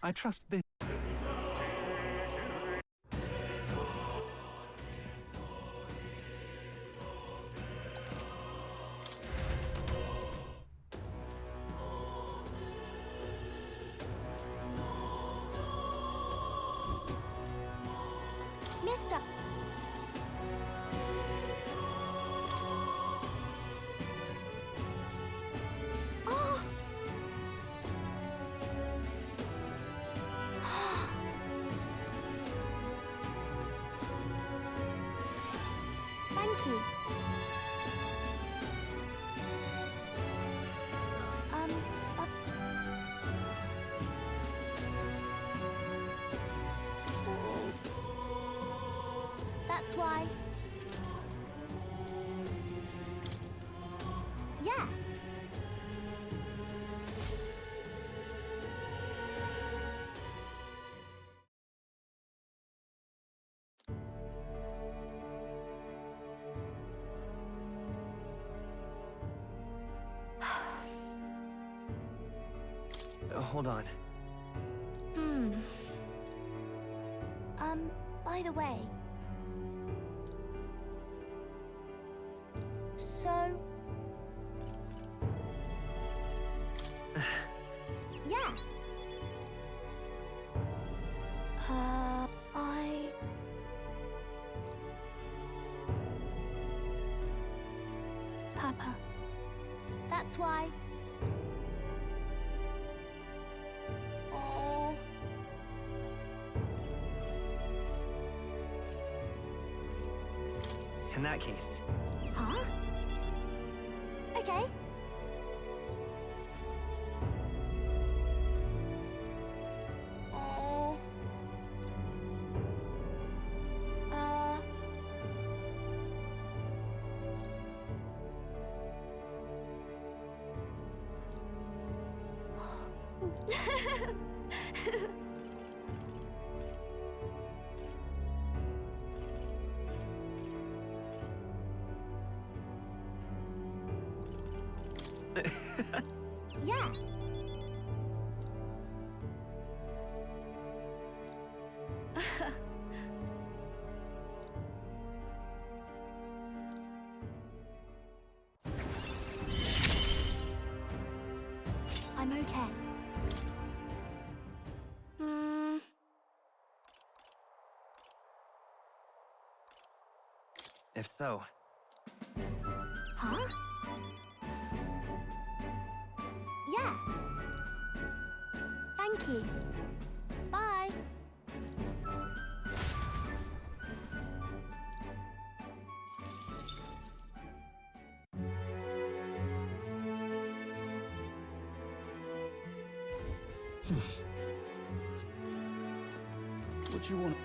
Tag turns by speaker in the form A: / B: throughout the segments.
A: I trust this.
B: Mister. Oh! Thank you. But... That's why... Yeah.
C: Hold on.
B: By the way... So... Yeah. Papa. That's why... Oh...
C: In that case...
B: Huh? Okay. Oh... Yeah. I'm okay.
C: If so...
B: Huh? Yeah. Thank you. Bye.
A: What you want?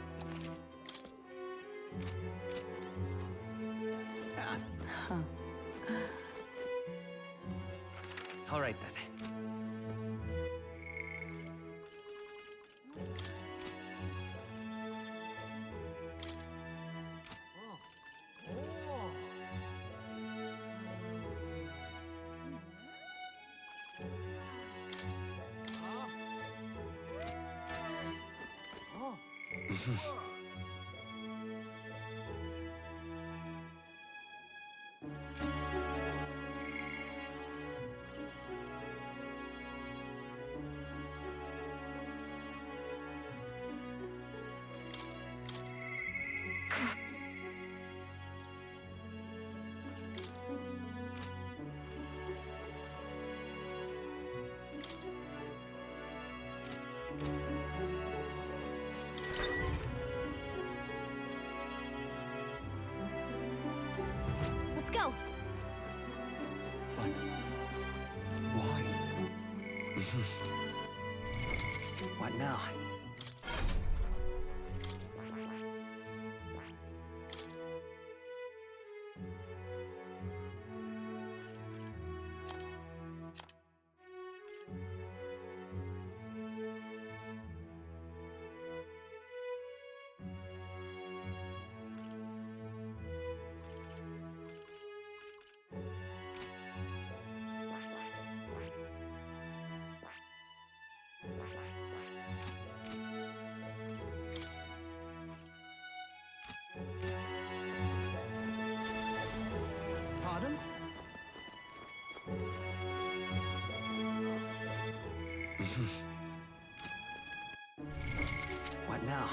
C: All right, then.
B: Let's go.
A: But... why?
C: What now? What now?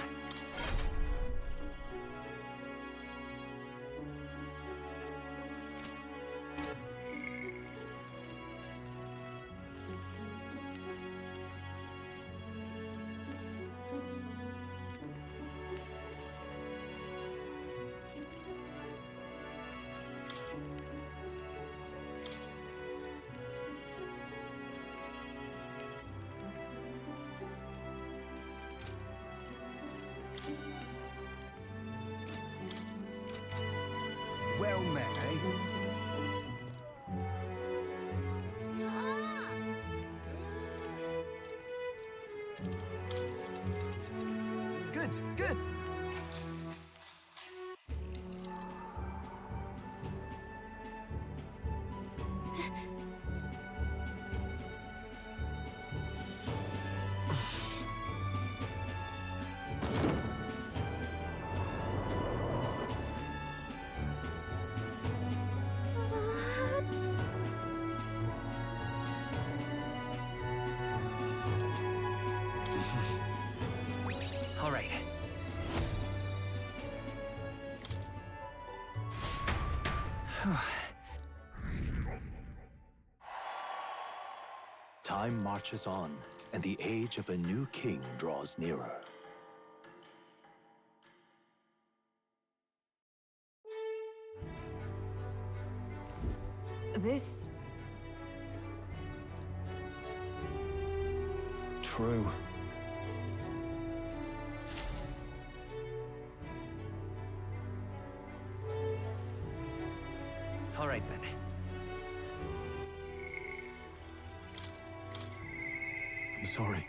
A: Well met, eh? Good, good.
C: All right.
D: Time marches on, and the age of a new king draws nearer.
E: This...
A: True.
C: All right then.
A: I'm sorry.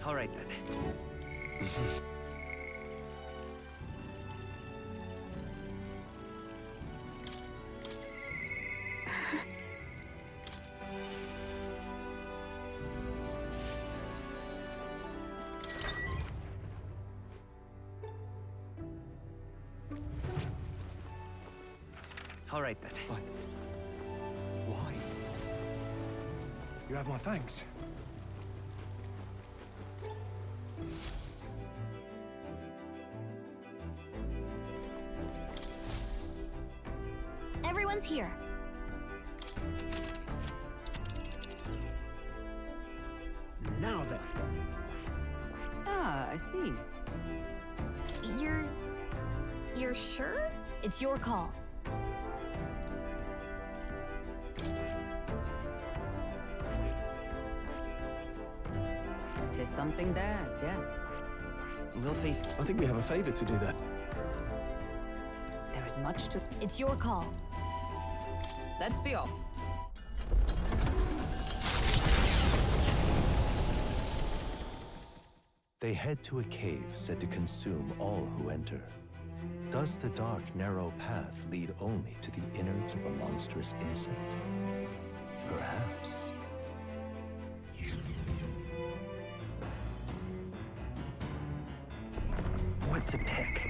C: All right then. All right then.
A: But why?
F: You have my thanks.
B: Everyone's here.
F: Now then.
E: Ah, I see.
B: You're sure? It's your call.
E: Tis something bad, yes.
C: We'll face.
F: I think we have a favor to do that.
E: There is much to...
B: It's your call.
E: Let's be off.
D: They head to a cave said to consume all who enter. Does the dark, narrow path lead only to the innards of a monstrous insect? Perhaps.
C: What to pick?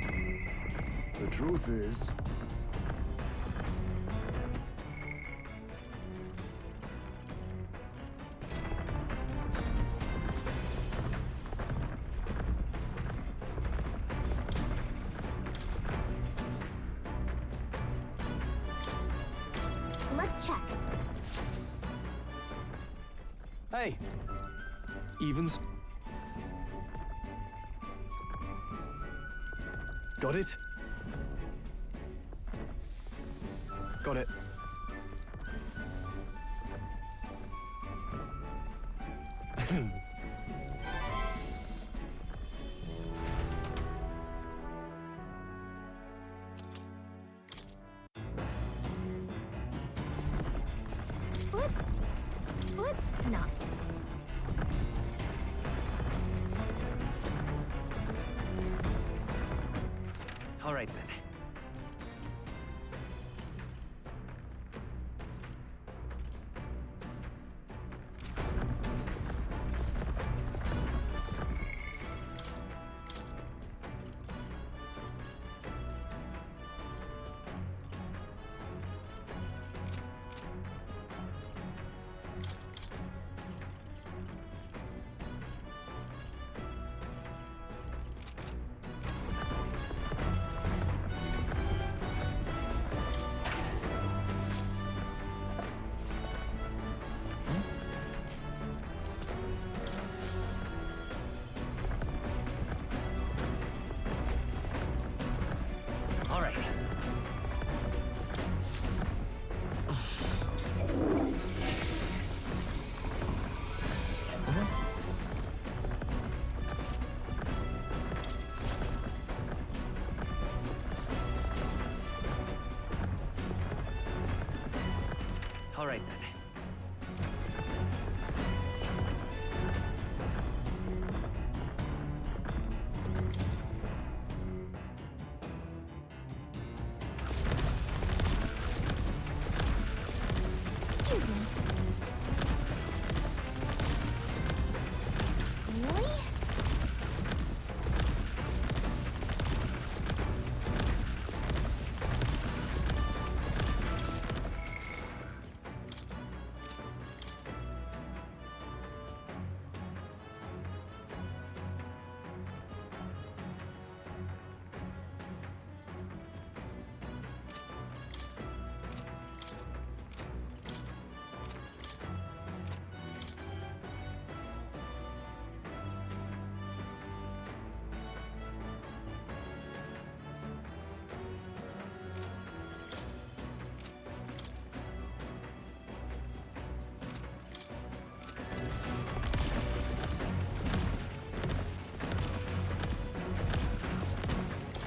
G: The truth is,
B: Let's check.
F: Hey. Evens. Got it? Got it.
B: Let's not.
C: All right then. All right then.
B: Excuse me. Really?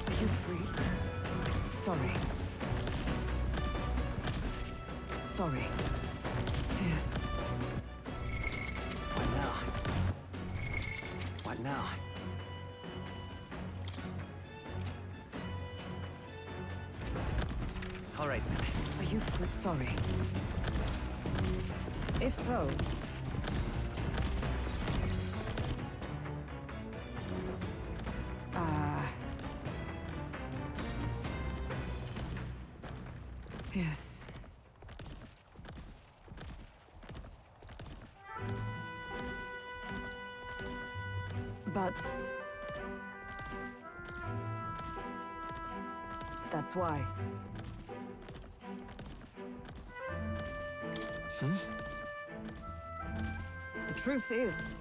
E: Are you free? Sorry. Sorry. Yes.
C: What now? What now? All right then.
E: Are you free? Sorry. If so... Yes. But... That's why. The truth is...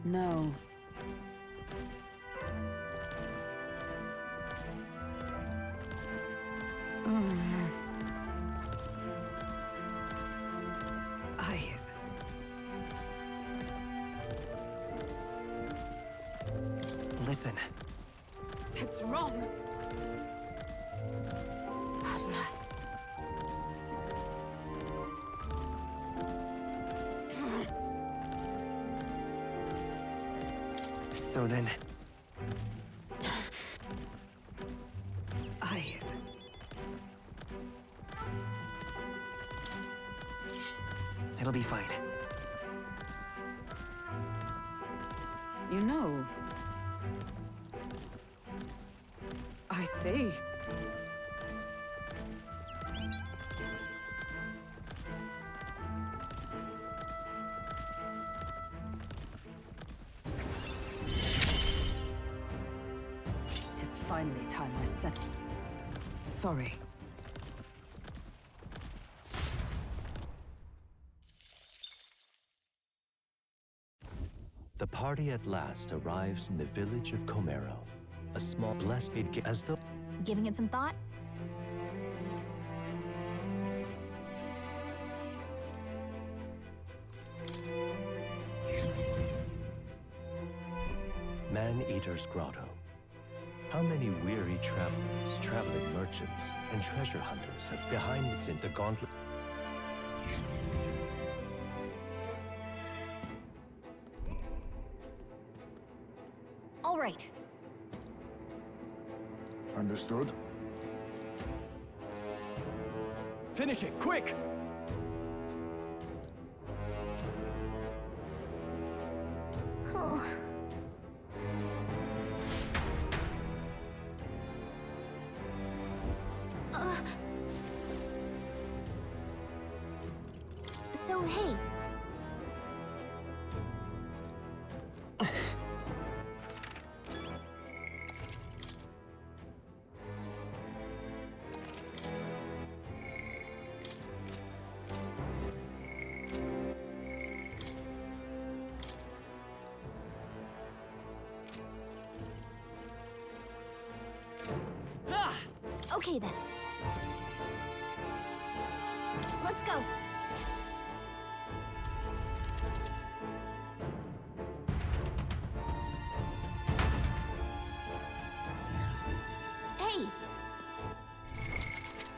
E: No.
C: Listen.
E: It's wrong. Alas.
C: So then... It'll be fine.
E: You know... I see. It is finally time I set. Sorry.
D: The party at last arrives in the village of Comero, a small blessed as the...
B: Giving it some thought?
D: Man-Eater's Grotto. How many weary travelers, traveling merchants, and treasure hunters have behind its in the gauntlet?
B: All right.
G: Understood?
F: Finish it, quick!
B: Oh. So, hey. Okay then. let's go. Hey,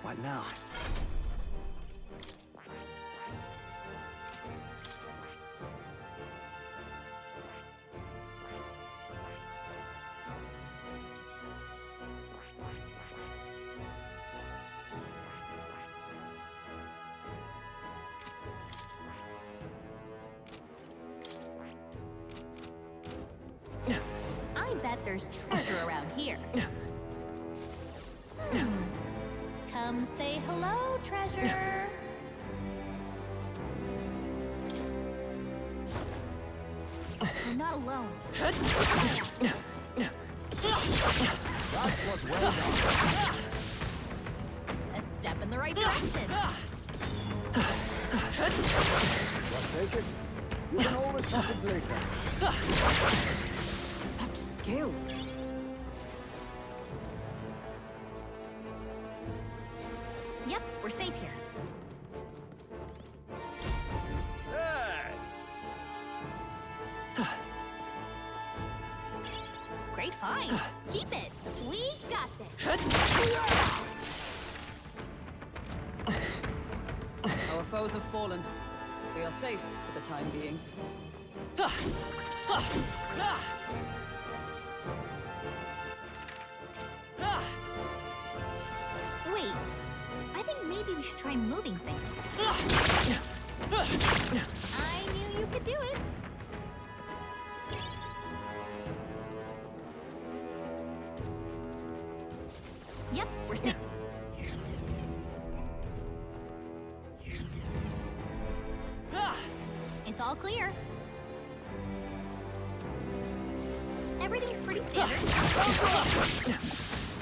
C: What now?
B: I bet there's treasure around here. Hmm. Come say hello, treasure. You're not alone.
A: That was well done.
B: A step in the right direction.
G: Just take it. You can always toss it later.
E: Such skill.
B: Yep, we're safe here. Great find. Keep it. We got this.
E: Our foes have fallen. We are safe for the time being.
B: Wait, I think maybe we should try moving things. I knew you could do it. Yep, we're safe. It's all clear. Everything's pretty standard.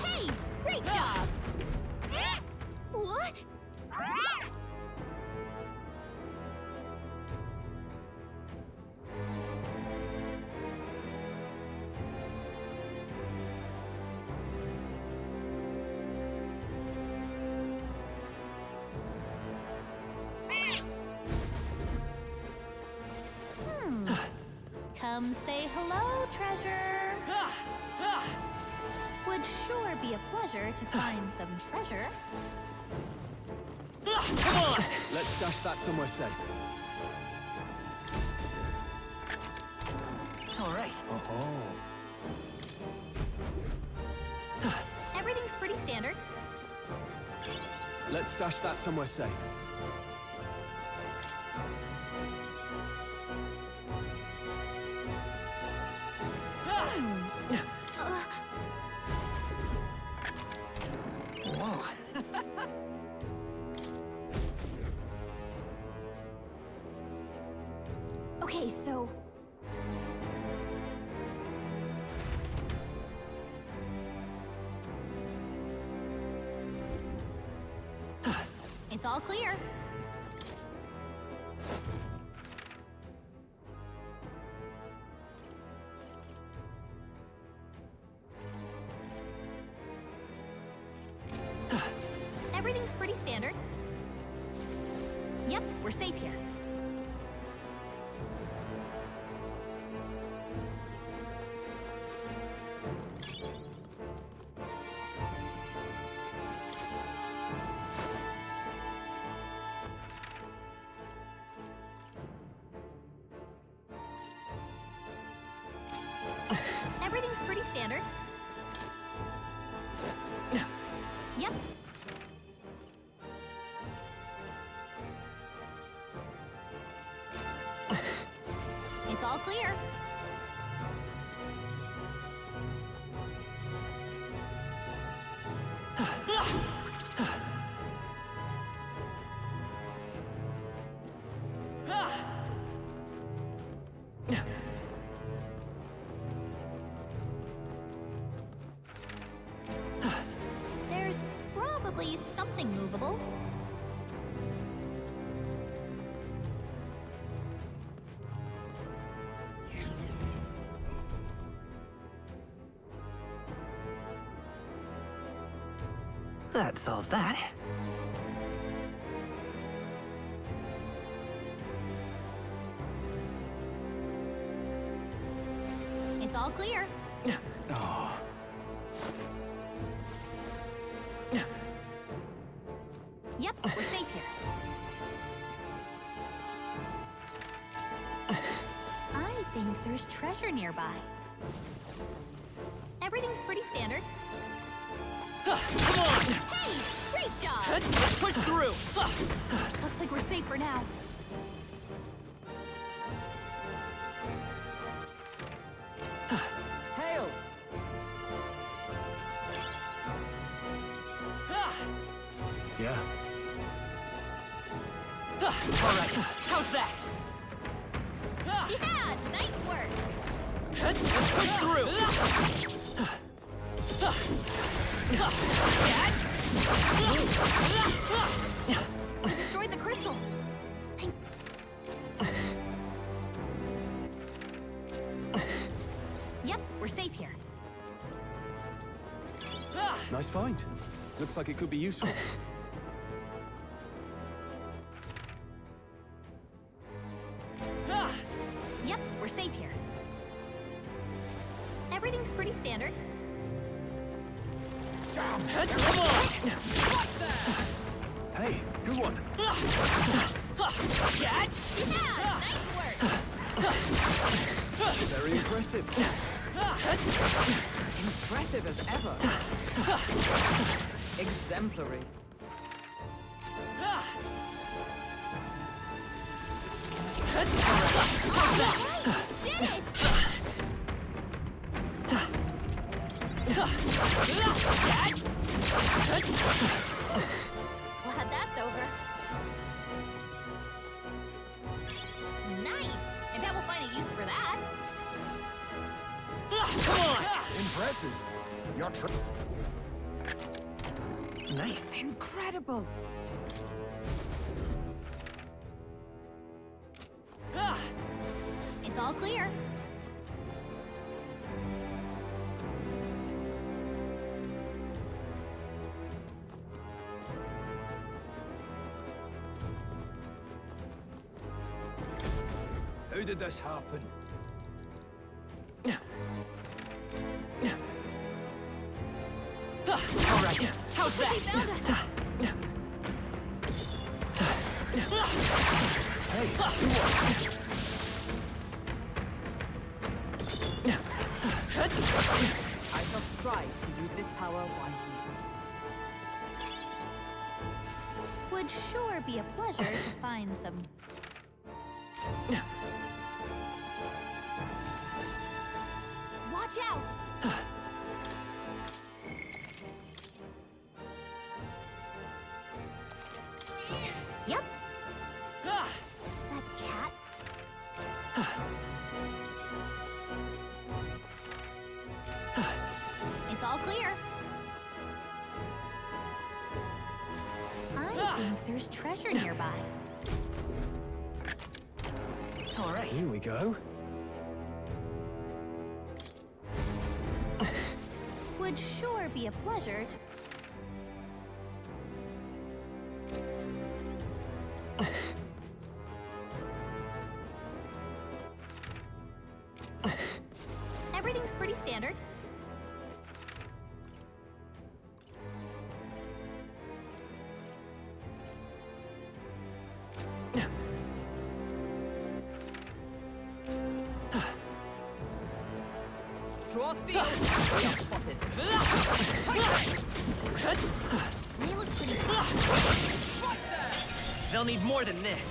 B: Hey, great job. What? Come say hello, treasure. Would sure be a pleasure to find some treasure.
F: Come on! Let's stash that somewhere safe.
C: All right.
G: Oh.
B: Everything's pretty standard.
F: Let's stash that somewhere safe.
C: Whoa.
B: Okay, so... It's all clear. Everything's pretty standard. Yep, we're safe here. Everything's pretty standard. Yep. It's all clear. There's probably something movable.
C: That solves that.
B: all clear.
F: Oh.
B: Yep, we're safe here. I think there's treasure nearby. Everything's pretty standard.
H: Come on!
B: Hey, great job!
H: Let's push through!
B: Looks like we're safe for now.
E: Hail!
F: Yeah.
H: All right, how's that?
B: Yeah, nice work.
H: Let's push through!
B: We destroyed the crystal. Yep, we're safe here.
F: Nice find. Looks like it could be useful.
B: Yep, we're safe here. Everything's pretty standard.
H: Come on!
F: Hey, good one.
B: Yeah, nice work.
F: Very impressive.
E: Impressive as ever. Exemplary.
B: Did it! Glad that's over. Nice! I bet we'll find a use for that.
H: Come on!
G: Impressive. You're
C: Nice.
E: Incredible.
B: It's all clear.
F: How did this happen?
H: All right, how's
B: He
H: that?
B: found us.
F: Hey, good one.
E: I shall strive to use this power wisely.
B: Would sure be a pleasure to find some. Watch out! Yep, that cat. It's all clear. I think there's treasure nearby.
C: All right.
F: Here we go.
B: Would sure be a pleasure to. Everything's pretty standard.
E: Draw steel. We are spotted.
B: They look pretty tough.
H: They'll need more than this.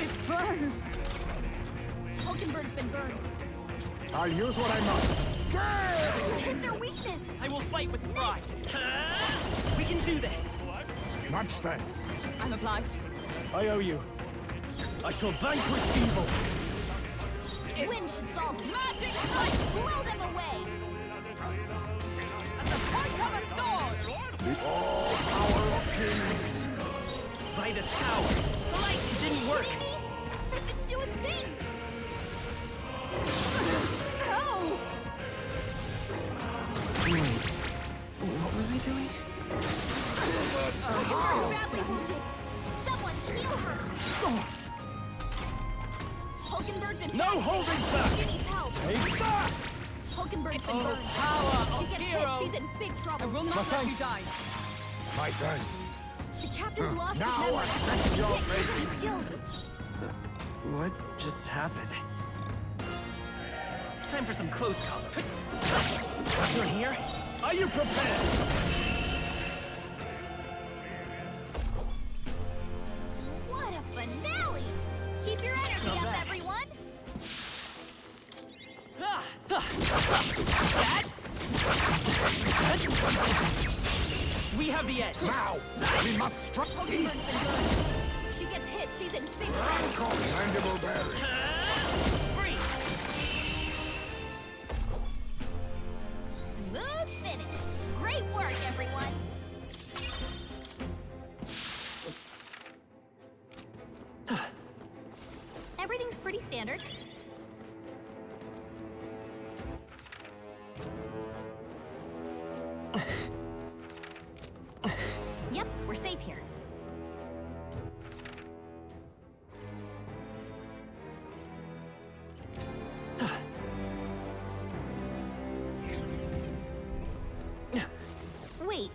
E: It burns.
B: Hulkenberg's been burned.
G: I'll use what I must.
B: You hit their weakness.
H: I will fight with pride. We can do this.
G: Much thanks.
E: I'm obliged.
F: I owe you.
H: I shall vanquish evil.
B: Wind should solve magic. Let's blow them away.
E: At the point of a sword.
G: The all power of kings.
H: By the power. The light didn't work.
B: Kidding me? That didn't do a thing.
E: How?
C: Wait. What was I doing?
F: No holding back!
B: She needs help.
F: Take that!
B: Hulkenberg's been
C: Oh,
B: burned.
C: power
B: She
C: of
B: gets
C: heroes!
B: hit, she's in big
C: I
B: trouble.
C: will not
F: My
C: let you
F: thanks.
C: die.
G: My thanks.
B: The captain's lost his
G: Now
B: memory.
G: accept
B: He
G: your
B: can't use
G: fate.
B: his skills.
H: What just happened? Time for some close combat. You're here?
F: Are you prepared?
B: What a finale! Keep your energy up,
C: bad.
B: everyone.
H: We have the edge.
G: Now, we must strike.
B: Hulkenberg's been burned. She gets hit, she's in big trouble.
G: Mandible berry.
H: Free.
B: Smooth finish. Great work, everyone. Everything's pretty standard. Yep, we're safe here. Wait,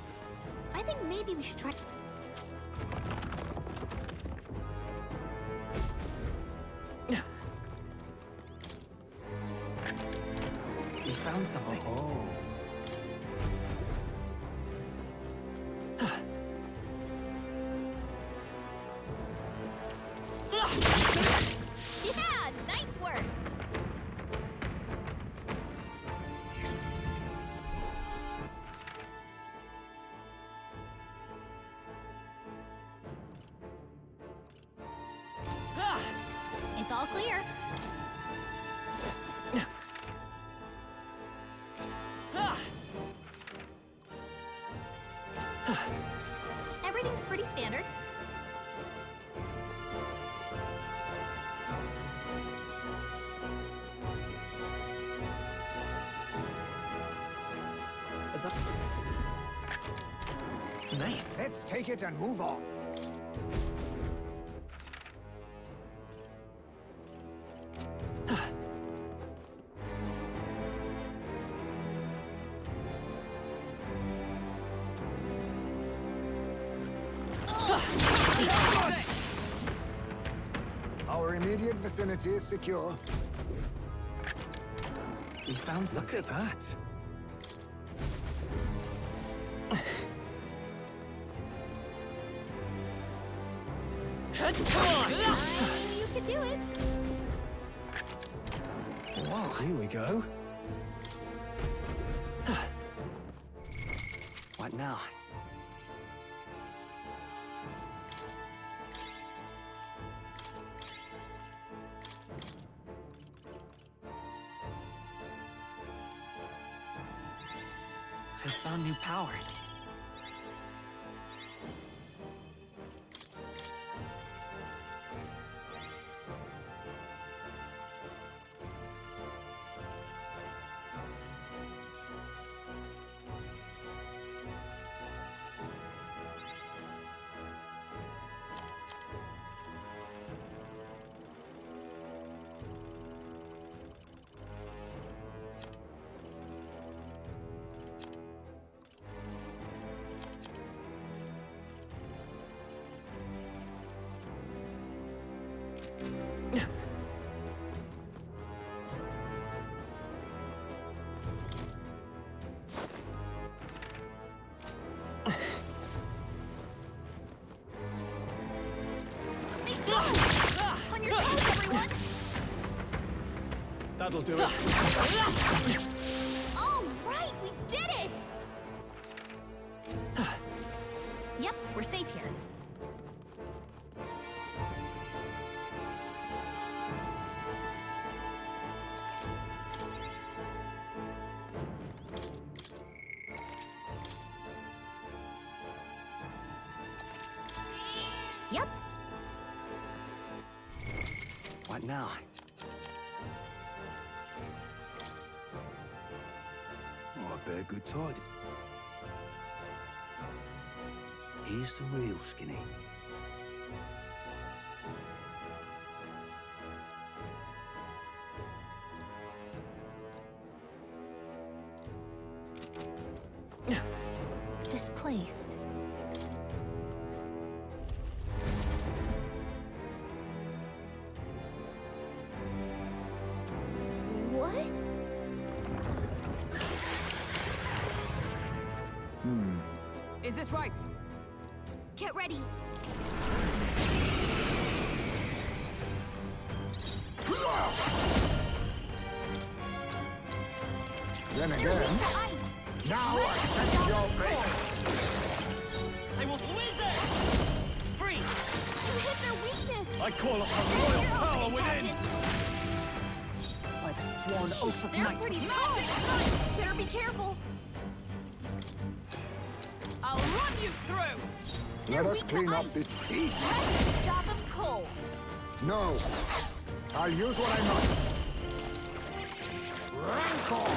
B: I think maybe we should try.
H: We found something.
G: Oh.
B: Yeah, nice work. It's all clear. Everything's pretty standard.
H: Nice.
G: Let's take it and move on. Our immediate vicinity is secure.
H: We found something.
F: Look at that.
B: You could do it.
F: Wow, here we go.
H: What now? I found new power.
B: On your toes, everyone!
F: That'll do it.
B: All right, we did it! Yep, we're safe here. Yep.
H: What now?
F: Oh, I bear good tidings. Here's the real skinny.
B: place. What?
E: Is this right?
B: Get ready.
G: Then
B: They're
G: again,
B: weak to ice.
G: now
B: Let's
G: accept
B: stop
G: your
B: them
G: fate.
B: cold.
H: I will wizard! Free!
B: You hit their weakness.
F: I call upon
B: There's
F: royal
B: your
F: power
B: opening,
F: within!
B: Captain.
E: By the sworn oath of
B: They're
E: night.
B: pretty tough. Better be careful.
H: I'll run you through!
G: Let us
B: weak to
G: clean up
B: ice.
G: this heat.
B: Let's stop them cold.
G: No. I'll use what I must. Rancor!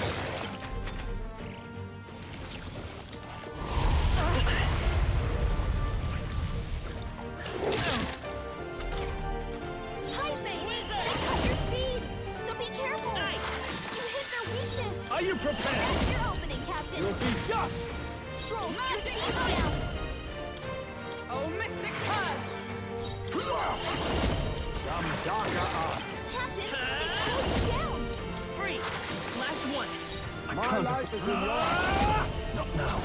B: Heisman, they cut your speed, so be careful. You hit their weakness.
F: Are you prepared?
B: That's your opening, Captain.
F: You'll be dust!
B: Stroll, your speed's down.
H: Oh, Mystic Curse!
G: Some darker arts.
B: Captain, they slowed you down.
H: Free! Last one!
G: My life is in your hands.
F: Not now.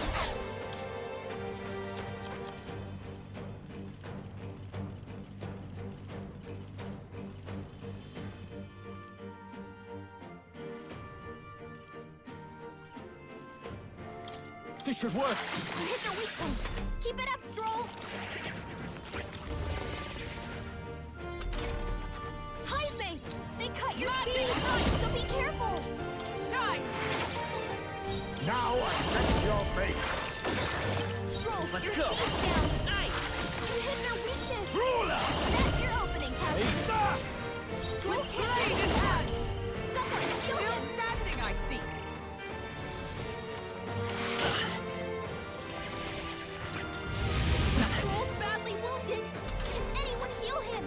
F: This should work.
B: You hit their weak point. Keep it up, Stroll. Heisman, they cut your speed, so be careful.
H: Shine!
G: Now accept your fate.
B: Stroll,
H: Let's
B: your
H: go.
B: speed's down.
H: Ice!
B: You hit their weakness.
F: Ruler!
B: That's your opening, Captain.
F: Take that!
B: Stroll can't take his hand. Someone kill
H: Still
B: him.
H: standing, I see.
B: Stroll's badly wounded. Can anyone heal him?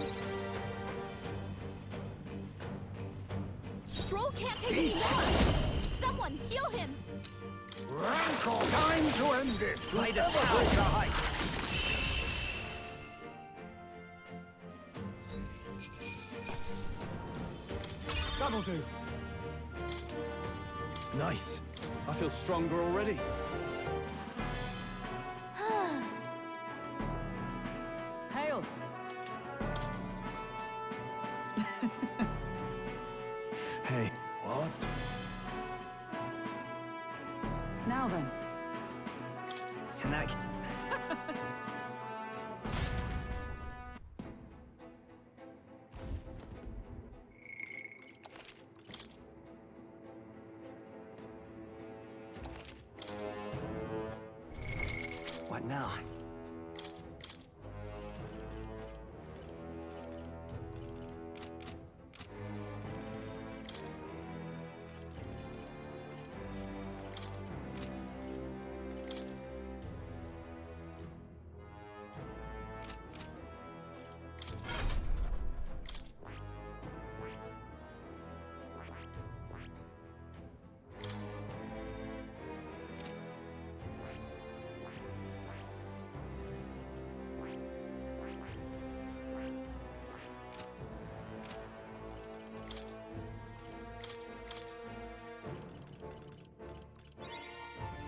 B: Stroll can't take any more. Someone heal him.
G: Rancor! Time to end this. To
H: Might
G: ever
H: as well.
G: greater heights.
F: That'll do. Nice. I feel stronger already.
E: Hail!
F: Hey.
G: What?
E: Now then.
F: Can I... What now?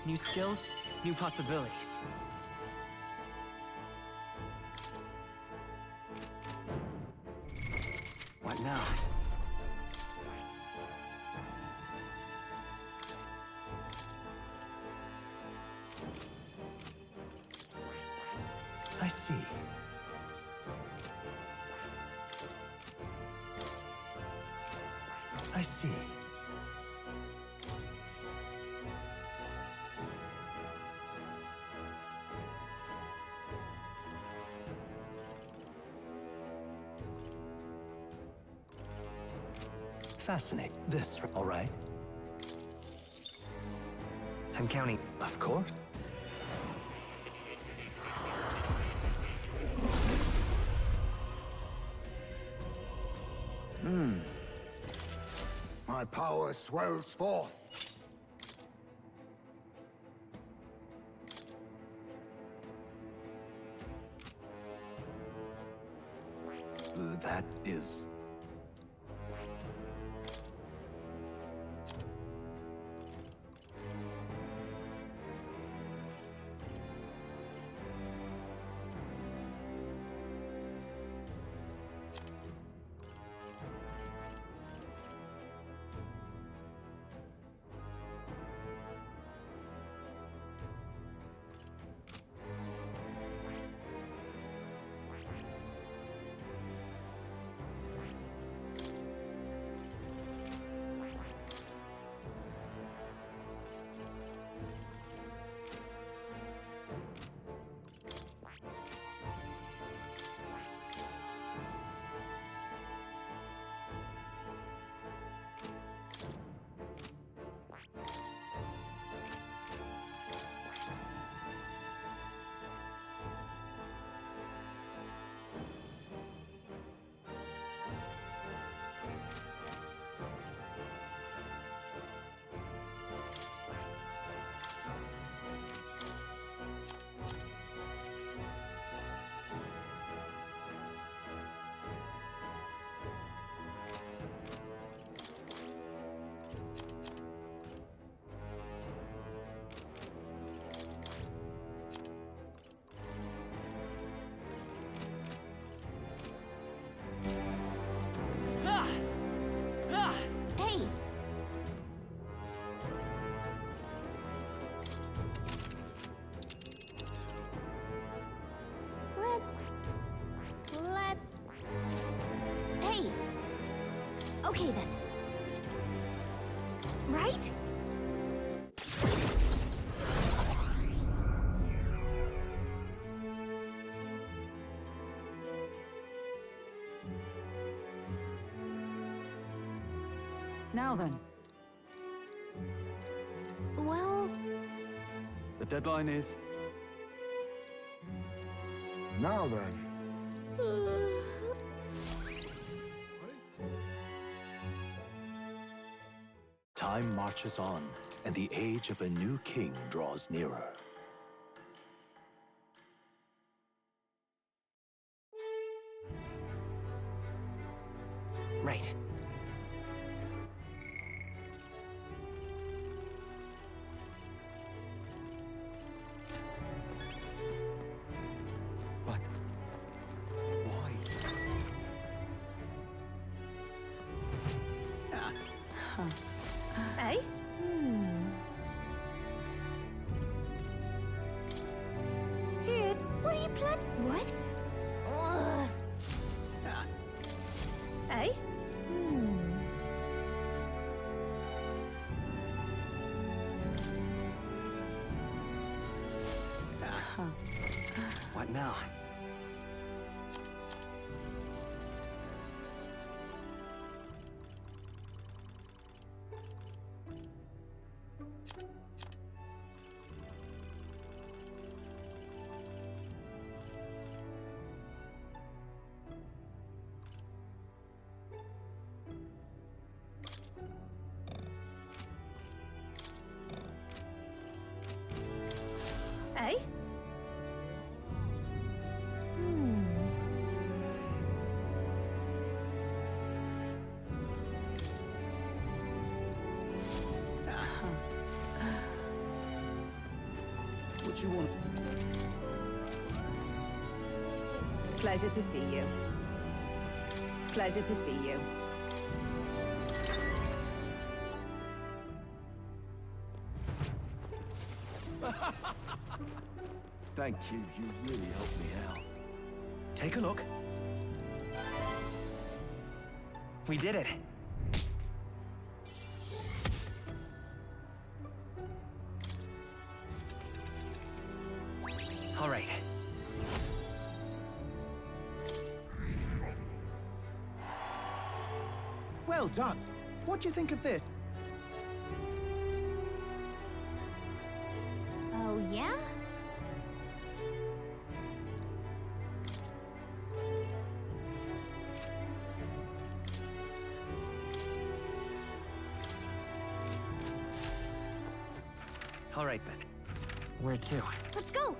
H: New skills, new possibilities.
F: What now? I see. I see. Fascinating. This, all right? I'm counting. Of course.
G: My power swells forth.
F: That is...
B: Hey! Let's... Hey! Okay then. Right?
E: Now then.
B: Well...
I: The deadline is...
G: Now then.
D: Time marches on, and the age of a new king draws nearer.
F: Right. But... why?
B: Hey? Dude, what are you What? Hey?
F: What now?
B: Hey?
F: What you want?
E: Pleasure to see you. Pleasure to see you.
G: Thank you. You really helped me out.
F: Take a look. We did it. All right.
H: Well done. What do you think of this?
B: Oh, yeah?
F: All right, then. Where to?
B: Let's go!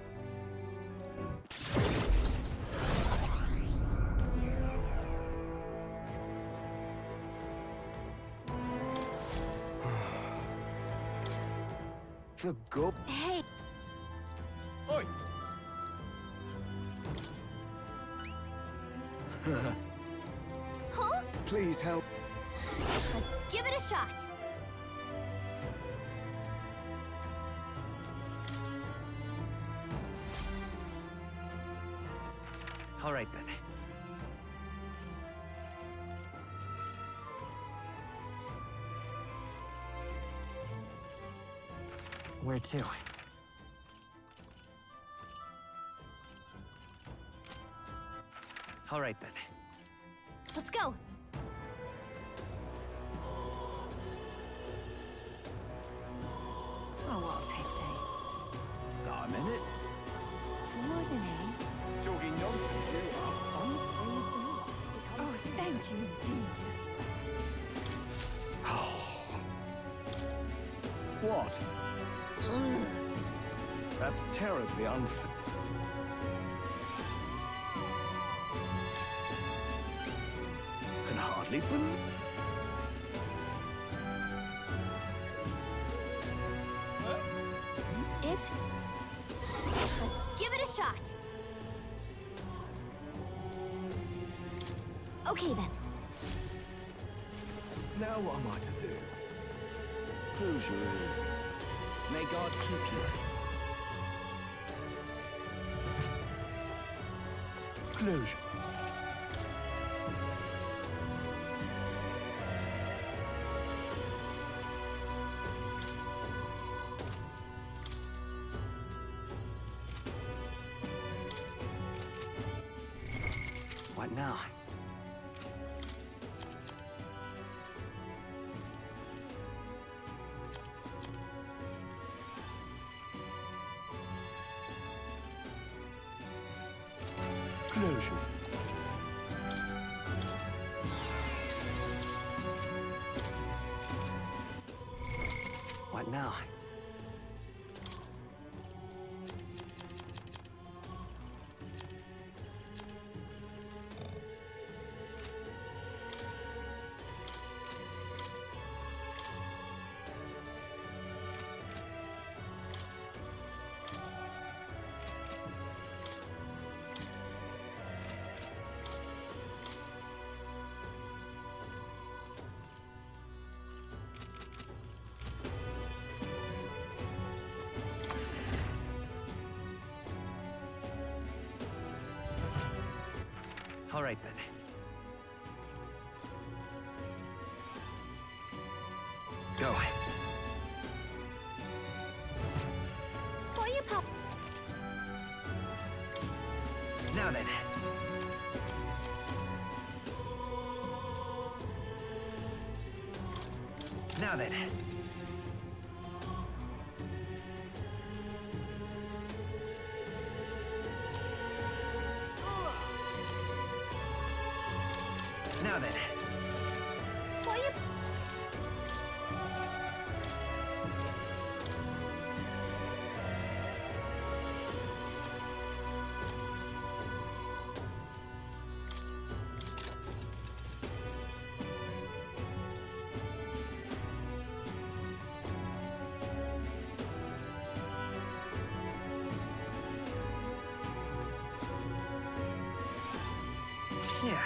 I: The go.
B: Hey,
G: Oi!
B: huh?
I: Please help.
B: Let's give it a shot.
F: All right then. Where to? All right then.
B: Let's go.
E: Oh, what a pity.
G: Got a minute?
B: Extraordinary.
G: Talking nonsense, you are.
B: Some praise the Lord. Oh, thank you, indeed.
I: What? That's terribly unfair. Can hardly believe.
B: Let's give it a shot. Okay then.
G: Now what am I to do?
H: Close your ear. May God keep you.
G: Close.
F: What now?
G: Closure.
F: What now? All right then. Go.
B: For you, Pop.
F: Now then. Now then. Now then.
B: For you.
F: Yeah.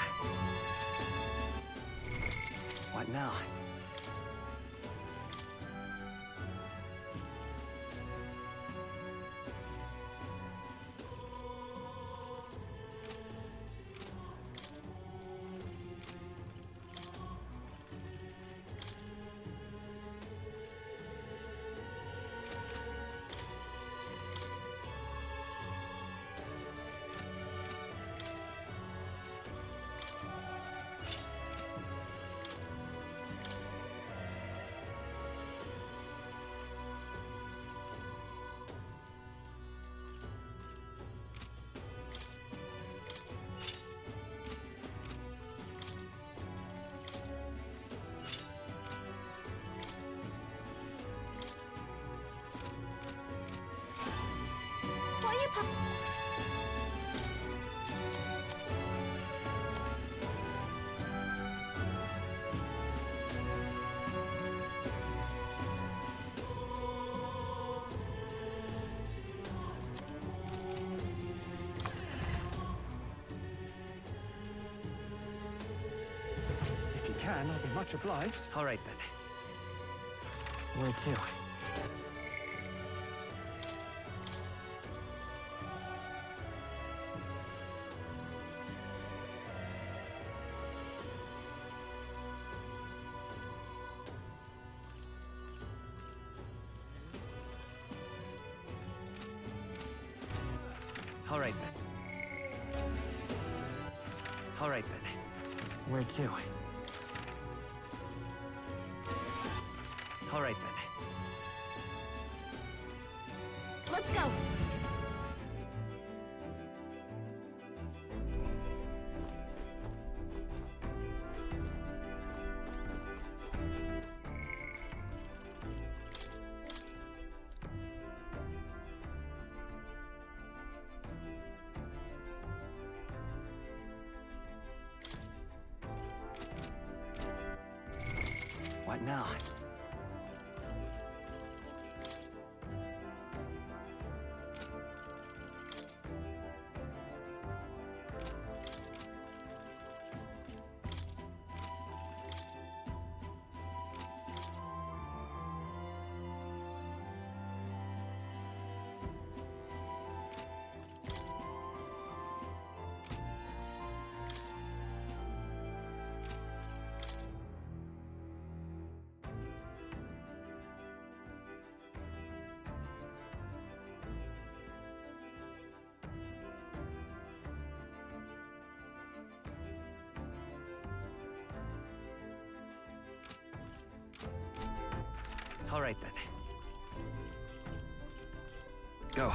F: What now?
I: can, I'll be much obliged.
F: All right, then. Where to? All right, then. All right, then. Where to? All right, then.
B: Let's go.
F: What now? All right, then. Go.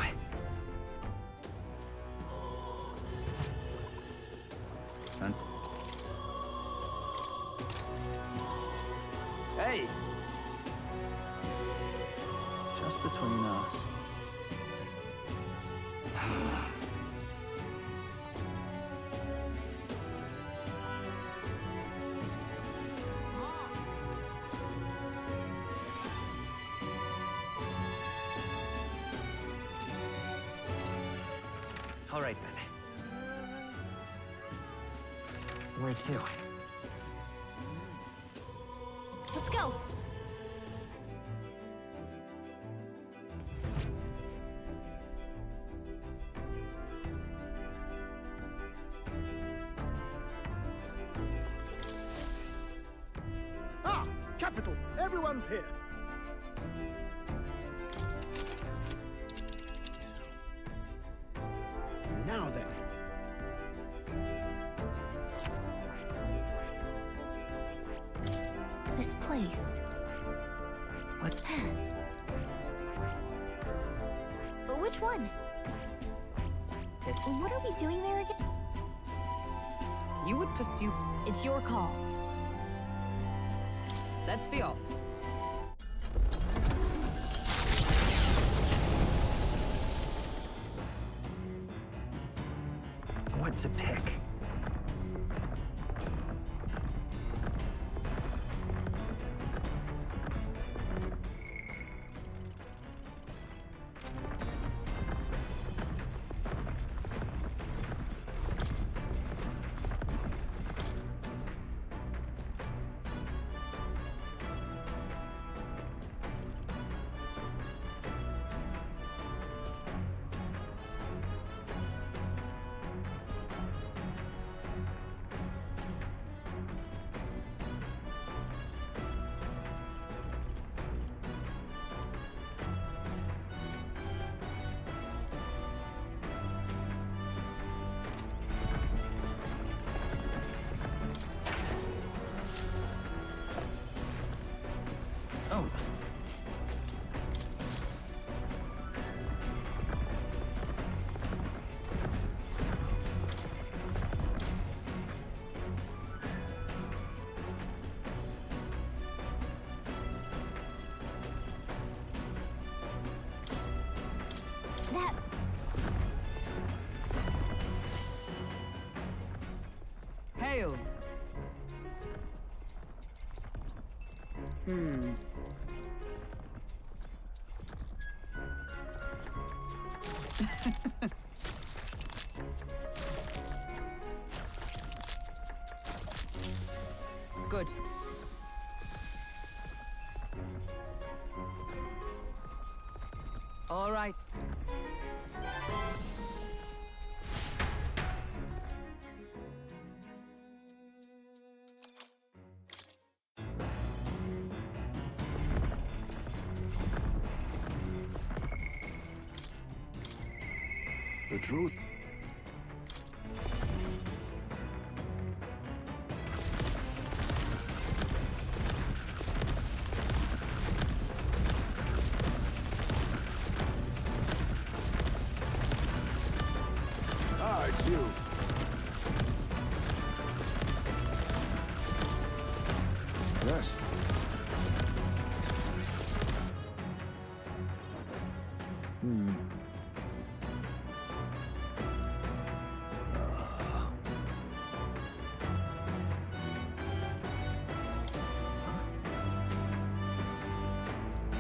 I: And... Hey! Just between us.
F: All right, then. Where to?
B: Let's go.
G: Ah, capital. Everyone's here. Now then.
B: This place.
F: What?
B: Which one? What are we doing there again?
E: You would pursue...
B: It's your call.
E: Let's be off.
F: What to pick? Oh.
B: That...
E: Hail! Good. All right.
G: The truth. Ah, it's you. Yes.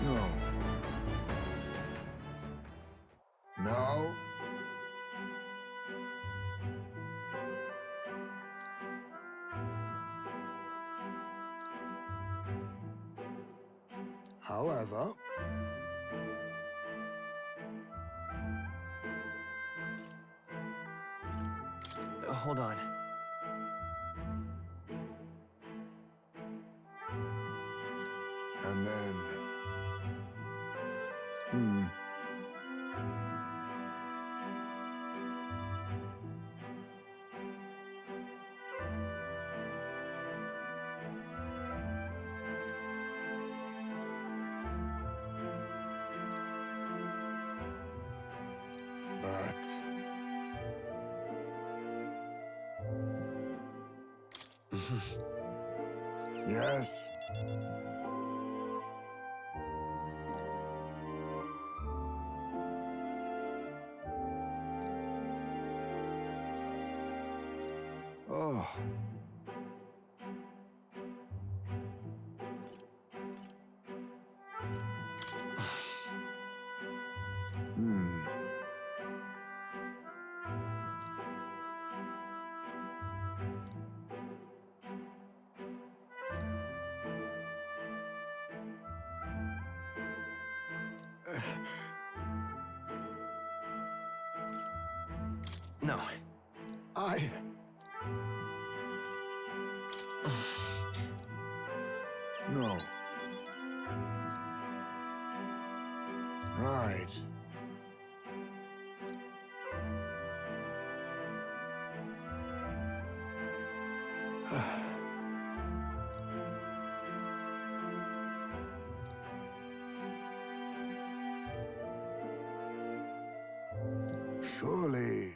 G: No. No. However,
F: Hold on.
G: and then... But... Yes. Oh.
F: No.
G: I... No. Right. Surely.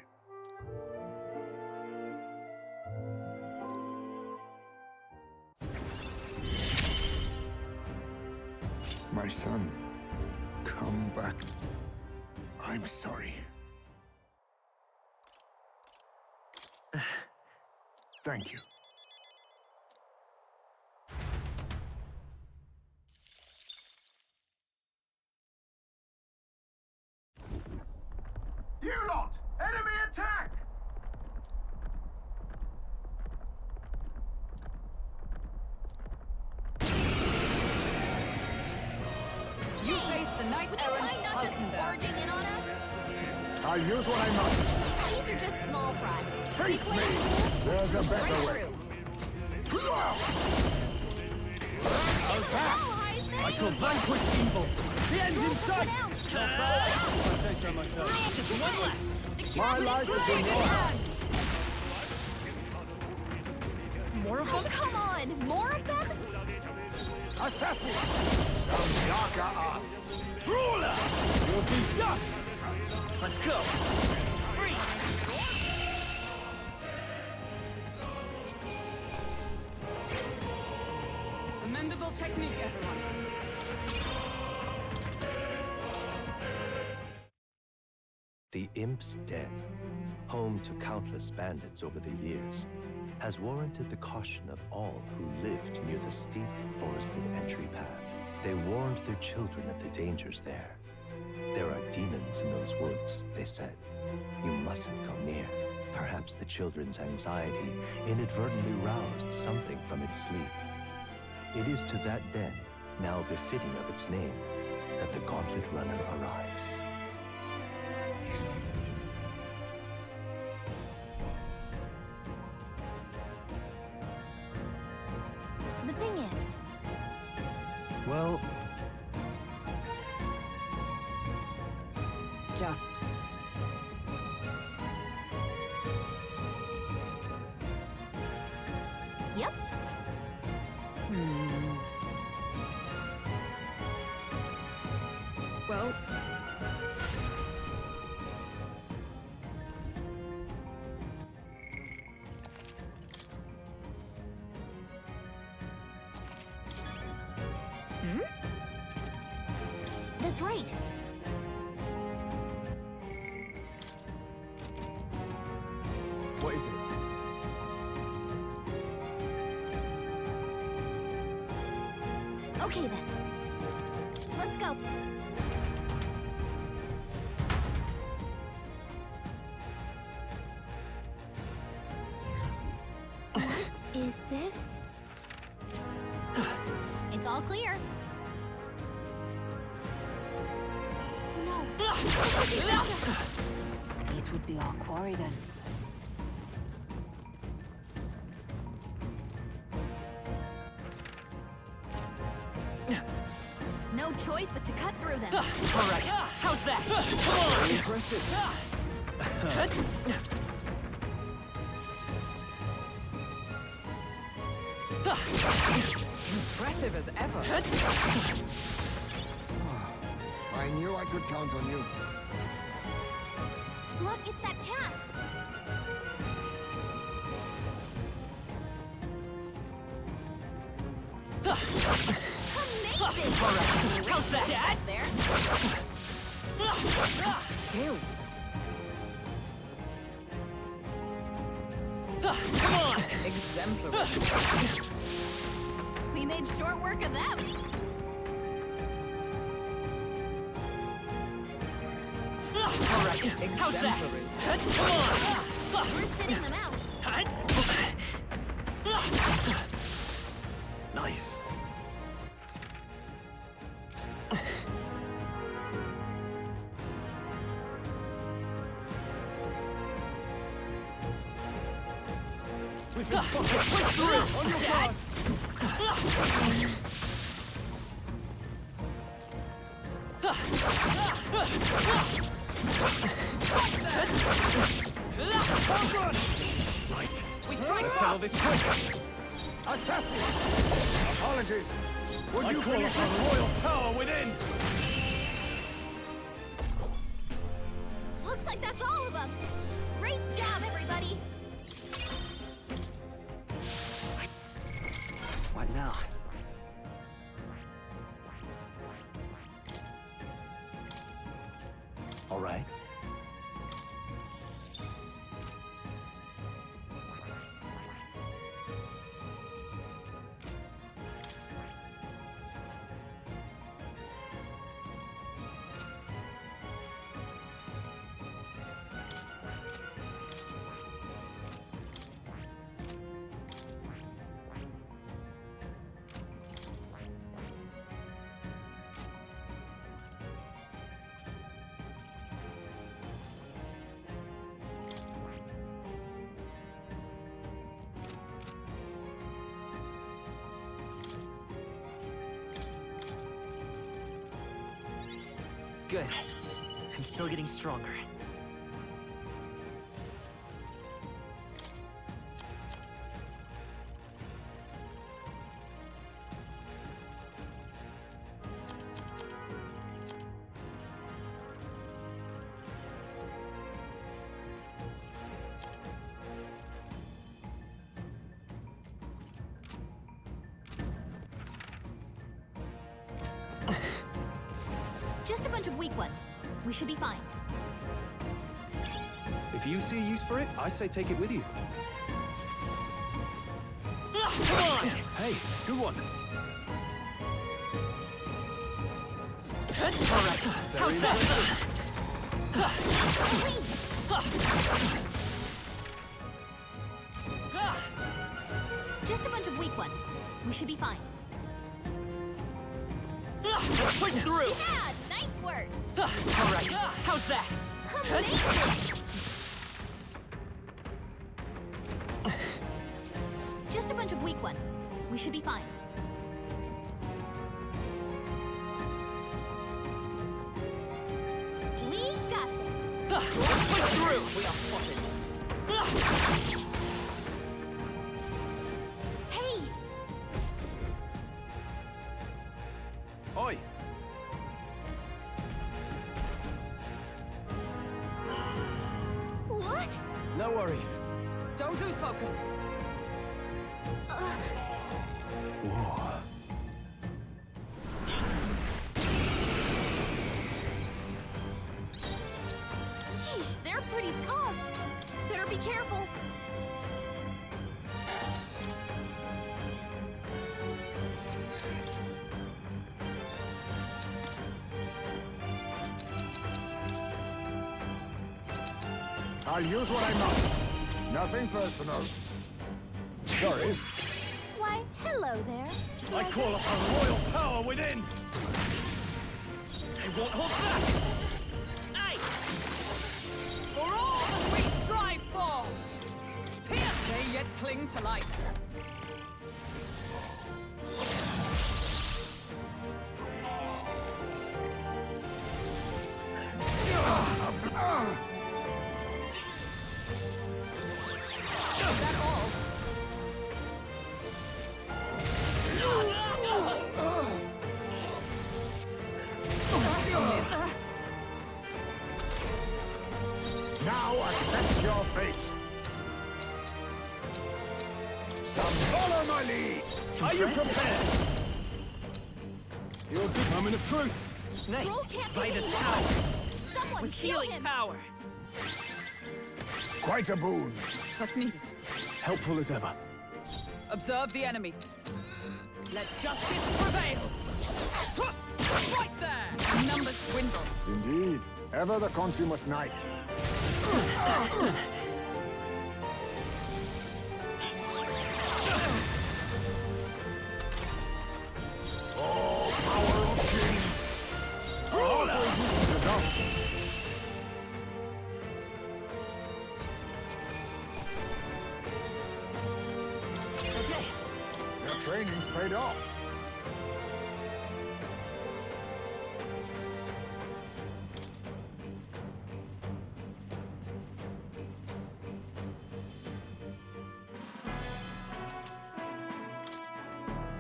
G: My son, come back. I'm sorry. Thank you.
A: You lot! Enemy attack!
E: You face the knight
B: Would you
E: errant
B: mind not just
E: Hulkenberg.
B: barging in on us?
G: I'll use what I must.
B: These are just small fry.
G: Face me! There's a better
B: Right
G: way.
B: through.
G: How's that?
B: I shall
I: Vanquish evil. The end's in sight.
B: down.
I: I say so myself.
B: Just one left. The
G: My
B: javelin
G: life is in
B: dragon
G: your
B: hand.
E: More of
B: Oh,
E: them?
B: come on! More of them?
G: Assassin! Some darker arts.
I: Brawler! You'll be dust!
F: Let's go. Free.
E: Commendable technique, everyone.
D: The Imp's Den, home to countless bandits over the years, has warranted the caution of all who lived near the steep, forested entry path. They warned their children of the dangers there. There are demons in those woods, they said. You mustn't go near. Perhaps the children's anxiety inadvertently roused something from its sleep. It is to that den, now befitting of its name, that the Gauntlet Runner arrives.
B: The thing is,
D: Well,
E: Just...
B: yep.
E: Well...
B: That's right.
G: What is it?
B: Okay then. Let's go. What is this? It's all clear. No.
E: These would be our quarry then.
B: No choice but to cut through them.
F: All right. How's that? Come on.
G: Impressive.
E: Impressive as ever.
G: I knew I could count on you.
B: Look, it's that cat. Amazing!
F: All right. How's that?
B: There.
E: Ew.
F: Come on.
E: Exemplary.
B: We made short work of them.
F: All right. How's that? Come on.
B: We're spitting them out.
D: nice.
I: We've been spotted. On your guard.
D: Right.
F: We strike
I: Let's settle this quick.
G: Assassin! Apologies. Would
I: I
G: you
I: call
G: please...
I: upon royal power within.
B: Looks like that's all of them. Great job, everybody.
F: What now?
D: All right.
F: Good. I'm still getting stronger.
B: Just a bunch of weak ones. We should be fine.
I: If you see a use for it, I say take it with you.
F: Come on!
I: Hey, good one.
F: All right. How's that?
B: Just a bunch of weak ones. We should be fine.
F: Let's push through!
B: Yeah, nice work.
F: All right, how's that?
B: Amazing. Just a bunch of weak ones. We should be fine. We got this.
F: Let's push through! We are spotted.
B: Hey,
I: Oi!
B: what?
I: No worries.
E: Don't lose focus.
I: Whoa.
B: Sheesh, they're pretty tough. Better be careful.
G: I'll use what I must. Nothing personal. Sorry.
B: Why, hello there.
I: I call upon royal power within!
F: They won't hold back! Aye!
E: For all that we strive for! Here they yet cling to life. Is that all?
G: Now accept your fate. Follow my lead.
I: Are you prepared? Your big moment of truth.
F: Nice!
B: Scroll can't be
F: Vitus
B: anymore.
F: power!
B: Someone
F: With
B: heal
F: healing
B: him.
F: power!
G: Quite a boon.
E: What's needed?
I: Helpful as ever.
E: Observe the enemy. Let justice prevail. Right there! Numbers dwindle.
G: Indeed. Ever the consummate knight. Oh, power of kings! Powerful uses enough.
F: Okay,
G: Your training's paid off.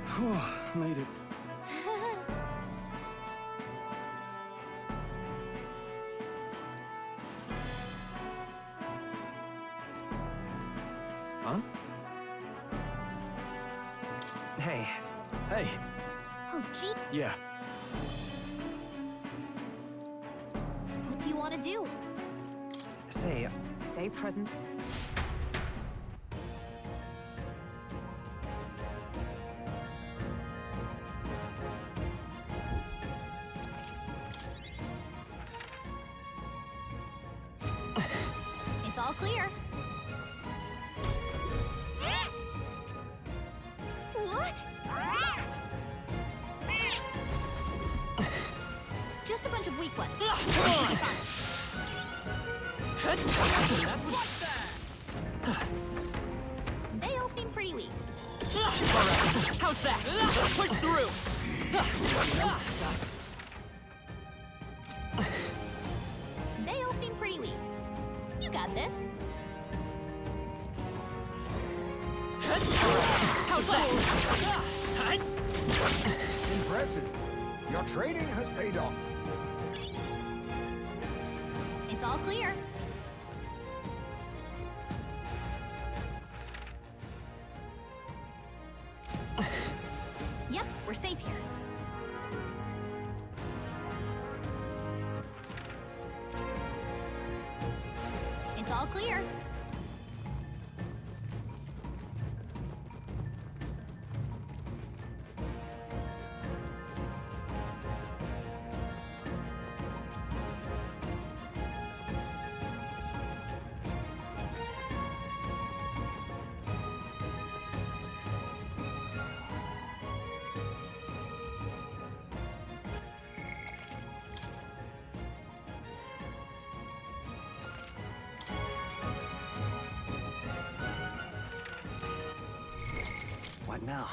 I: Phew, made it. Huh?
F: hey.
I: Hey.
B: Oh, gee.
I: Yeah.
B: What do you want to do?
F: Say,
E: Stay present.
B: It's all clear. What? Just a bunch of weak ones.
F: come
B: Should be
F: on!
B: fine. They all seem pretty weak.
F: Alright, how's that? Let's push through!
B: They all seem pretty weak. You got this.
F: How's that?
G: Impressive. Your training has paid off.
B: It's all clear. Yep, we're safe here. It's all clear.
F: start now.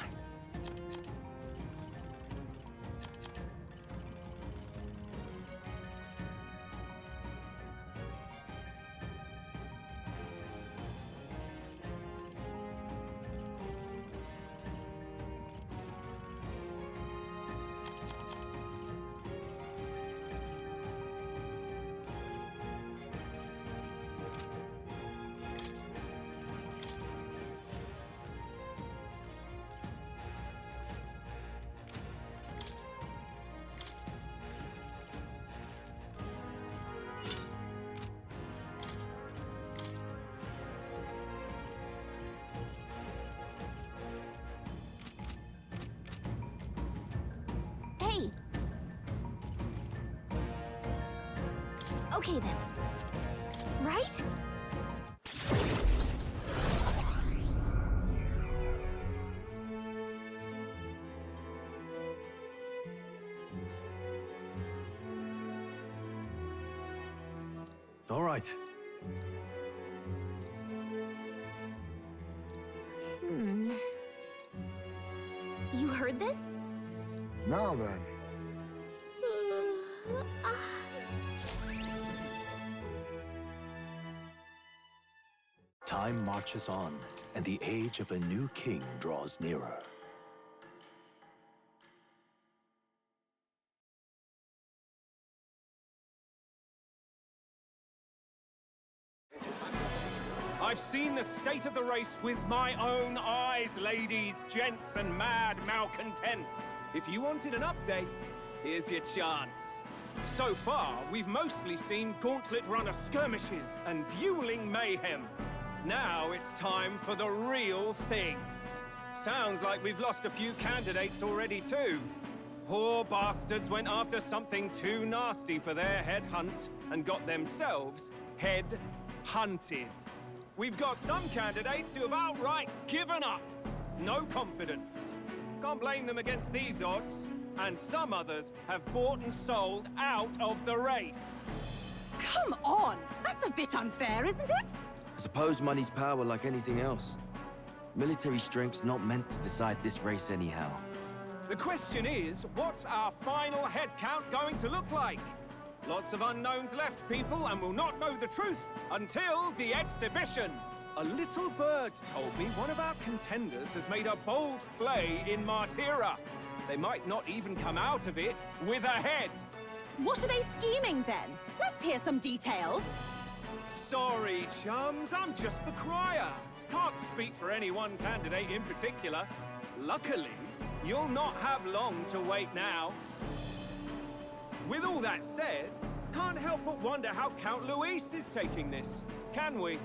B: Hey! Okay then. Right?
I: All right.
B: You heard this?
G: Now then.
D: Time marches on, and the age of a new king draws nearer.
J: I've seen the state of the race with my own eyes, ladies, gents, and mad malcontents. If you wanted an update, here's your chance. So far, we've mostly seen gauntlet runner skirmishes and dueling mayhem. Now it's time for the real thing. Sounds like we've lost a few candidates already too. Poor bastards went after something too nasty for their head hunt and got themselves head hunted. We've got some candidates who have outright given up. No confidence. Can't blame them against these odds. And some others have bought and sold out of the race.
E: Come on! That's a bit unfair, isn't it?
H: I suppose money's power like anything else. Military strength's not meant to decide this race anyhow.
J: The question is, what's our final head count going to look like? Lots of unknowns left, people, and we'll not know the truth until the exhibition. A little bird told me one of our contenders has made a bold play in Martira. They might not even come out of it with a head.
E: What are they scheming then? Let's hear some details.
J: Sorry, chums, I'm just the crier. Can't speak for any one candidate in particular. Luckily, you'll not have long to wait now. With all that said, can't help but wonder how Count Luis is taking this, can we?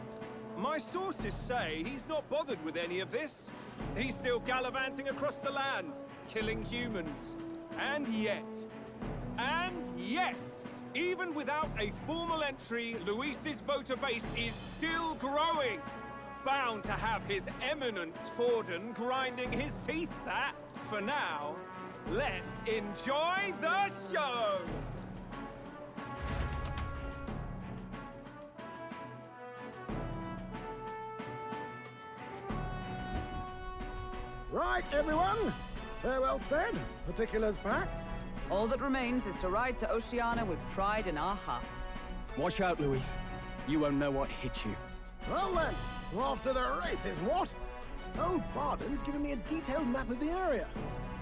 J: My sources say he's not bothered with any of this. He's still gallivanting across the land, killing humans. And yet, even without a formal entry, Luis's voter base is still growing. Bound to have His Eminence Forden grinding his teeth that, for now, let's enjoy the show!
I: Right, everyone. Farewell said, particulars packed.
E: All that remains is to ride to Oceania with pride in our hearts.
I: Watch out, Luis. You won't know what hit you. Well then, off to the races, what? Old Barden's given me a detailed map of the area.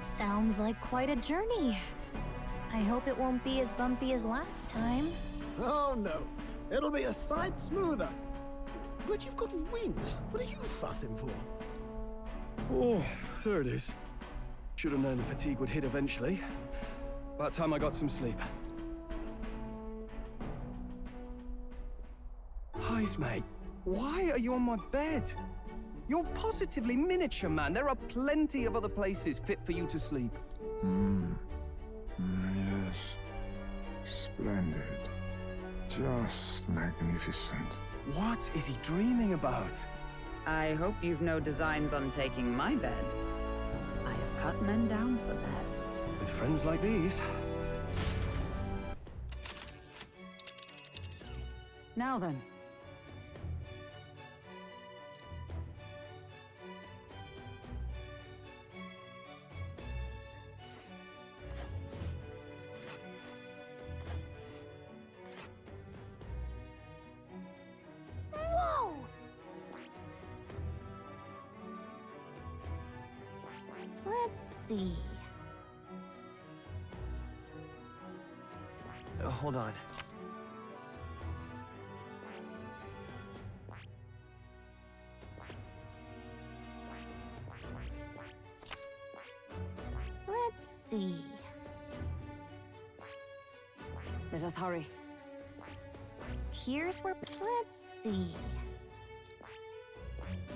B: Sounds like quite a journey. I hope it won't be as bumpy as last time.
I: Oh no, it'll be a sight smoother. But you've got wings. What are you fussing for? Oh, there it is. Should have known the fatigue would hit eventually. About time I got some sleep. Heis, mate. Why are you on my bed? You're positively miniature, man. There are plenty of other places fit for you to sleep.
G: Yes. Splendid. Just magnificent.
I: What is he dreaming about?
E: I hope you've no designs on taking my bed. I have cut men down for less.
I: With friends like these.
E: Now then.
B: Let's see.
F: Hold on.
B: Let's see.
E: Let us hurry.
B: Here's where. Let's see.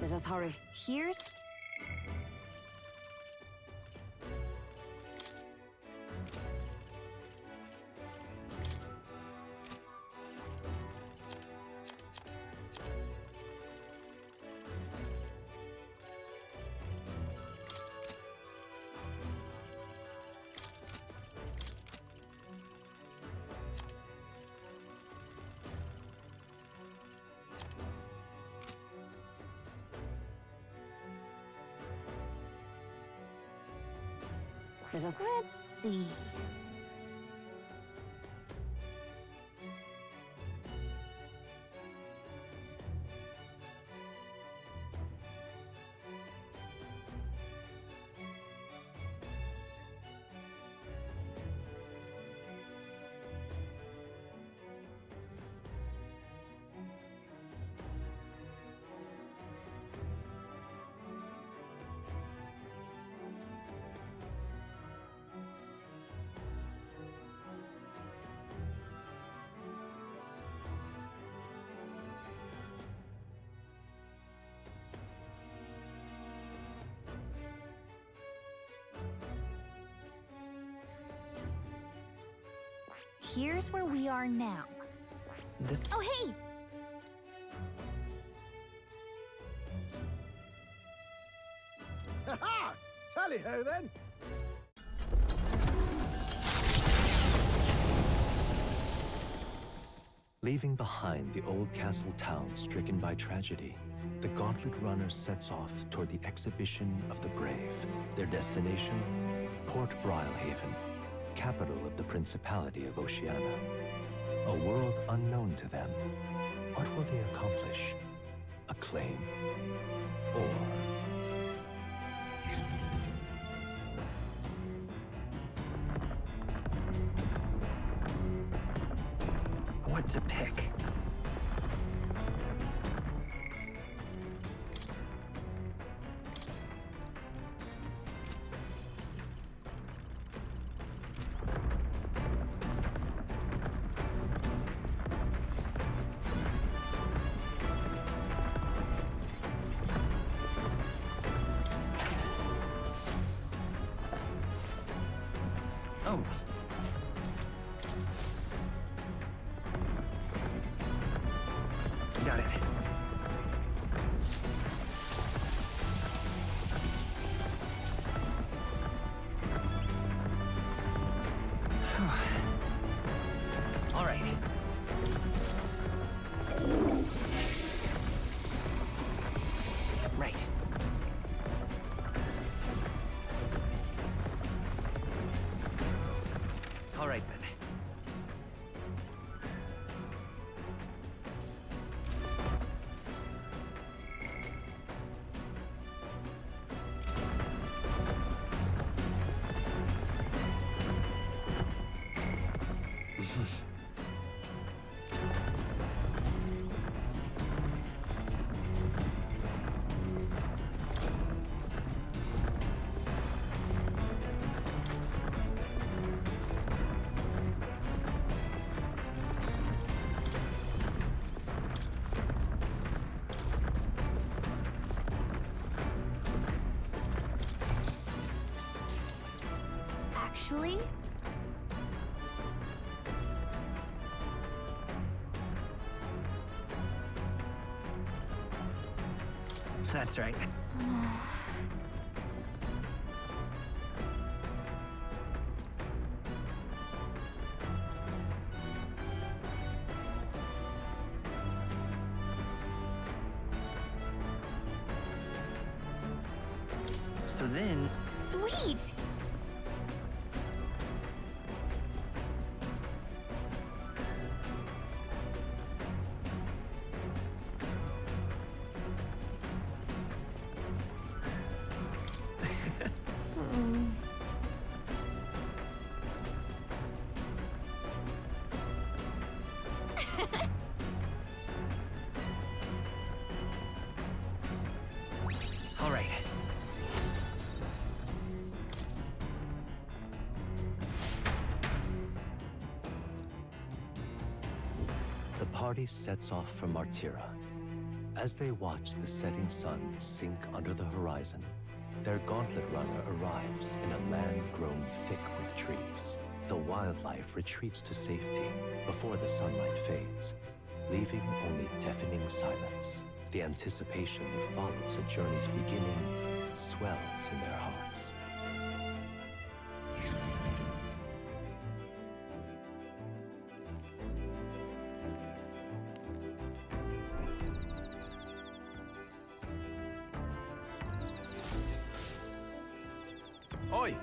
E: Let us hurry.
B: Here's.
E: Let's
B: see. Here's where we are now.
F: This.
B: Oh, hey!
I: Ha-ha! Tally-ho, then!
D: Leaving behind the old castle town stricken by tragedy, the Gauntlet Runner sets off toward the exhibition of the brave. Their destination, Port Brilehaven, capital of the Principality of Oceania. A world unknown to them. What will they accomplish? Acclaim? Or...
F: What to pick? Oh. Got it. All right. Right. All right, then.
B: Actually,
F: That's right. So then...
B: sweet!
D: The party sets off for Martira. As they watch the setting sun sink under the horizon, their gauntlet runner arrives in a land grown thick with trees. The wildlife retreats to safety before the sunlight fades, leaving only deafening silence. The anticipation that follows a journey's beginning swells in their hearts.
F: Oi!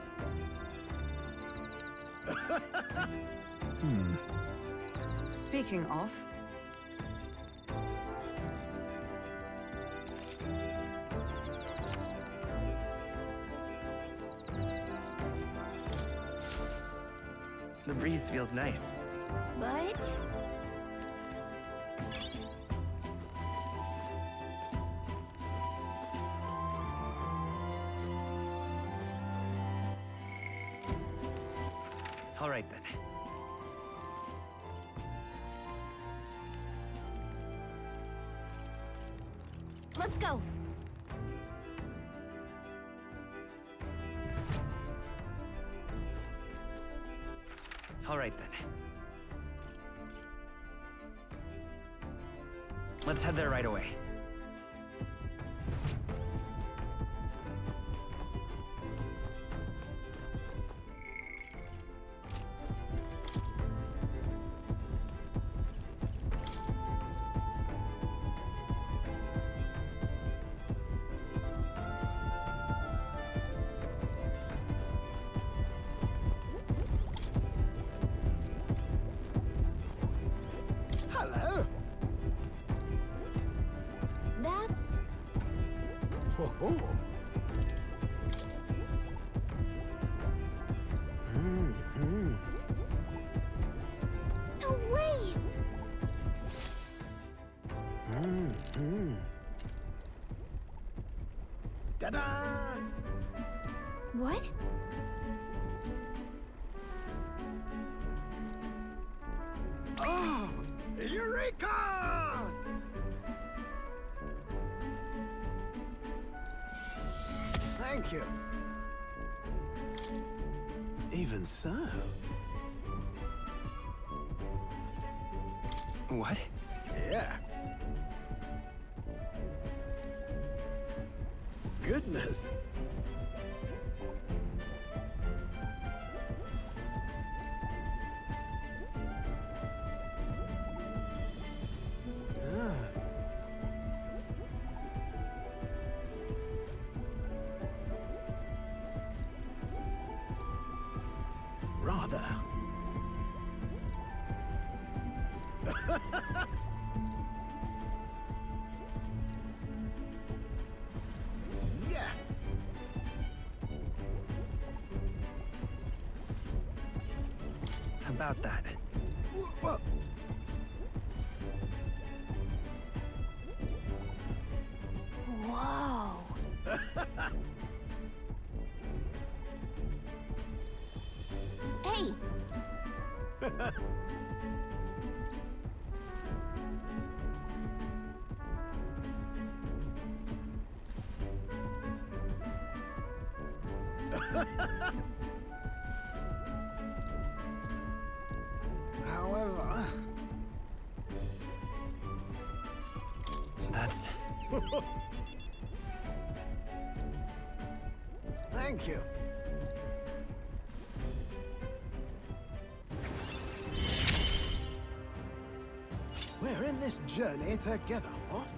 E: Speaking of,
F: The breeze feels nice.
B: But
F: All right then.
B: let's go.
F: All right then. Let's head there right away.
I: Hello.
B: That's
I: Ho-ho.
B: no way.
I: Ta-da!
B: What?
I: Oh! Eureka! Thank you. Even so.
F: What?
I: Yeah. Goodness. Ah. Rather. Yeah.
F: About that.
I: Whoa.
B: Whoa. Hey,
I: However.
F: That's...
I: Thank you. We're in this journey together, what?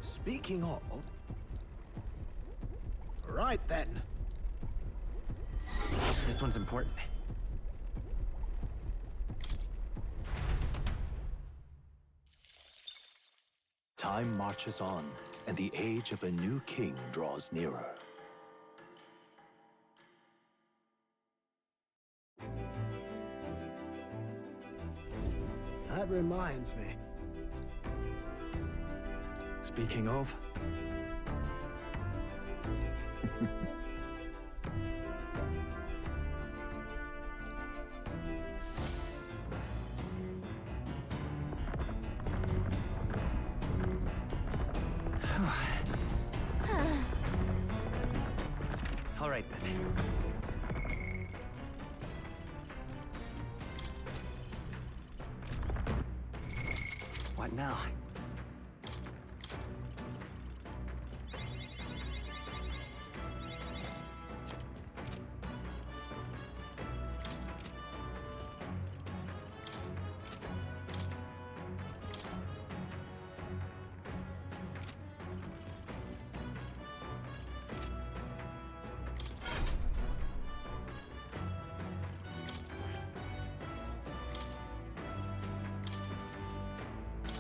I: Speaking of... Right then.
F: This one's important.
D: Time marches on, and the age of a new king draws nearer.
I: That reminds me.
F: Speaking of... All right, then. What now?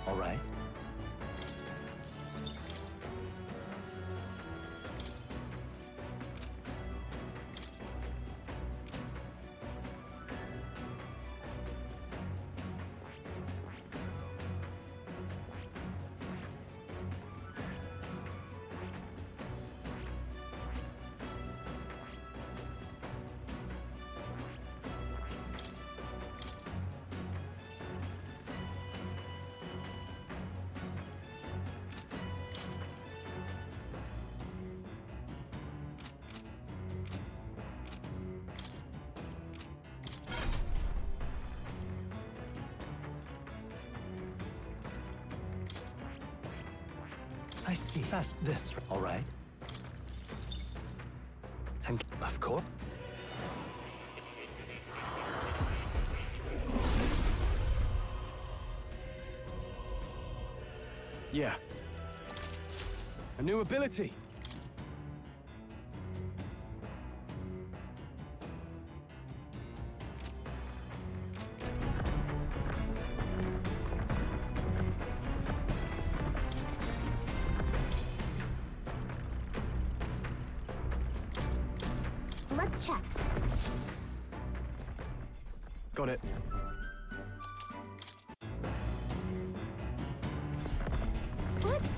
D: All right. I see. Fast this, all right? And of course.
I: Yeah. A new ability.
B: Let's check.
I: Got it.
B: Let's...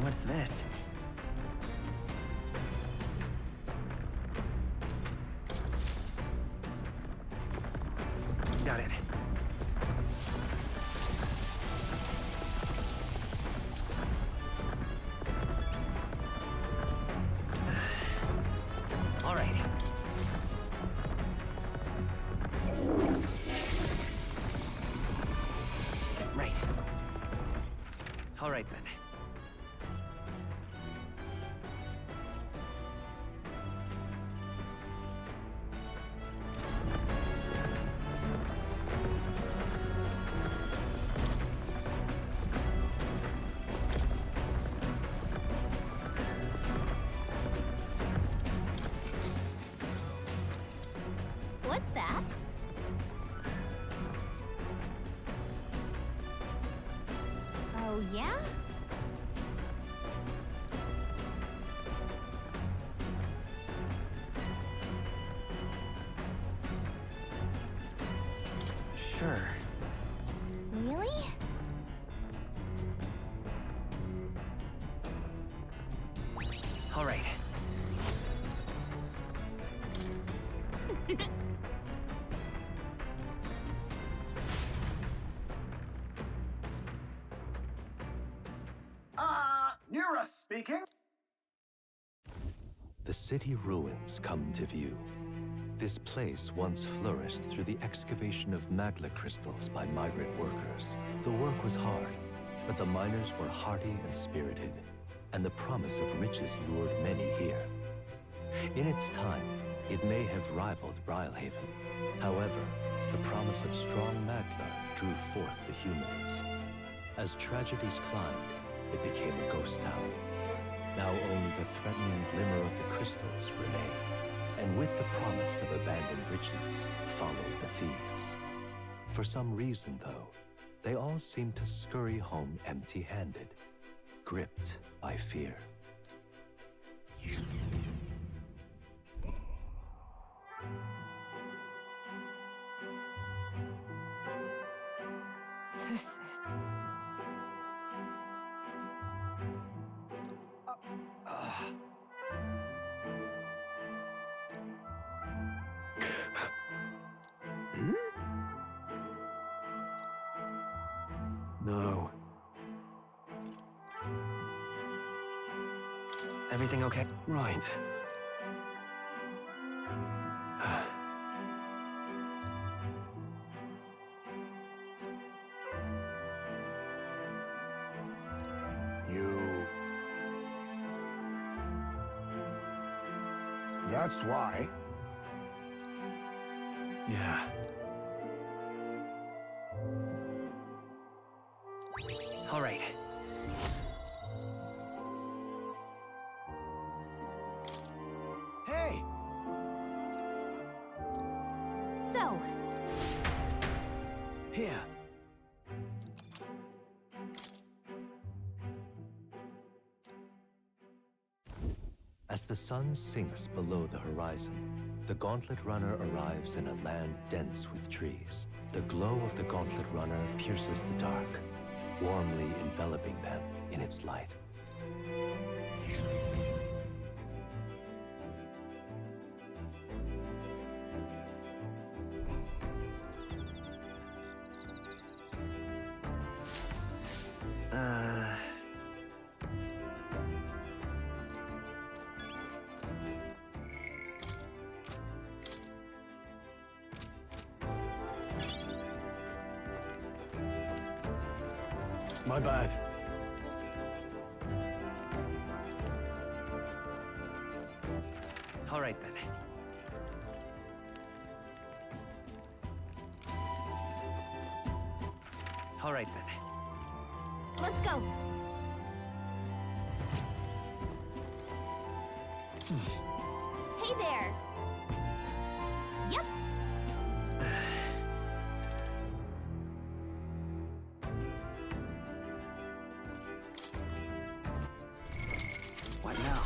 F: What's this? Got it. All right. Right. All right, then.
B: What's that? Oh, yeah?
F: Sure.
B: Really?
F: All right.
A: Nura speaking.
D: The city ruins come to view. This place once flourished through the excavation of magma crystals by migrant workers. The work was hard, but the miners were hardy and spirited, and the promise of riches lured many here. In its time, it may have rivaled Brylehaven. However, the promise of strong magma drew forth the humans. As tragedies climbed, it became a ghost town. Now only the threatening glimmer of the crystals remain. And with the promise of abandoned riches followed the thieves. For some reason, though, they all seem to scurry home empty-handed, gripped by fear.
E: This is...
I: No.
F: Everything okay?
I: Right.
G: You... That's why.
I: Yeah.
F: All right.
G: Hey!
B: So,
I: Here.
D: As the sun sinks below the horizon, the Gauntlet Runner arrives in a land dense with trees. The glow of the Gauntlet Runner pierces the dark, warmly enveloping them in its light.
I: My bad.
F: All right, then. All right, then.
B: let's go. Hey there. Yep.
F: What now?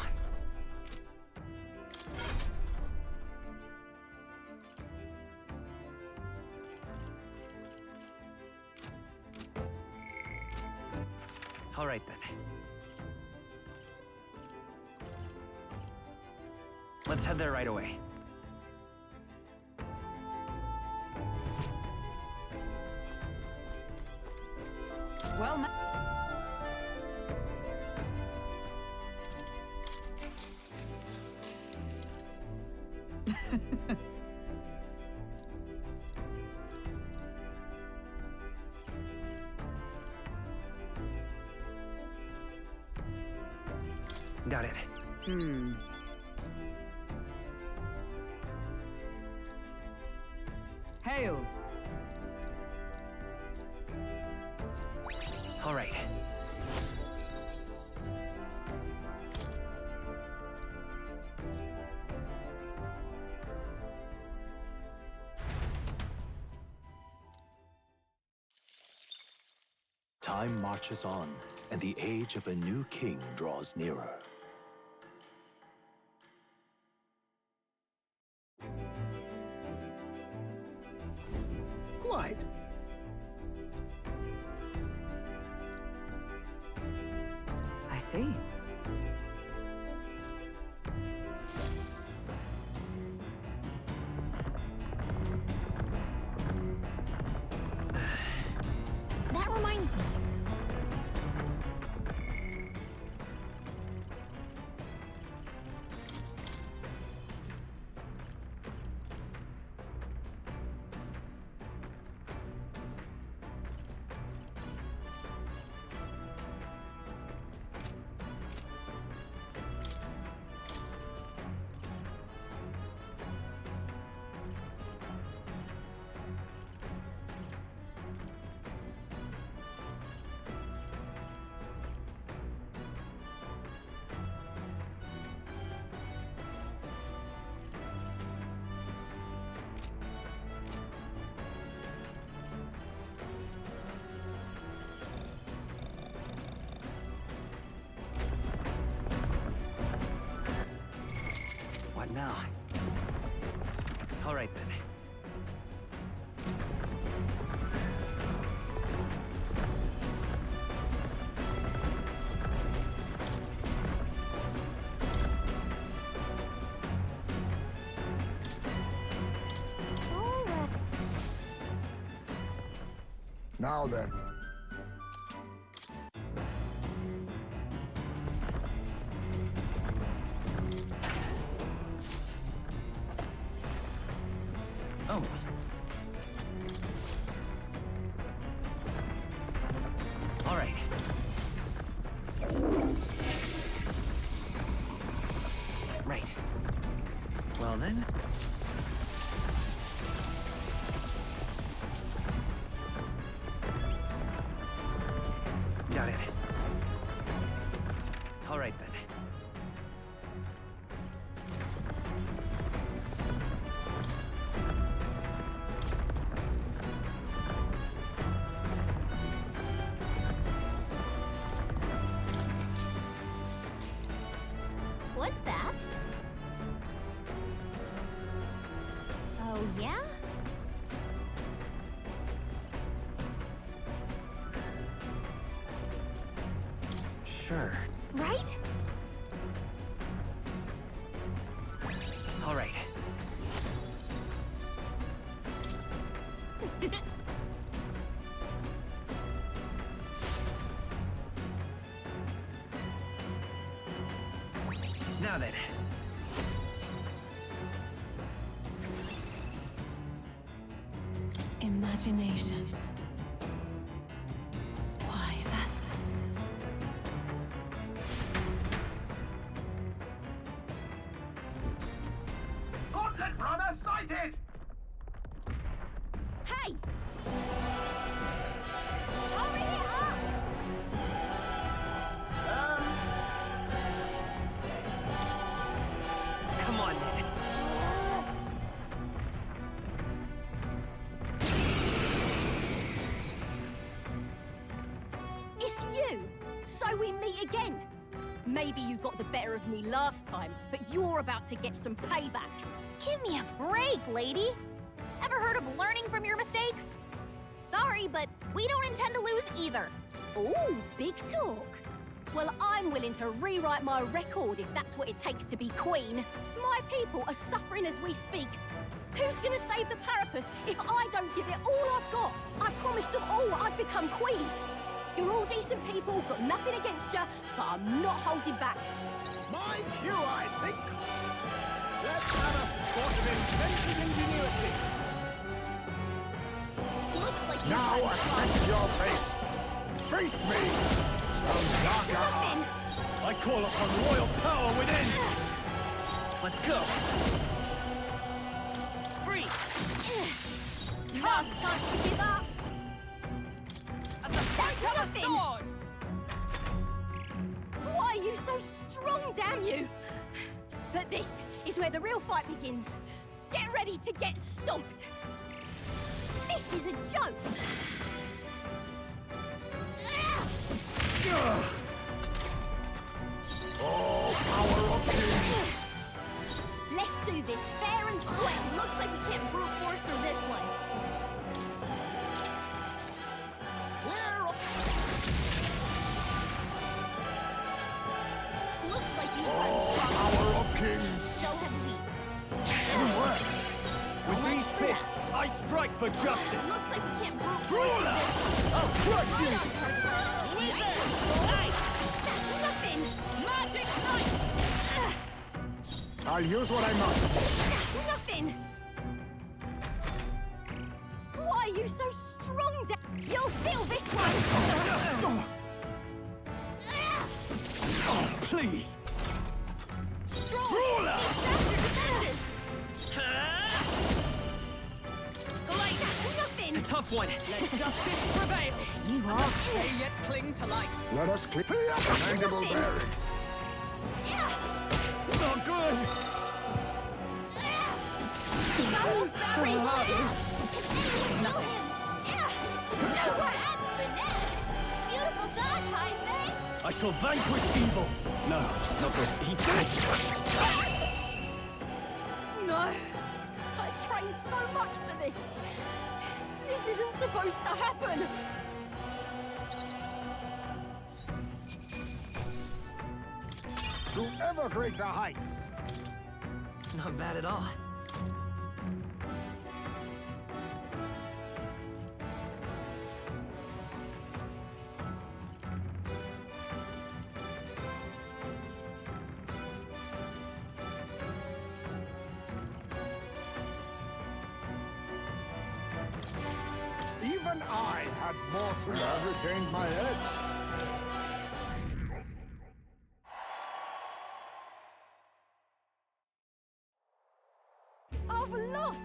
F: All right, then. Let's head there right away.
E: Well,
F: Got it.
E: Hail.
F: All right.
D: Time marches on, and the age of a new king draws nearer.
I: Quite.
E: I see.
B: That reminds me.
F: What now? All right, then.
G: Now then.
F: Oh. All right. Right. Well then. Got it. All right then.
B: What's that? Oh, yeah?
F: Sure.
B: Right?
F: All right. Now then.
E: Imagination. Why, that's...
A: Gauntlet runner sighted!
B: Hey! Hurry it up!
F: Come on, then.
B: It's you! So we meet again! Maybe you got the better of me last time, but you're about to get some payback. Give me a break, lady! Ever heard of learning from your mistakes? Sorry, but we don't intend to lose either. Ooh, big talk. Well, I'm willing to rewrite my record if that's what it takes to be queen. My people are suffering as we speak. Who's gonna save the Parapus if I don't give it all I've got? I promised them all I'd become queen. You're all decent people, got nothing against you, but I'm not holding back.
I: My cue, I think. Let's have a spot of inventive ingenuity.
B: Looks like you
G: Now
B: guys
G: accept your fate. Face me. Some darker
B: Nothing.
G: arts.
I: I call upon royal power within.
F: Let's go. Free.
B: Last chance to give up. That's
E: A
B: nothing.
E: sword!
B: Why are you so strong, damn you? But this is where the real fight begins. Get ready to get stomped. This is a joke.
G: Oh, power of kings.
B: Let's do this fair and square. Looks like we can't brute force through this one. Looks like you
G: Oh,
B: guys
G: power of kings.
B: so have we.
I: With these fists, I strike for justice.
B: Looks like we can't brute force
I: Ruler! I'll crush
B: Right
I: you!
B: on target.
E: Wizard!
B: That's nothing.
E: Magic knight!
G: I'll use what I must.
B: That's nothing. Why are you so strong, You'll feel this one.
I: Oh, please!
B: Strong.
I: Ruler!
B: That's your defenses. That's nothing.
F: Tough one.
E: Let justice prevail!
B: You are.
E: They yet cling to life.
G: Let us clear mandible bearing.
I: Not good!
B: So very Still him. No way. That's finesse. Beautiful dodge, Jaime.
I: I shall vanquish evil! No, not this.
B: No. I trained so much for this. This isn't supposed to happen.
G: To ever greater heights.
F: Not bad at all.
G: Even I had more to learn. I've retained my edge.
B: I've lost!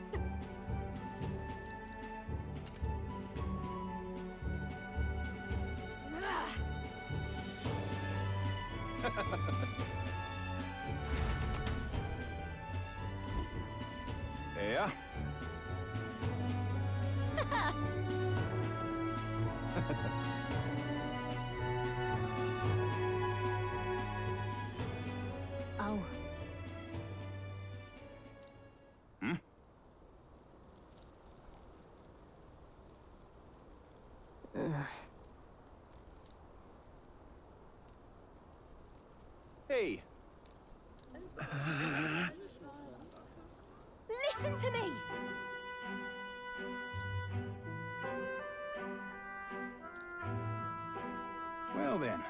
J: Yeah?
B: Oh.
J: Hmm? Hey!
B: Listen to me!
J: Well then.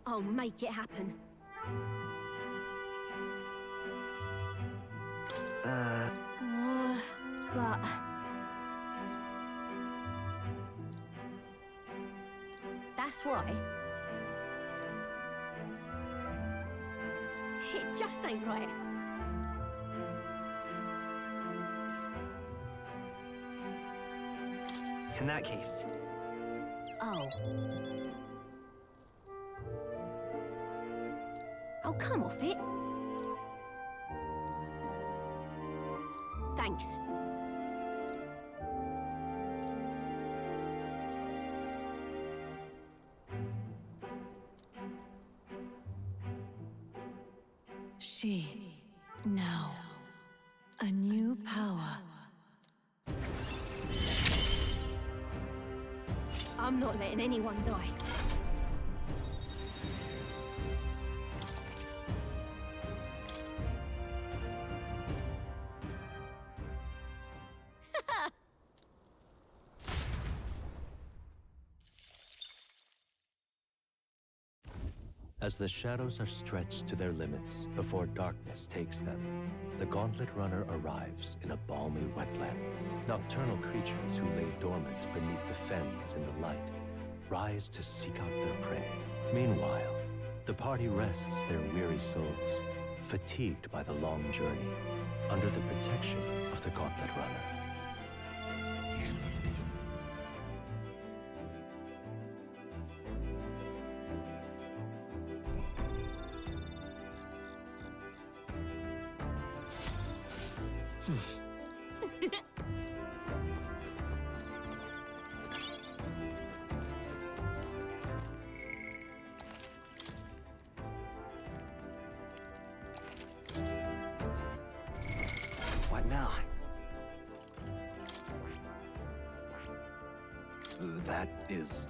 B: I'll make it happen. But... That's why... It just ain't right.
F: In that case,
B: Oh. I'll come off it. Thanks.
E: She, now, a new power.
B: I'm not letting anyone die.
D: As the shadows are stretched to their limits before darkness takes them, the Gauntlet Runner arrives in a balmy wetland. Nocturnal creatures who lay dormant beneath the fens in the light rise to seek out their prey. Meanwhile, the party rests their weary souls, fatigued by the long journey, under the protection of the Gauntlet Runner.
F: what now?
J: That is...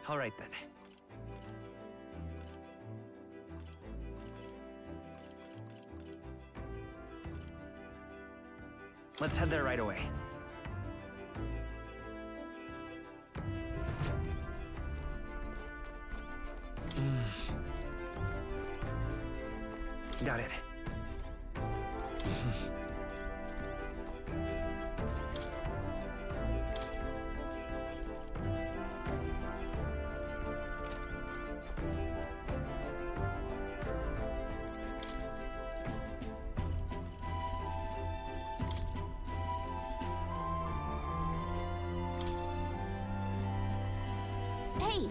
F: All right, then. Let's head there right away. Got it.
B: Hey!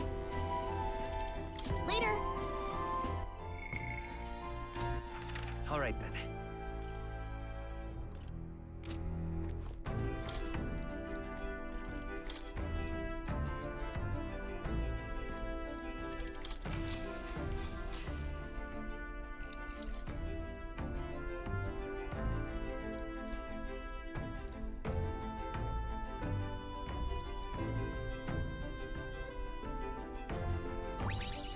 B: Later!
F: All right, then.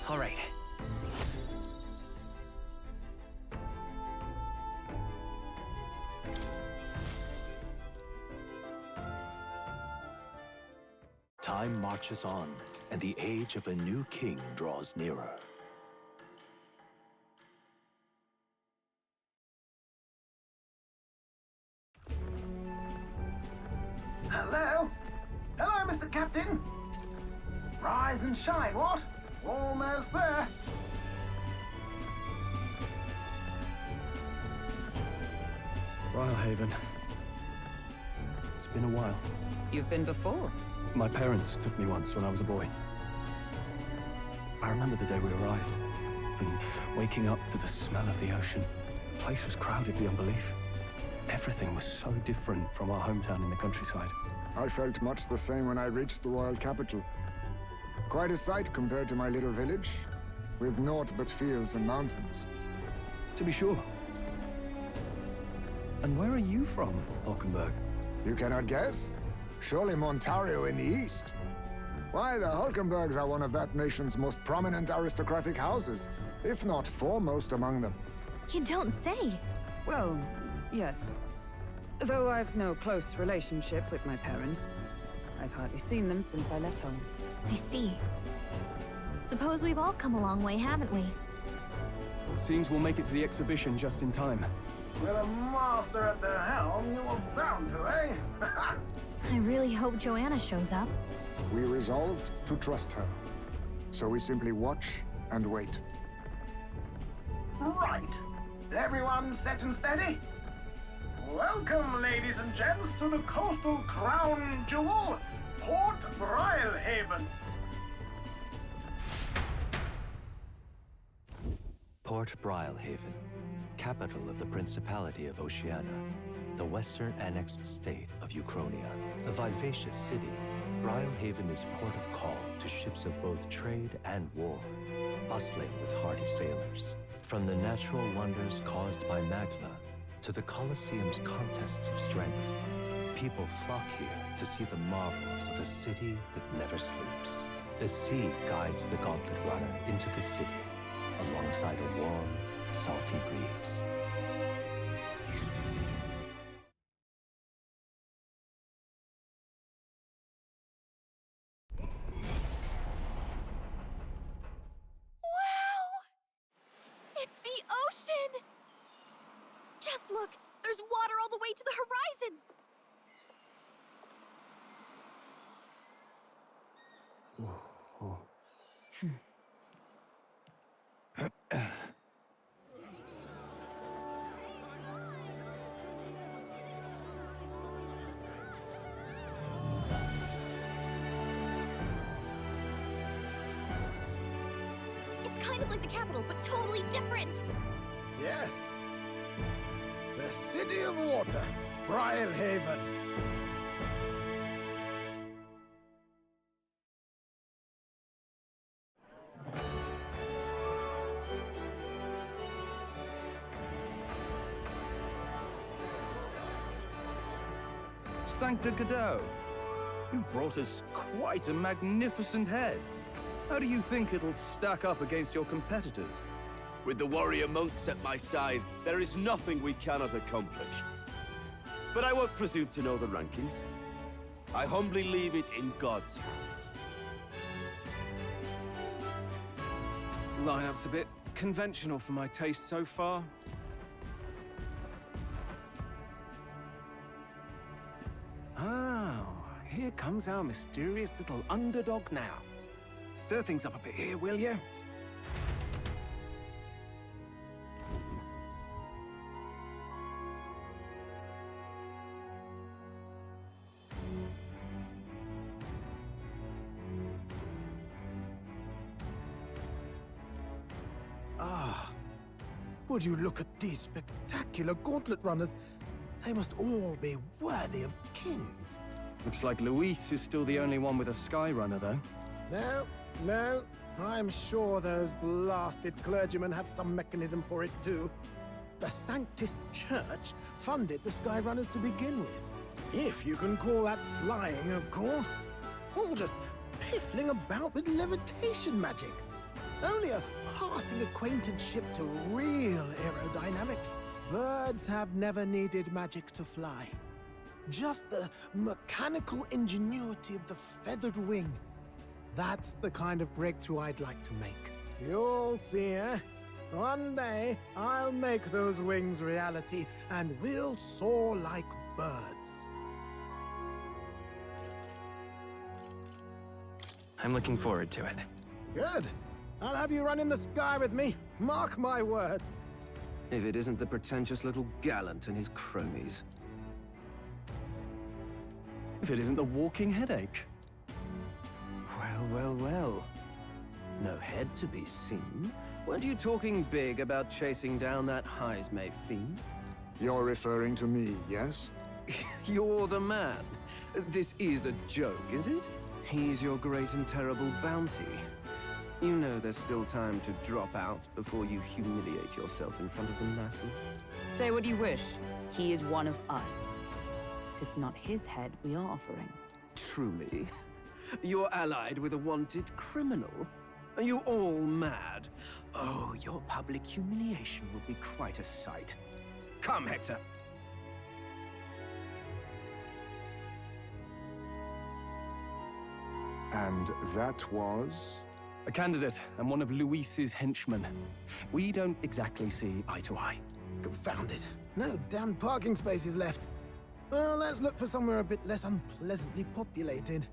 F: All right.
D: Time marches on, and the age of a new king draws nearer.
A: Hello? Hello, Mr. Captain. Rise and shine, what? Almost there.
I: Rhylehaven. It's been a while.
E: You've been before.
I: My parents took me once when I was a boy. I remember the day we arrived, and waking up to the smell of the ocean. The place was crowded beyond belief. Everything was so different from our hometown in the countryside.
G: I felt much the same when I reached the royal capital. Quite a sight compared to my little village, with naught but fields and mountains.
I: To be sure. And where are you from, Hulkenberg?
G: You cannot guess? Surely Montario in the east. Why, the Hulkenbergs are one of that nation's most prominent aristocratic houses, if not foremost among them.
B: You don't say.
E: Well, yes. Though I've no close relationship with my parents. I've hardly seen them since I left home.
B: I see. Suppose we've all come a long way, haven't we?
I: Seems we'll make it to the exhibition just in time.
A: With a master at the helm, you were bound to, eh?
B: I really hope Joanna shows up.
G: We resolved to trust her. So we simply watch and wait.
A: Right. Everyone set and steady? Welcome, ladies and gents, to the coastal crown jewel, Port Rhylehaven.
D: Port Rhylehaven, capital of the Principality of Oceania, the western annexed state of Uchronia. A vivacious city, Rhylehaven is port of call to ships of both trade and war, bustling with hardy sailors. From the natural wonders caused by Magla to the Colosseum's contests of strength, people flock here to see the marvels of a city that never sleeps. The sea guides the gauntlet runner into the city, alongside a warm, salty breeze.
B: Wow! It's the ocean! Just look! There's water all the way to the horizon! It's kind of like the capital, but totally different!
I: Yes. The City of Water, Rhylehaven.
K: Sancta Cadeau. You've brought us quite a magnificent head. How do you think it'll stack up against your competitors?
H: With the warrior monks at my side, there is nothing we cannot accomplish. But I won't presume to know the rankings. I humbly leave it in God's hands.
J: Lineup's a bit conventional for my taste so far. Oh, here comes our mysterious little underdog now. Stir things up a bit here, will you?
I: Would you look at these spectacular gauntlet runners? They must all be worthy of kings.
K: Looks like Luis is still the only one with a Sky Runner, though.
I: No. I'm sure those blasted clergymen have some mechanism for it too. The Sanctist Church funded the Skyrunners to begin with. If you can call that flying, of course. All just piffling about with levitation magic. Only a passing acquaintanceship to real aerodynamics. Birds have never needed magic to fly. Just the mechanical ingenuity of the feathered wing. That's the kind of breakthrough I'd like to make. You'll see, eh? One day, I'll make those wings reality, and we'll soar like birds.
F: I'm looking forward to it.
I: Good. I'll have you run in the sky with me. Mark my words.
K: If it isn't the pretentious little gallant and his cronies. If it isn't the walking headache. Well. No head to be seen. Weren't you talking big about chasing down that Heismay fiend?
G: You're referring to me, yes?
K: You're the man. This is a joke, is it? He's your great and terrible bounty. You know there's still time to drop out before you humiliate yourself in front of the masses.
E: Say what you wish. He is one of us. 'Tis not his head we are offering.
K: Truly? You're allied with a wanted criminal? Are you all mad? Oh, your public humiliation will be quite a sight. Come, Hector.
G: And that was?
K: A candidate and one of Luis's henchmen. We don't exactly see eye to eye.
I: Confound it. No damn parking spaces left. Well, let's look for somewhere a bit less unpleasantly populated.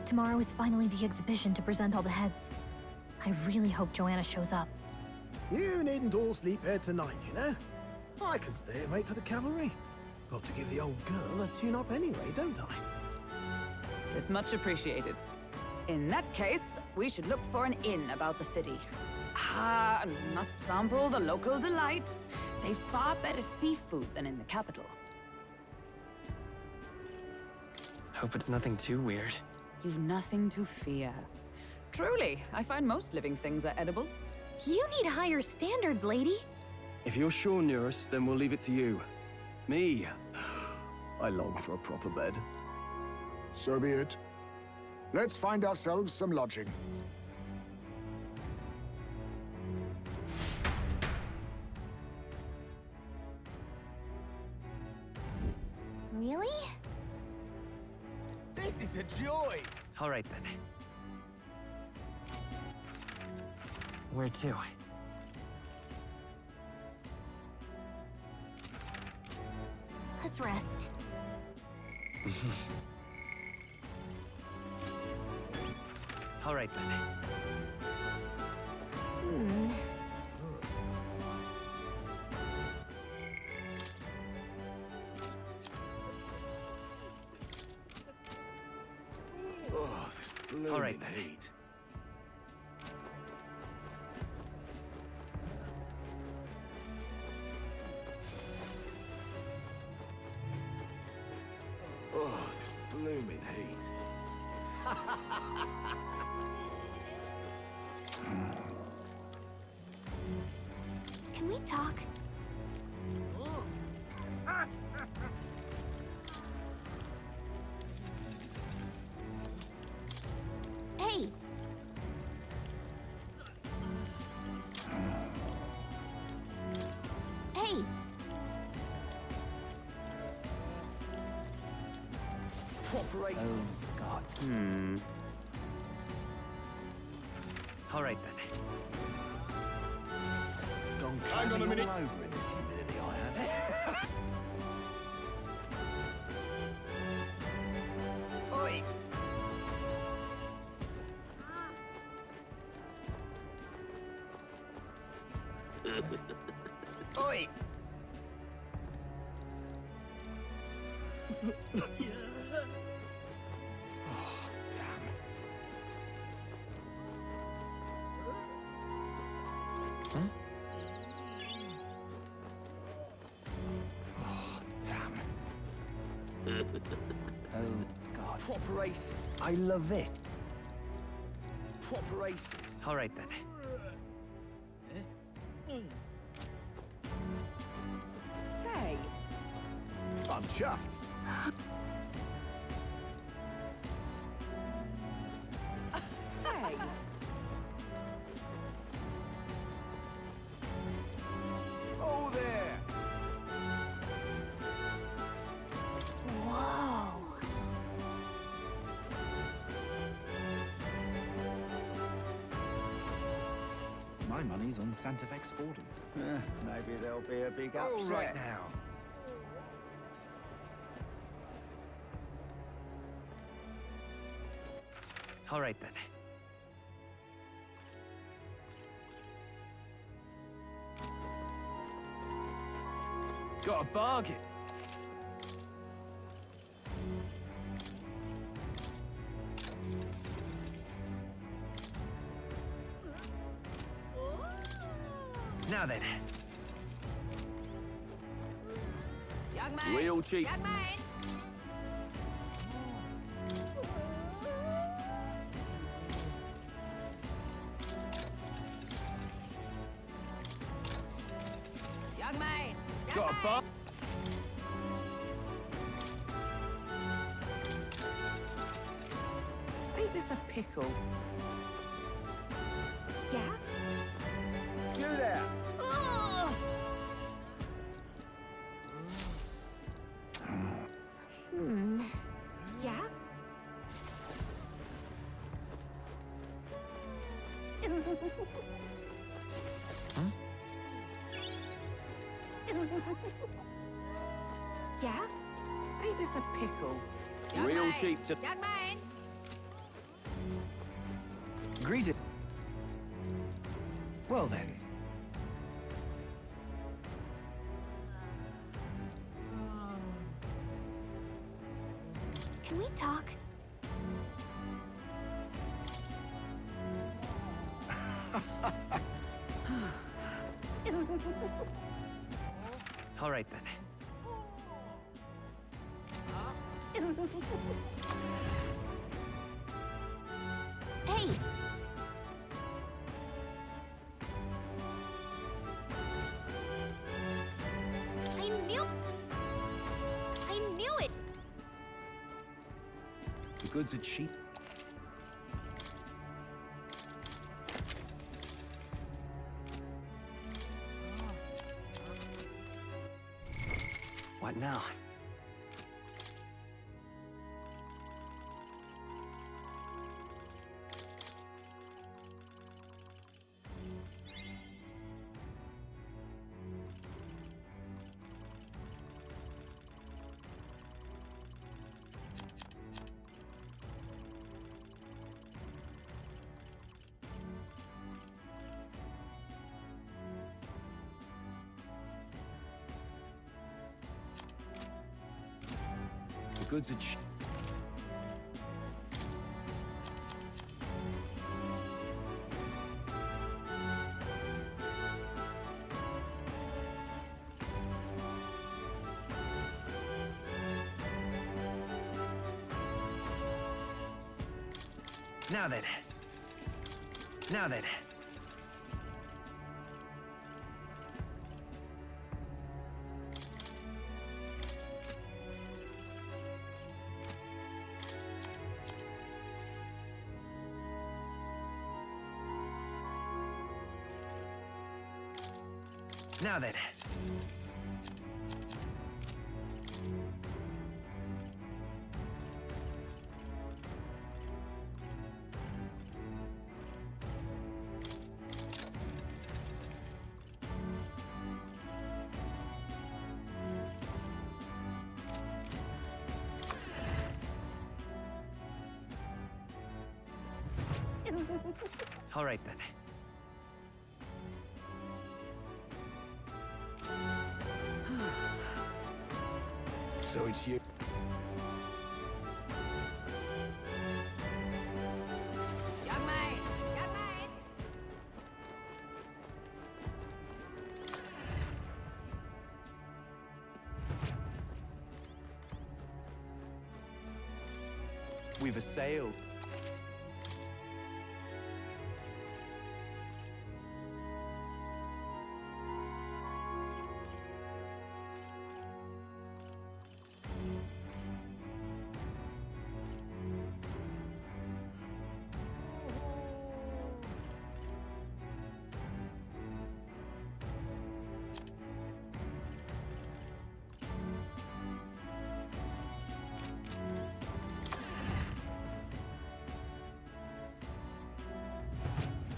B: Tomorrow is finally the exhibition to present all the heads. I really hope Joanna shows up.
I: You needn't all sleep here tonight, you know? I can stay and wait for the cavalry. Got to give the old girl a tune-up anyway, don't I?
E: 'Tis much appreciated. In that case, we should look for an inn about the city. And we must sample the local delights. They've far better seafood than in the capital.
F: Hope it's nothing too weird.
E: You've nothing to fear. Truly, I find most living things are edible.
B: You need higher standards, lady.
K: If you're sure, Neurus, then we'll leave it to you. Me? I long for a proper bed.
G: So be it. Let's find ourselves some lodging.
B: Really?
H: This is a joy!
F: All right, then. Where to?
B: Let's rest.
F: All right, then.
H: Oh, this blooming
F: All right, then.
H: heat. Oh, this blooming heat.
B: talk? Hey! Hey!
F: Corporations.
D: Oh, God.
F: All right, then.
I: Gone hang on a minute.
D: All over in this humidity, I have.
F: Oi! Oi!
D: Oh, God.
F: Proper races.
D: I love it.
F: Proper races. All right, then.
E: Say,
I: I'm chuffed.
E: say.
I: Oh, there.
B: Whoa!
L: My money's on Santa Fe's Fordham.
D: Maybe there'll be a big upset.
I: All right now.
F: All right, then.
K: Got a bargain.
F: Now then.
B: Young man!
H: Real cheap.
B: Young man! Young man! Young
K: Got a
B: man!
K: bar.
E: Ain't this a pickle?
B: Yeah?
I: You there.
B: Ugh! Yeah? Yeah?
E: Ain't this a pickle?
B: Young
H: Real
B: man!
H: cheap to...
B: Young man!
L: Greeted. Well then.
B: Can we talk?
F: All right, then.
B: Hey! I knew it!
D: The goods are cheap.
F: What now?
D: The goods are cheap.
F: Now then. Now then. Now then. All right, then.
I: So it's you.
E: Young man! Young man!
H: We've assailed.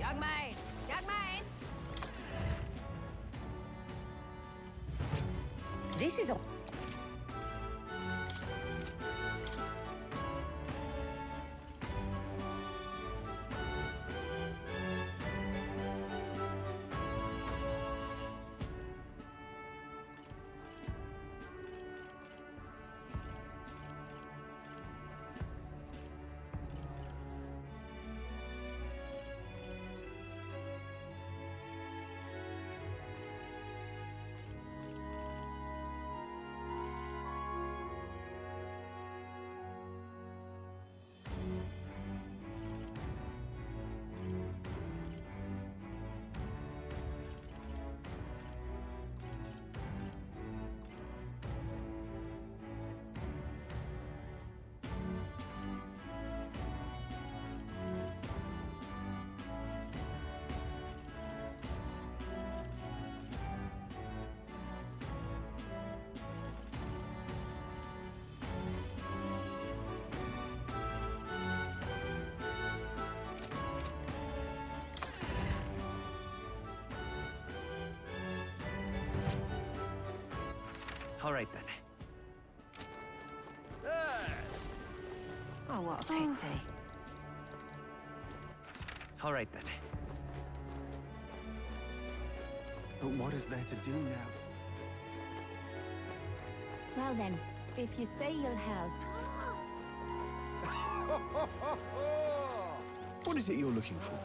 E: Young man! Young man!
B: This is a...
F: All right, then.
B: Oh, what a pity.
F: All right, then.
K: But what is there to do now?
B: Well then, if you say you'll help...
K: What is it you're looking for?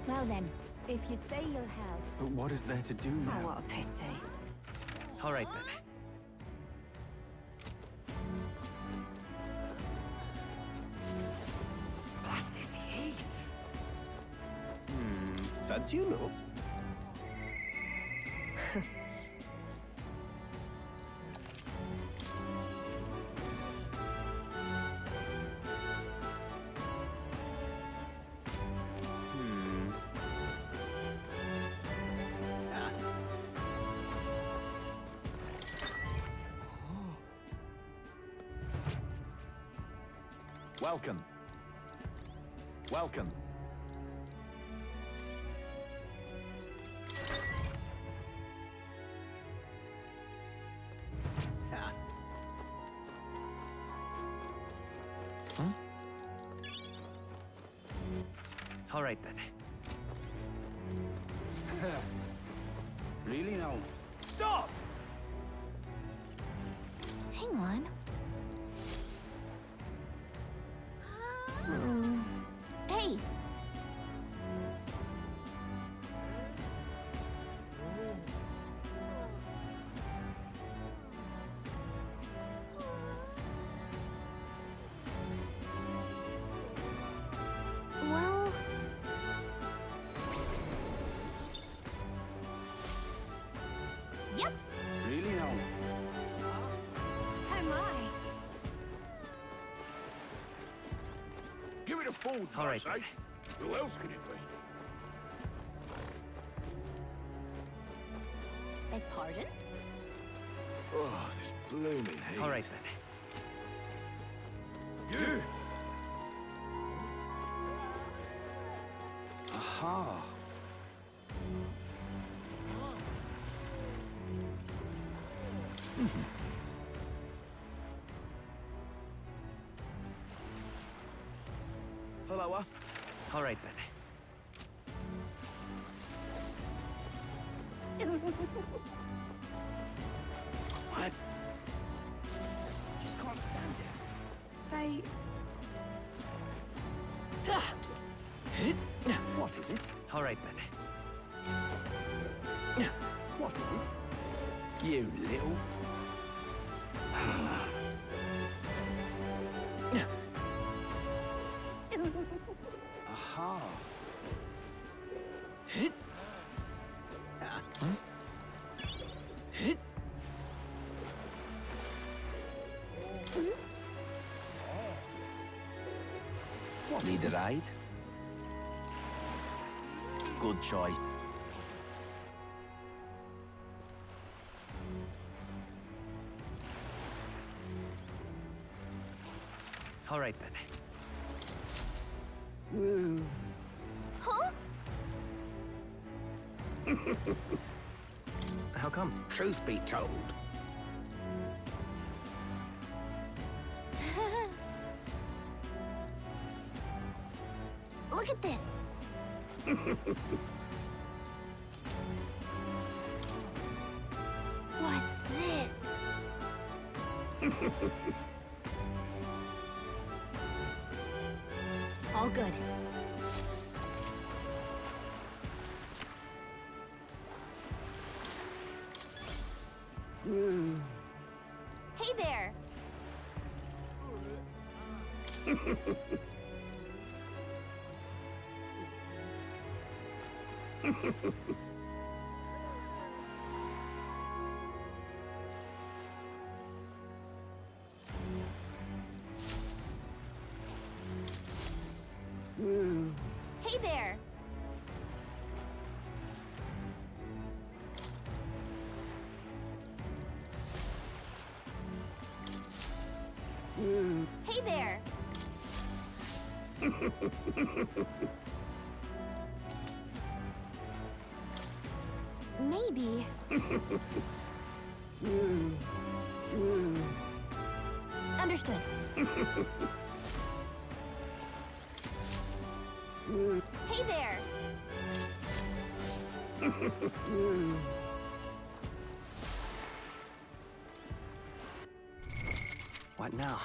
B: Well then, if you say you'll help...
K: But what is there to do
B: Oh,
K: now?
B: what a pity.
F: All right, then.
H: Blast this heat!
I: Fancy a look?
H: Welcome. Welcome.
F: All right, then.
L: Really now?
H: Stop!
B: Hang on. Hey! Well... Yep!
L: Really now?
B: Oh my!
J: Give it a fold,
F: All right,
J: I
F: then.
J: say. Who else could it be?
B: Beg pardon?
H: Oh, this blooming heat.
F: All right, then.
H: You!
I: Aha!
F: Hello, all right, then.
H: What?
F: Just can't stand it. Say... What is it? All right, then. What is it?
I: You little... Aha!
F: What
H: Need a ride? Good choice.
F: All right, then.
B: Huh?
F: How come?
I: Truth be told,
B: Look at this. What's this? All good. Hey there. Hey there. Hey there. Maybe. Understood. Hey there.
F: What now?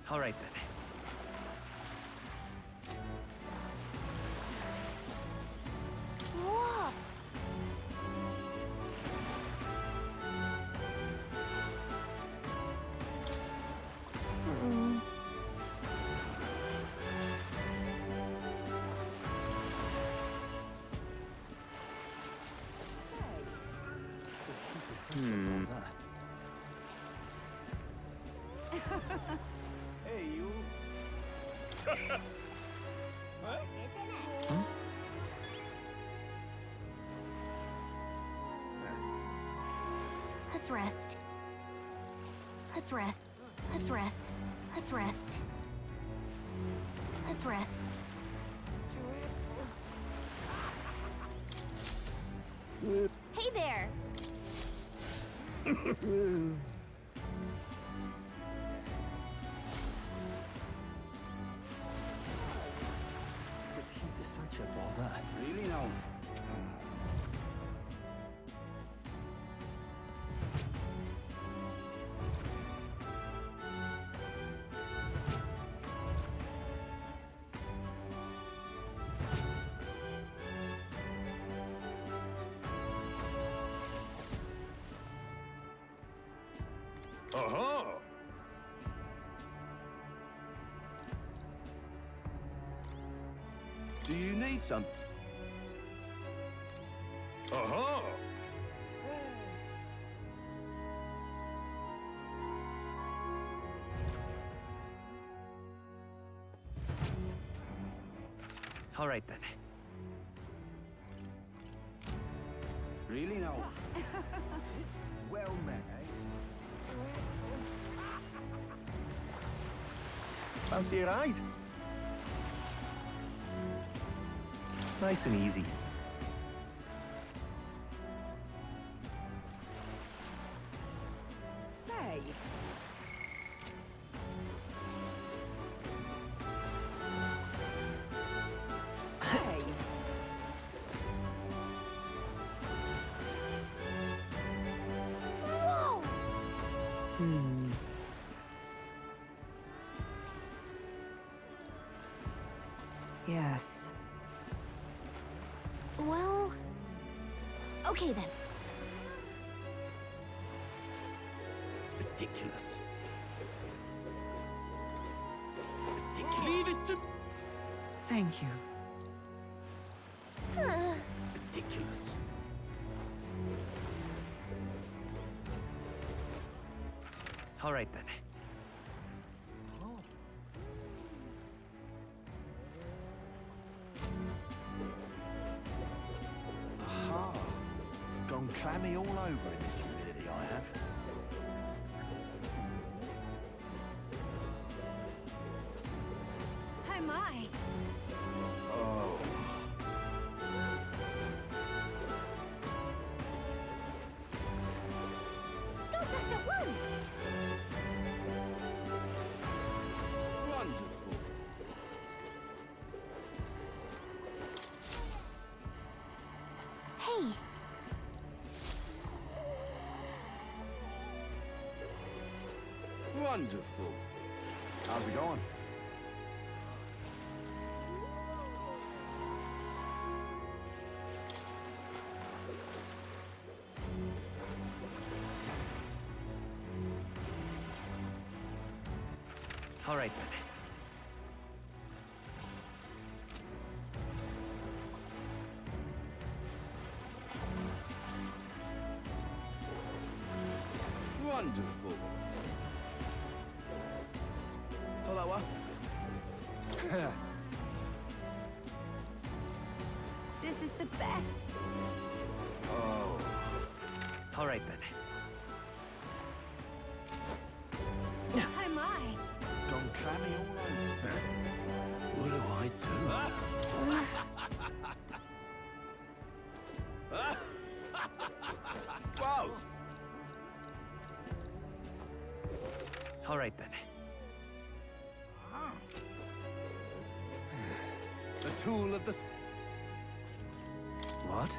F: All right, then.
B: Whoa. Mm.
J: Hey, you.
B: Let's rest. Let's rest. Let's rest. Let's rest. Let's rest. Hey there.
F: This heat is such a bother.
L: Really now?
J: Aha!
H: Do you need some?
J: Aha!
F: All right, then.
L: Really now? Well met, eh?
F: Fancy a ride? Nice and easy.
E: Say. Say.
B: Whoa!
E: Yes.
B: Well... Okay then.
H: Ridiculous. Ridiculous. Leave it to...
E: Thank you.
H: Ridiculous.
F: All right, then.
L: Aha. Gone clammy all over in this humidity, I have.
B: Oh my.
L: Oh.
B: Stop that at once!
H: Wonderful.
B: Hey!
H: Wonderful.
L: How's it going?
F: All right, then.
H: Wonderful. Hello,
B: This is the best!
L: Oh.
F: All right, then.
B: Oh my!
L: Gone clammy all over.
H: What do I do? Whoa!
F: All right, then.
J: The tool of the...
L: What?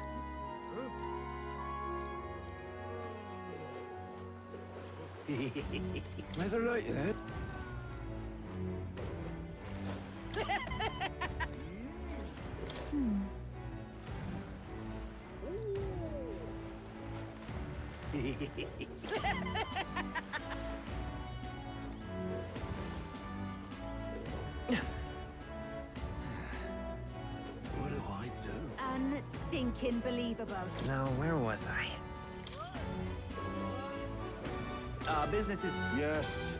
L: Whether like that?
H: What do I do?
B: Unstinking believable.
F: Now, where was I?
L: Business is...
H: Yes.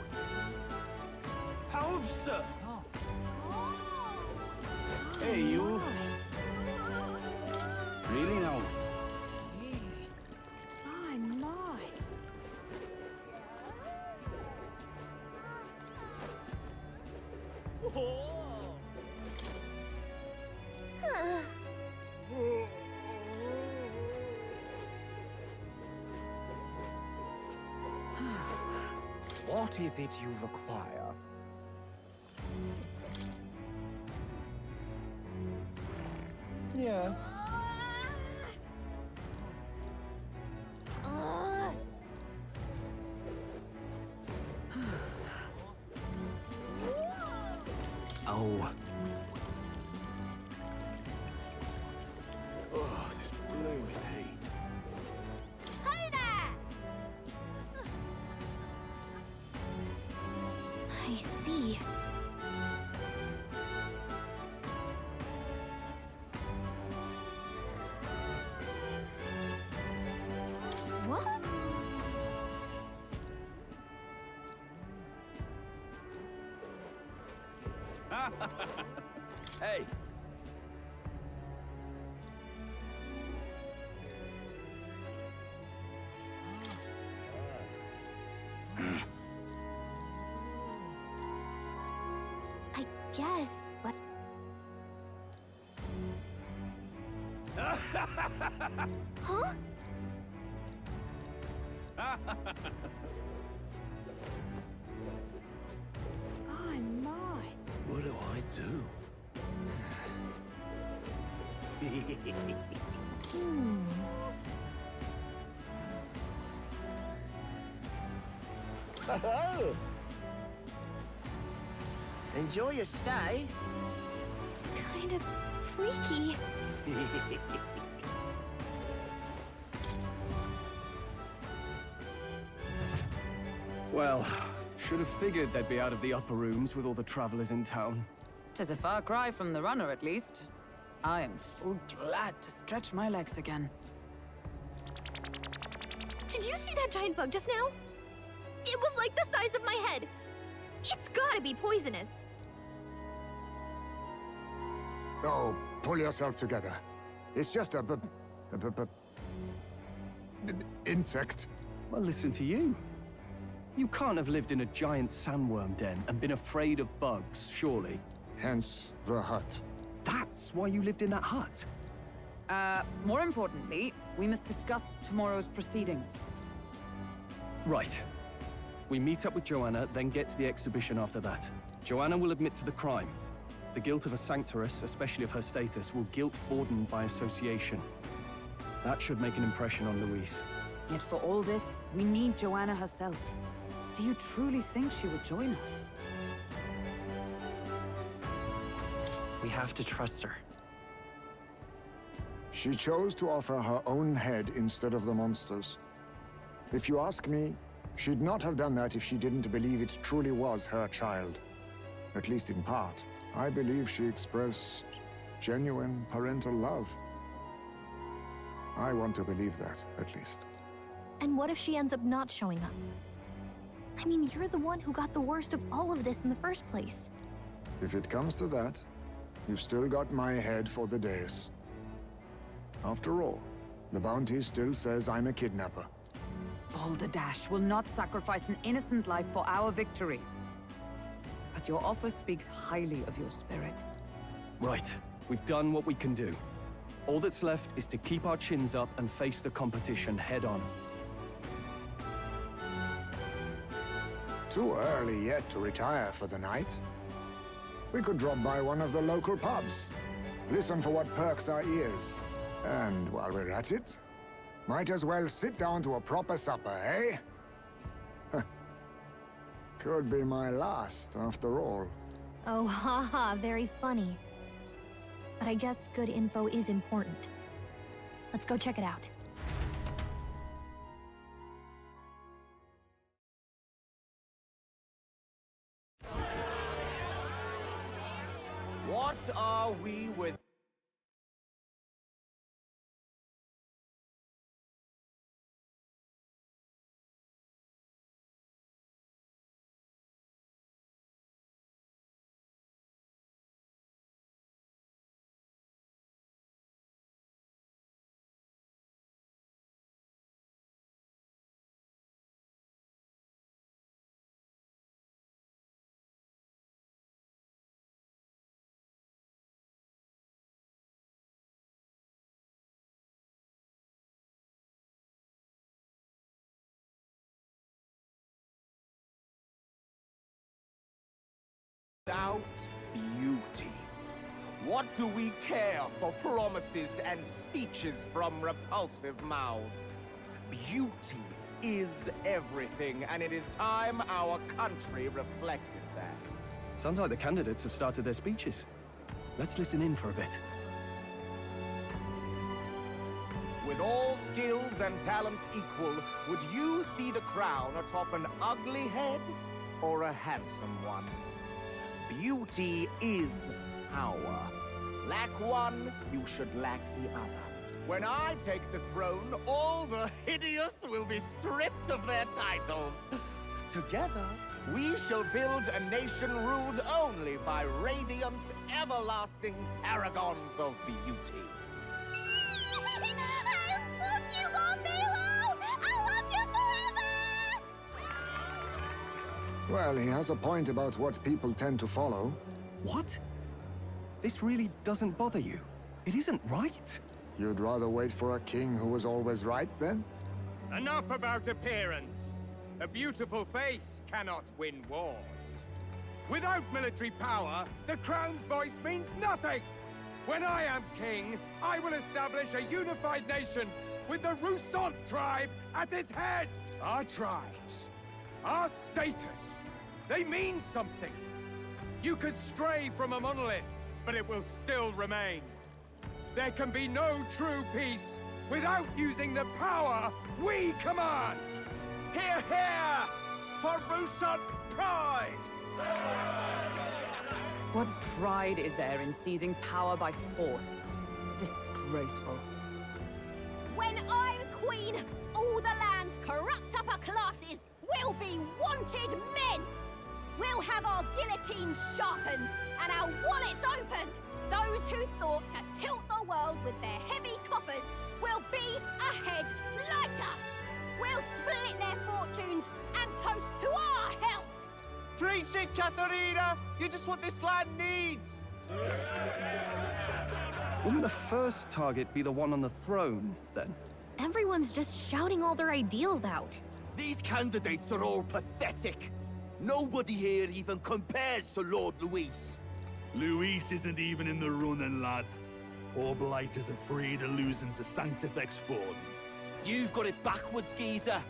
H: Help, sir. Hey, you. Really now?
B: My, my.
L: What is it you require? Yeah.
F: Oh.
H: Oh, this blooming heat.
B: Hey there!
H: Hey!
B: I guess, but... Huh? My, my.
I: What do I do?
M: Enjoy your stay.
B: Kind of freaky.
K: Well, should have figured they'd be out of the upper rooms with all the travelers in town.
E: 'Tis a far cry from the runner, at least. I am full glad to stretch my legs again.
B: Did you see that giant bug just now? It was like the size of my head. It's gotta be poisonous.
G: Oh, pull yourself together. It's just a insect.
K: Well, listen to you. You can't have lived in a giant sandworm den and been afraid of bugs, surely.
G: Hence the hut.
K: That's why you lived in that hut?
E: More importantly, we must discuss tomorrow's proceedings.
K: Right. We meet up with Joanna, then get to the exhibition after that. Joanna will admit to the crime. The guilt of a sanctoress, especially of her status, will guilt Forden by association. That should make an impression on Louise.
E: Yet for all this, we need Joanna herself. Do you truly think she would join us?
F: We have to trust her.
G: She chose to offer her own head instead of the monster's. If you ask me, she'd not have done that if she didn't believe it truly was her child. At least in part. I believe she expressed genuine parental love. I want to believe that, at least.
B: And what if she ends up not showing up? I mean, you're the one who got the worst of all of this in the first place.
G: If it comes to that, you've still got my head for the dais. After all, the bounty still says I'm a kidnapper.
E: Balderdash will not sacrifice an innocent life for our victory. But your offer speaks highly of your spirit.
K: Right. We've done what we can do. All that's left is to keep our chins up and face the competition head-on.
G: Too early yet to retire for the night. We could drop by one of the local pubs. Listen for what perks our ears. And while we're at it, might as well sit down to a proper supper, eh? Could be my last, after all.
B: Oh, haha, very funny. But I guess good info is important. Let's go check it out.
N: What are we with? Out beauty. What do we care for promises and speeches from repulsive mouths? Beauty is everything, and it is time our country reflected that.
K: Sounds like the candidates have started their speeches. Let's listen in for a bit.
N: With all skills and talents equal, would you see the crown atop an ugly head or a handsome one? Beauty is power. Lack one, you should lack the other. When I take the throne, all the hideous will be stripped of their titles. Together, we shall build a nation ruled only by radiant, everlasting paragons of beauty.
B: I love you, Milo! I love you forever!
G: Well, he has a point about what people tend to follow.
K: What? This really doesn't bother you? It isn't right.
G: You'd rather wait for a king who was always right, then?
J: Enough about appearance. A beautiful face cannot win wars. Without military power, the crown's voice means nothing! When I am king, I will establish a unified nation with the Roussant tribe at its head! Our tribes, our status, they mean something. You could stray from a monolith, but it will still remain. There can be no true peace without using the power we command! Hear, hear! For Roussant pride!
E: What pride is there in seizing power by force? Disgraceful.
B: When I'm queen, all the land's corrupt upper classes will be wanted men! We'll have our guillotines sharpened and our wallets open! Those who thought to tilt the world with their heavy coffers will be a head lighter! We'll split their fortunes and toast to our help!
F: Preach it, Katharina! You're just what this land needs!
K: Wouldn't the first target be the one on the throne, then?
B: Everyone's just shouting all their ideals out.
H: These candidates are all pathetic. Nobody here even compares to Lord Luis.
O: Luis isn't even in the running, lad. Poor Blight is afraid of losing to Sanctifex Ford.
H: You've got it backwards, geezer.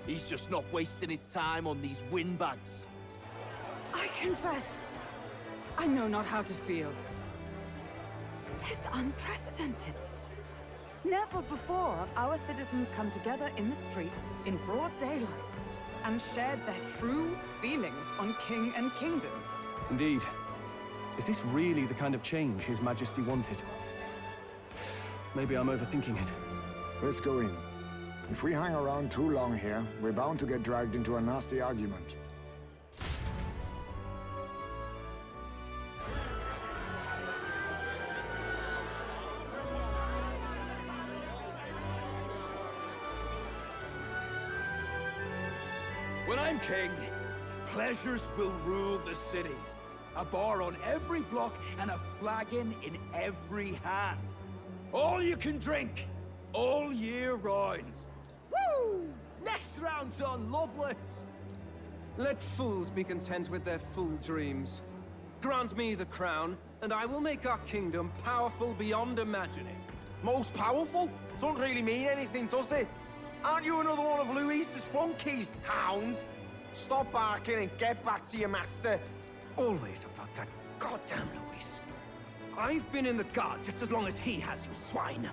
H: He's just not wasting his time on these windbags.
E: I confess, I know not how to feel. 'Tis unprecedented. Never before have our citizens come together in the street in broad daylight and shared their true feelings on king and kingdom.
K: Indeed. Is this really the kind of change His Majesty wanted? Maybe I'm overthinking it.
G: Let's go in. If we hang around too long here, we're bound to get dragged into a nasty argument.
H: When I'm king, pleasures will rule the city. A bar on every block and a flagon in every hand. All you can drink, all year round.
F: Woo! Next round's on Loveless!
K: Let fools be content with their fool dreams. Grant me the crown, and I will make our kingdom powerful beyond imagining.
F: Most powerful? Doesn't really mean anything, does it? Aren't you another one of Luis's flunkies, hound? Stop barking and get back to your master.
K: Always about that goddamn Luis. I've been in the guard just as long as he has, you swine.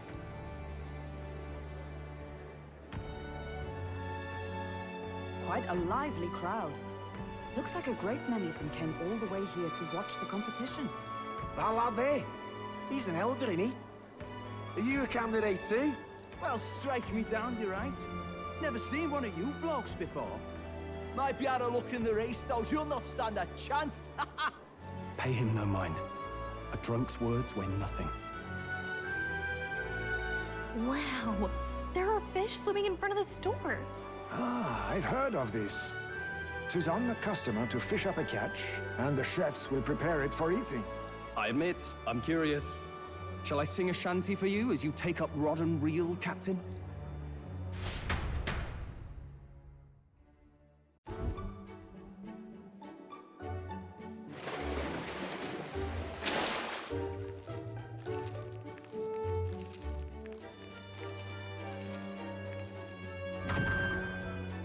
E: Quite a lively crowd. Looks like a great many of them came all the way here to watch the competition.
F: That lad there, he's an elder, isn't he? Are you a candidate too?
N: Well, strike me down, you're right. Never seen one of you blokes before. Might be out of luck in the race, though. You'll not stand a chance.
K: Pay him no mind. A drunk's words weigh nothing.
B: Wow, there are fish swimming in front of the store.
G: Ah, I've heard of this. 'Tis on the customer to fish up a catch, and the chefs will prepare it for eating.
K: I admit, I'm curious. Shall I sing a shanty for you as you take up rod and reel, Captain?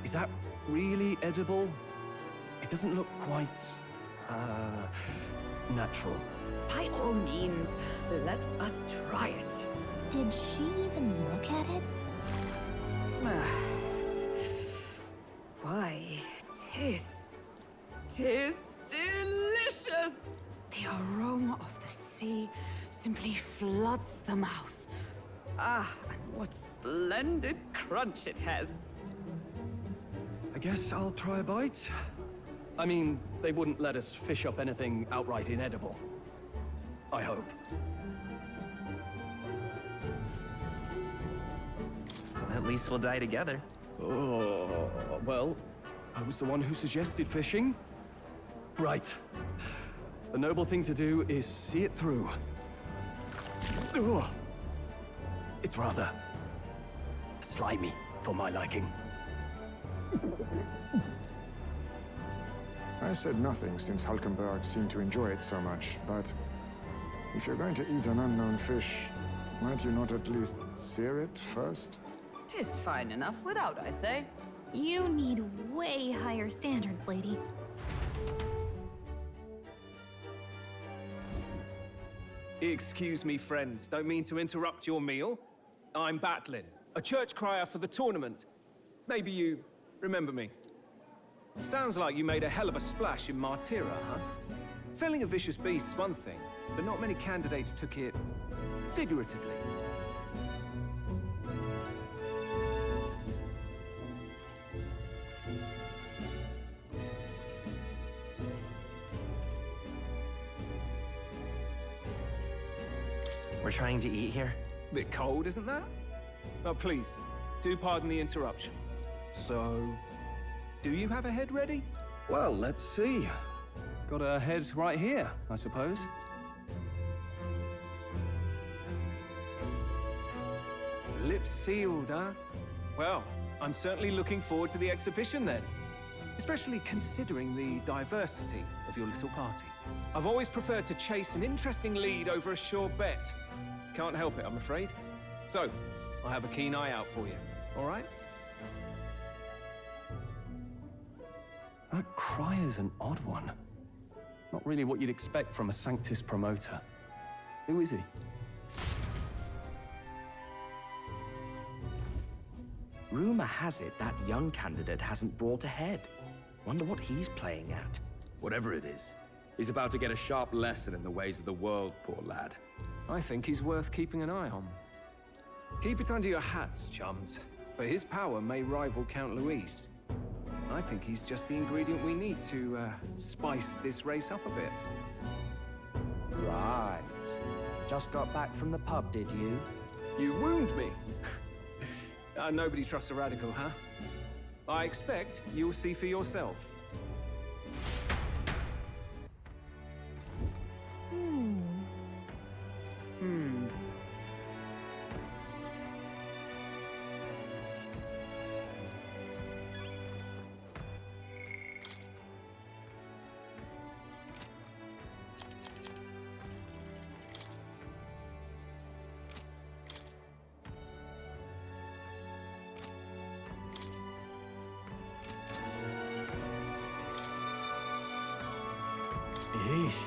K: Is that really edible? It doesn't look quite, natural.
E: By all means, let us try it.
B: Did she even look at it?
E: Why, tis delicious! The aroma of the sea simply floods the mouth. Ah, and what splendid crunch it has.
K: I guess I'll try a bite. I mean, they wouldn't let us fish up anything outright inedible. I hope.
C: At least we'll die together.
K: Oh, well, I was the one who suggested fishing. Right. The noble thing to do is see it through. Ugh. It's rather slimy for my liking.
G: I said nothing since Hulkenberg seemed to enjoy it so much, but if you're going to eat an unknown fish, might you not at least sear it first?
E: 'Tis fine enough without, I say.
B: You need way higher standards, lady.
J: Excuse me, friends. Don't mean to interrupt your meal. I'm Batlin, a church crier for the tournament. Maybe you remember me. Sounds like you made a hell of a splash in Martyra, huh? Felling a vicious beast's one thing, but not many candidates took it figuratively.
C: We're trying to eat here.
J: Bit cold, isn't that? Oh, please, do pardon the interruption. So, do you have a head ready?
K: Well, let's see. Got a head right here, I suppose.
J: Lips sealed, huh? Well, I'm certainly looking forward to the exhibition then. Especially considering the diversity of your little party. I've always preferred to chase an interesting lead over a sure bet. Can't help it, I'm afraid. So, I'll have a keen eye out for you, all right?
K: That crier's an odd one. Not really what you'd expect from a Sanctus promoter. Who is he?
P: Rumor has it that young candidate hasn't brought a head. Wonder what he's playing at.
H: Whatever it is, he's about to get a sharp lesson in the ways of the world, poor lad.
J: I think he's worth keeping an eye on. Keep it under your hats, chums. But his power may rival Count Luis. I think he's just the ingredient we need to, spice this race up a bit.
P: Right. Just got back from the pub, did you?
J: You wound me! Nobody trusts a radical, huh? I expect you'll see for yourself.
K: Yeesh.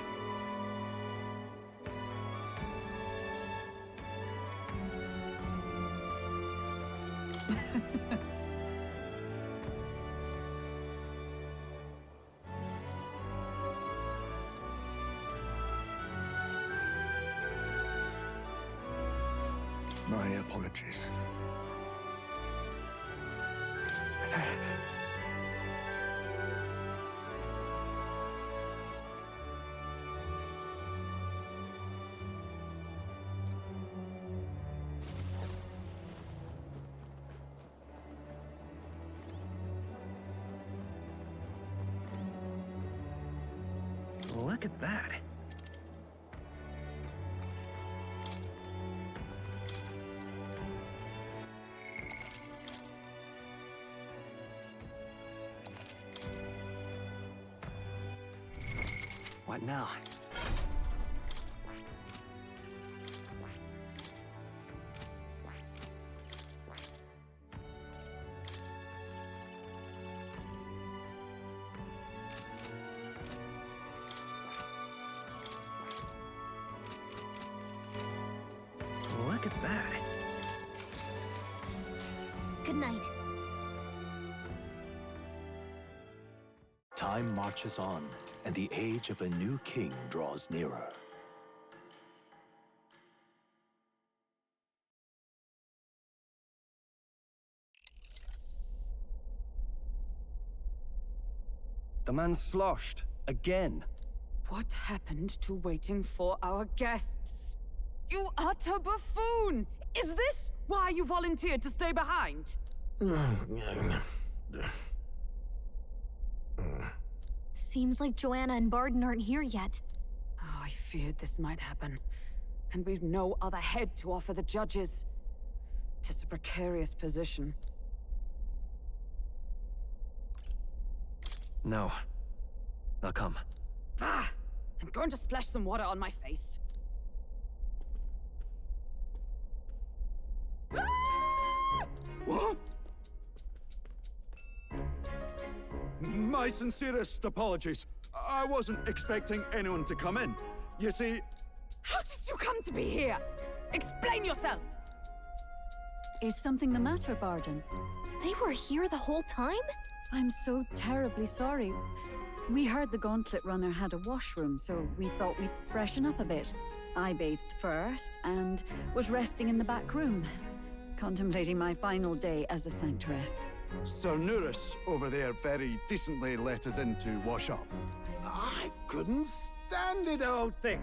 G: My apologies.
C: Look at that. What now? Look at that.
B: Good night.
D: Time marches on, and the age of a new king draws nearer.
K: The man's sloshed. Again.
E: What happened to waiting for our guests? You utter buffoon! Is this why you volunteered to stay behind?
B: Seems like Joanna and Barden aren't here yet.
E: Oh, I feared this might happen. And we've no other head to offer the judges. 'Tis a precarious position.
C: No. I'll come.
E: Ah! I'm going to splash some water on my face.
H: What? My sincerest apologies. I wasn't expecting anyone to come in. You see...
E: How did you come to be here? Explain yourself!
Q: Is something the matter, Barden?
B: They were here the whole time?
Q: I'm so terribly sorry. We heard the Gauntlet Runner had a washroom, so we thought we'd freshen up a bit. I bathed first and was resting in the back room, contemplating my final day as a sanctuaress.
H: Sir Nuris over there very decently let us in to wash up.
I: I couldn't stand it, old thing.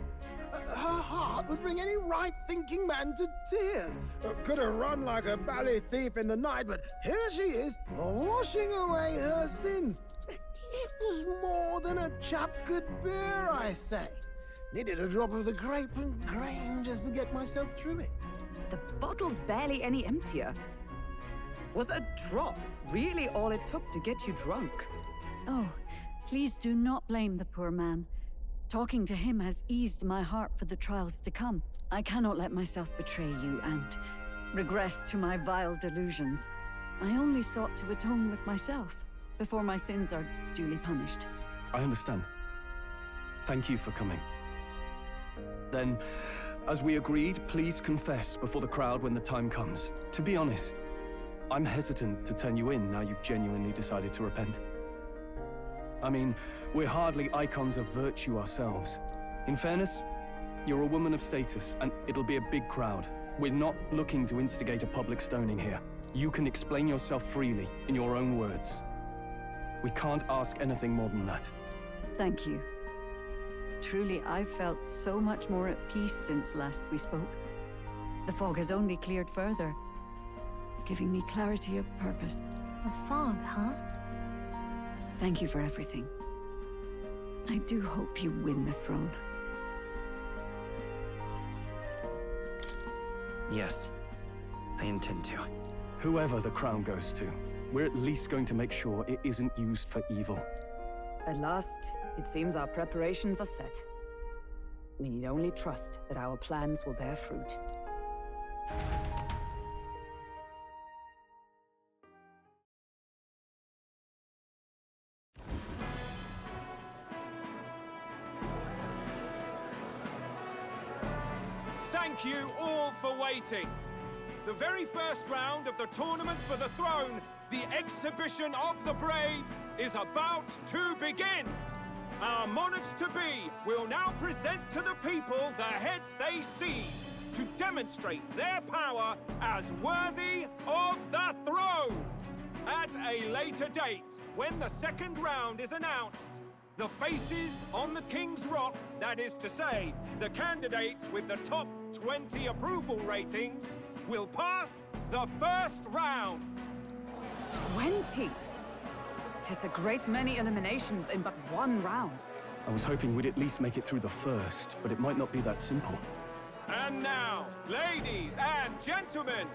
I: Her heart would bring any right-thinking man to tears. Could have run like a bally thief in the night, but here she is, washing away her sins. It was more than a chap could bear, I say. Needed a drop of the grape and grain just to get myself through it.
E: The bottle's barely any emptier. Was a drop really all it took to get you drunk?
Q: Oh, please do not blame the poor man. Talking to him has eased my heart for the trials to come. I cannot let myself betray you and regress to my vile delusions. I only sought to atone with myself before my sins are duly punished.
K: I understand. Thank you for coming. Then, as we agreed, please confess before the crowd when the time comes. To be honest, I'm hesitant to turn you in now you've genuinely decided to repent. I mean, we're hardly icons of virtue ourselves. In fairness, you're a woman of status, and it'll be a big crowd. We're not looking to instigate a public stoning here. You can explain yourself freely, in your own words. We can't ask anything more than that.
Q: Thank you. Truly, I've felt so much more at peace since last we spoke. The fog has only cleared further, giving me clarity of purpose.
B: A fog, huh?
Q: Thank you for everything. I do hope you win the throne.
C: Yes, I intend to.
K: Whoever the crown goes to, we're at least going to make sure it isn't used for evil.
E: At last, it seems our preparations are set. We need only trust that our plans will bear fruit.
J: Thank you all for waiting. The very first round of the tournament for the throne, the exhibition of the brave, is about to begin. Our monarchs-to-be will now present to the people the heads they seized to demonstrate their power as worthy of the throne. At a later date, when the second round is announced, the faces on the King's Rock, that is to say, the candidates with the top 20 approval ratings, will pass the first round.
E: 20? 'Tis a great many eliminations in but one round.
K: I was hoping we'd at least make it through the first, but it might not be that simple.
J: And now, ladies and gentlemen,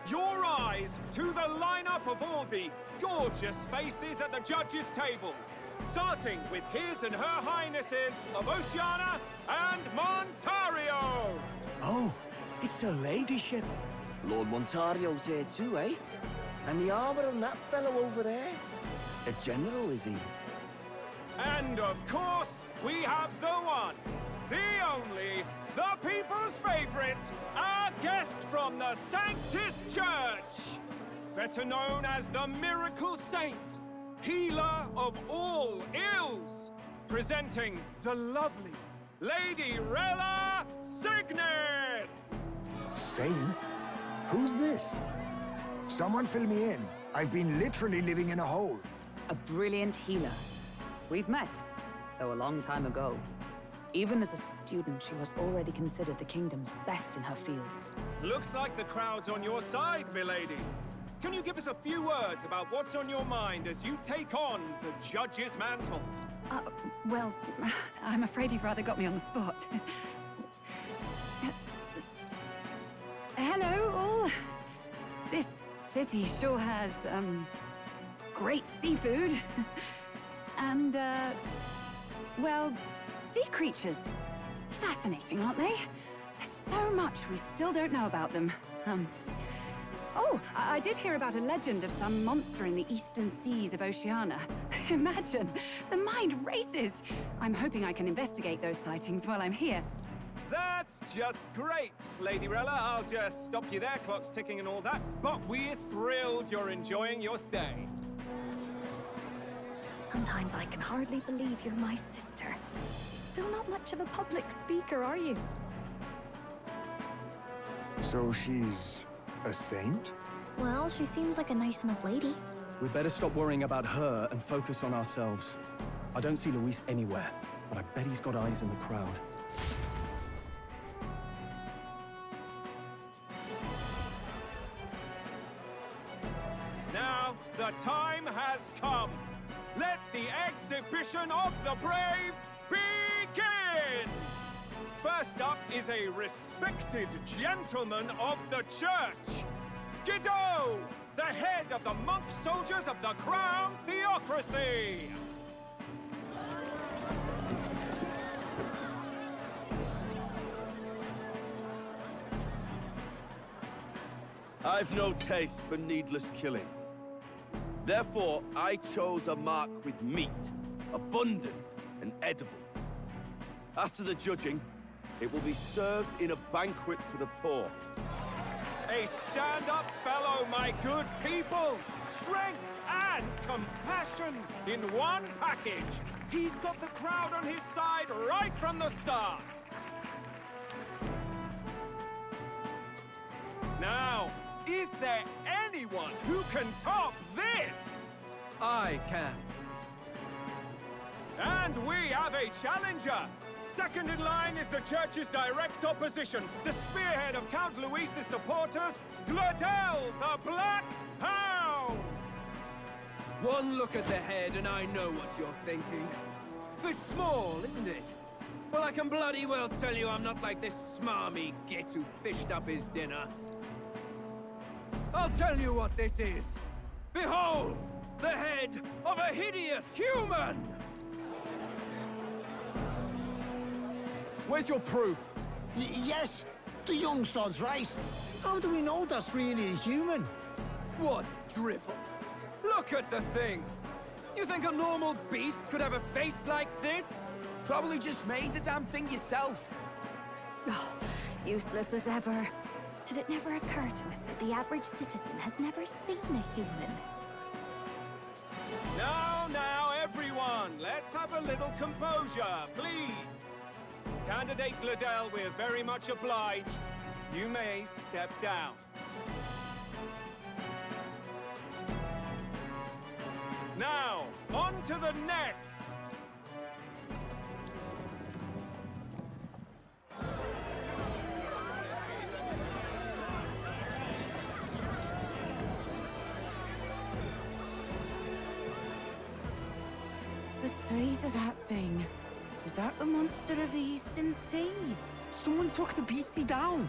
J: your eyes to the lineup of all the gorgeous faces at the judges' table. Starting with His and Her Highnesses of Oceania and Montario.
F: Oh, it's her ladyship. Lord Montario's here too, eh? And the armor on that fellow over there? A general, is he?
J: And of course, we have the one, the only, the people's favorite, our guest from the Sanctus Church. Better known as the Miracle Saint, healer of all ills, presenting the lovely Lady Rella Cygnus!
G: Saint? Who's this? Someone fill me in. I've been literally living in a hole.
E: A brilliant healer. We've met, though a long time ago. Even as a student, she was already considered the kingdom's best in her field.
J: Looks like the crowd's on your side, milady. Can you give us a few words about what's on your mind as you take on the judge's mantle?
Q: Well, I'm afraid you've rather got me on the spot. Hello, all. This city sure has, great seafood. And, well, sea creatures. Fascinating, aren't they? There's so much we still don't know about them. Oh, I did hear about a legend of some monster in the eastern seas of Oceania. Imagine, the mind races. I'm hoping I can investigate those sightings while I'm here.
J: That's just great, Lady Rella. I'll just stop you there, clock's ticking and all that. But we're thrilled you're enjoying your stay.
B: Sometimes I can hardly believe you're my sister. Still not much of a public speaker, are you?
G: So she's a saint?
B: Well, she seems like a nice enough lady.
I: We'd better stop worrying about her and focus on ourselves. I don't see Luis anywhere, but I bet he's got eyes in the crowd.
J: Now, the time has come. Let the exhibition of the brave begin! First up is a respected gentleman of the church. Gueule, the head of the monk soldiers of the Crown Theocracy.
R: I've no taste for needless killing. Therefore, I chose a mark with meat, abundant and edible. After the judging, it will be served in a banquet for the poor.
J: A stand-up fellow, my good people! Strength and compassion in one package! He's got the crowd on his side right from the start! Now, is there anyone who can top this?
K: I can.
J: And we have a challenger! Second in line is the church's direct opposition, the spearhead of Count Luis's supporters, Gueule, the Black Hound!
K: One look at the head and I know what you're thinking. Bit small, isn't it? Well, I can bloody well tell you I'm not like this smarmy git who fished up his dinner. I'll tell you what this is. Behold, the head of a hideous human!
I: Where's your proof?
M: Yes, the young sod's right. How do we know that's really a human?
K: What drivel? Look at the thing! You think a normal beast could have a face like this?
H: Probably just made the damn thing yourself.
B: Oh, useless as ever. Did it never occur to him that the average citizen has never seen a human?
J: Now, everyone, let's have a little composure, please. Candidate Gueule, we're very much obliged. You may step down. Now, on to the next!
M: The size of that thing. Is that the monster of the Eastern Sea? Someone took the beastie down.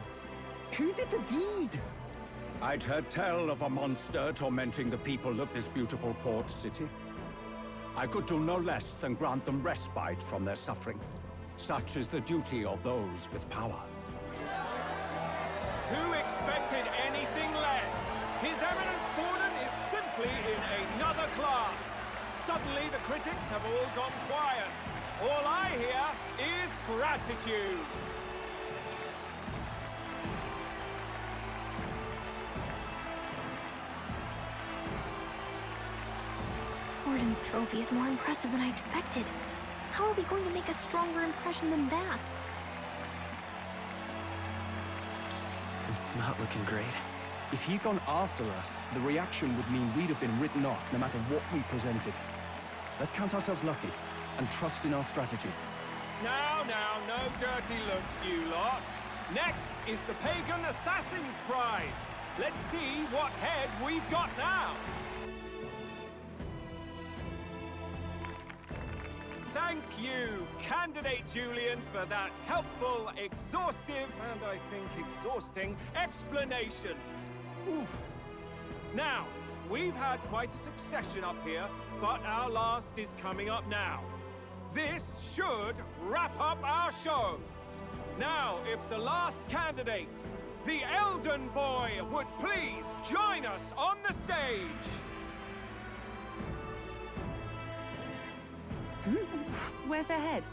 M: Who did the deed?
S: I'd heard tell of a monster tormenting the people of this beautiful port city. I could do no less than grant them respite from their suffering. Such is the duty of those with power.
J: Who expected anything less? His Eminence Borden is simply in another class. Suddenly the critics have all gone quiet. All I hear is gratitude.
B: Borden's trophy is more impressive than I expected. How are we going to make a stronger impression than that?
C: It's not looking great.
I: If he'd gone after us, the reaction would mean we'd have been written off no matter what we presented.
C: Let's count ourselves lucky and trust in our strategy.
J: Now, no dirty looks, you lot. Next is the Pagan Assassin's Prize. Let's see what head we've got now. Thank you, Candidate Julian, for that helpful, exhaustive, and I think exhausting explanation. Ooh. Now, we've had quite a succession up here, but our last is coming up now. This should wrap up our show. Now, if the last candidate, the Elden Boy, would please join us on the stage.
E: Where's their head?